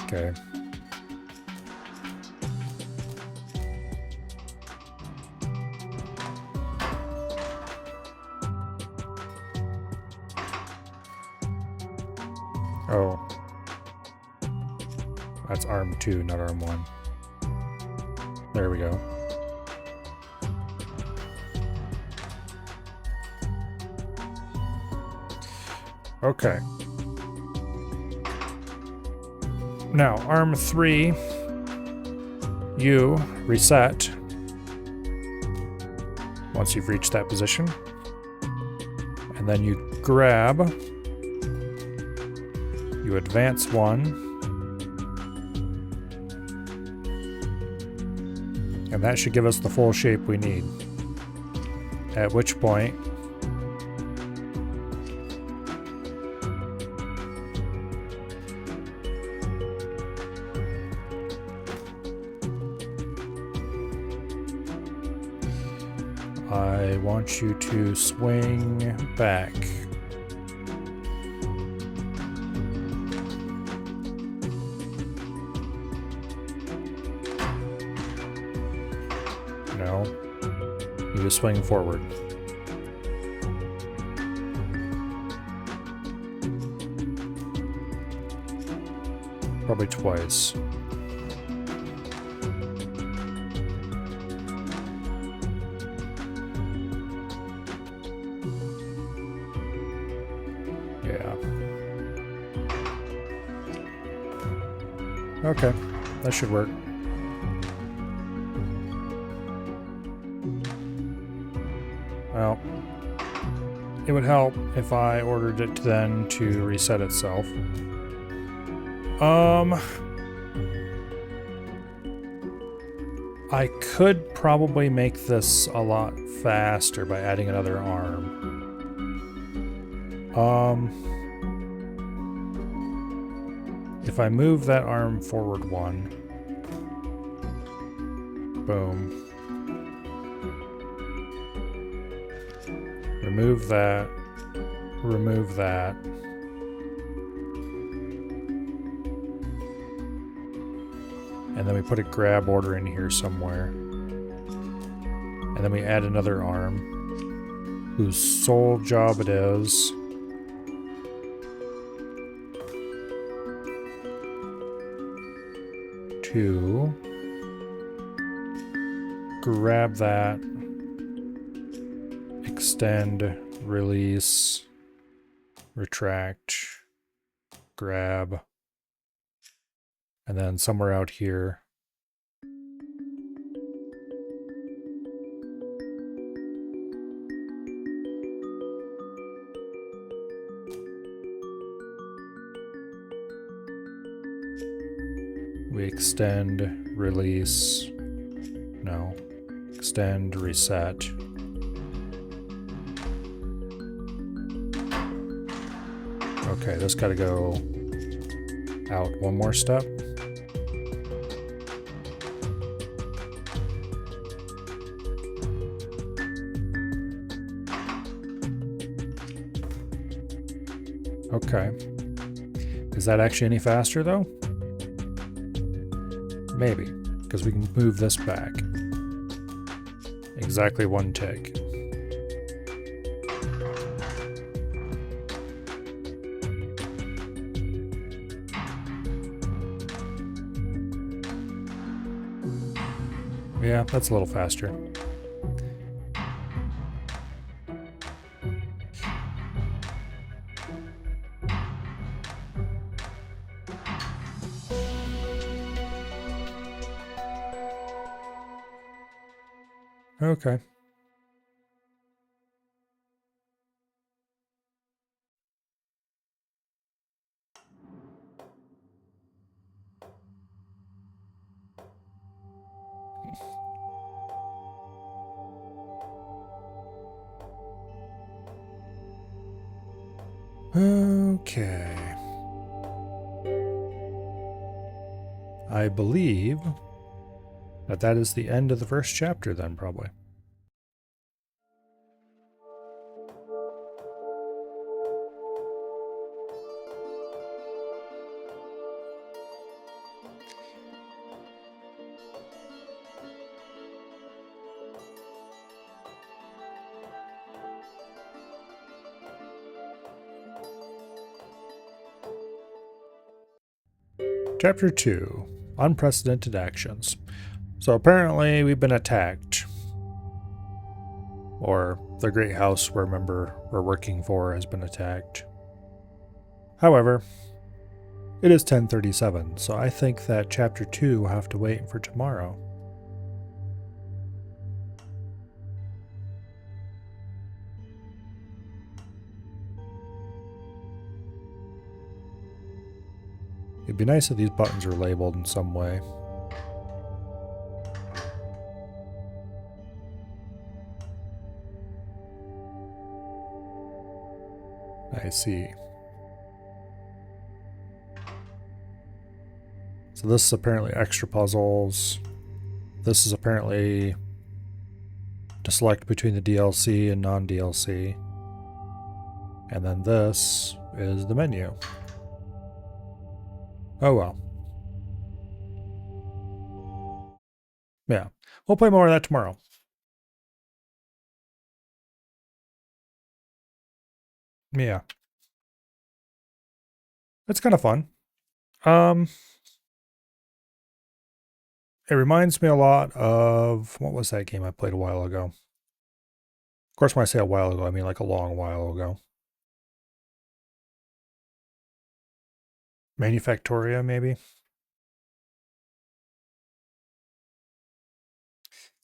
Okay. Oh. That's arm 2, not arm 1. There we go. Okay. Now, arm 3, you reset once you've reached that position. And then you grab, you advance 1, and that should give us the full shape we need. At which point, I want you to swing back. No, you just swing forward. Probably twice. Okay, that should work. Well, it would help if I ordered it then to reset itself. I could probably make this a lot faster by adding another arm. If I move that arm forward 1, boom. Remove that, remove that. And then we put a grab order in here somewhere. And then we add another arm, whose sole job it is to grab that, extend, release, retract, grab, and then somewhere out here we extend, release, no, extend, reset. Okay, this gotta go out one more step. Okay. Is that actually any faster though? Maybe, because we can move this back. Exactly 1 tick. Yeah, that's a little faster. Okay. Okay. I believe But that is the end of the first chapter then, probably. Chapter 2, Unprecedented Actions. So apparently we've been attacked. Or the great house we're working for has been attacked. However, it is 10:37, so I think that chapter 2 will have to wait for tomorrow. It'd be nice if these buttons were labeled in some way. I see. So this is apparently extra puzzles. This is apparently to select between the DLC and non-DLC. And then this is the menu. Oh well. Yeah. We'll play more of that tomorrow. Yeah. It's kind of fun. It reminds me a lot of, what was that game I played a while ago? Of course, when I say a while ago, I mean like a long while ago. Manufactoria, maybe?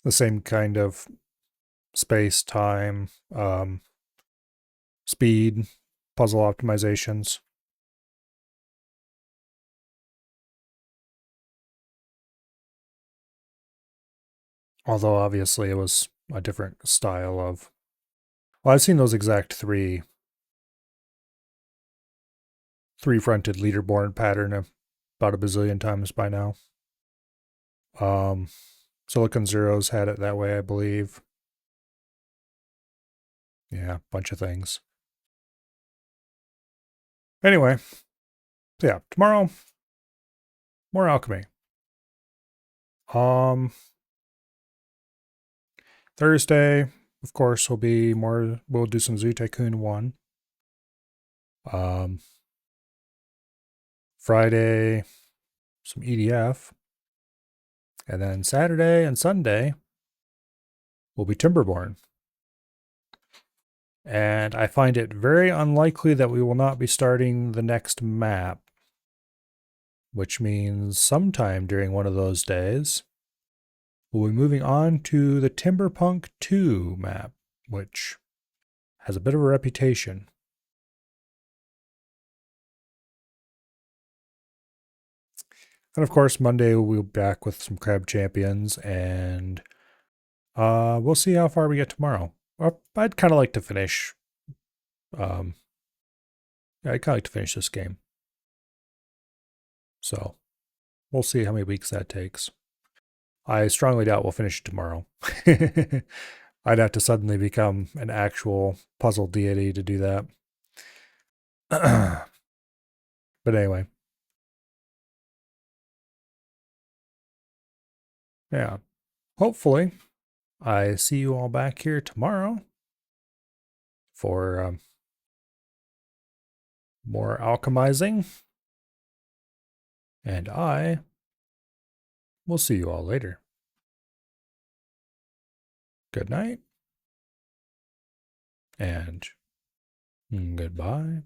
The same kind of space, time, speed, puzzle optimizations. Although obviously it was a different style of. Well, I've seen those exact three-fronted leaderboard pattern about a bazillion times by now. Silicon Zeros had it that way, I believe. Yeah, bunch of things. Anyway, so yeah, tomorrow, more Alchemy. Thursday, of course, will be more. We'll do some Zoo Tycoon 1. Friday, some EDF. And then Saturday and Sunday will be Timberborn. And I find it very unlikely that we will not be starting the next map, which means sometime during one of those days, we'll be moving on to the Timberpunk 2 map, which has a bit of a reputation. And of course, Monday we'll be back with some Crab Champions, and we'll see how far we get tomorrow. I'd kind of like to finish. Yeah, I'd kind of like to finish this game. So we'll see how many weeks that takes. I strongly doubt we'll finish it tomorrow. I'd have to suddenly become an actual puzzle deity to do that. But anyway. Yeah. Hopefully, I see you all back here tomorrow for more alchemizing. And I will see you all later. Good night. And goodbye.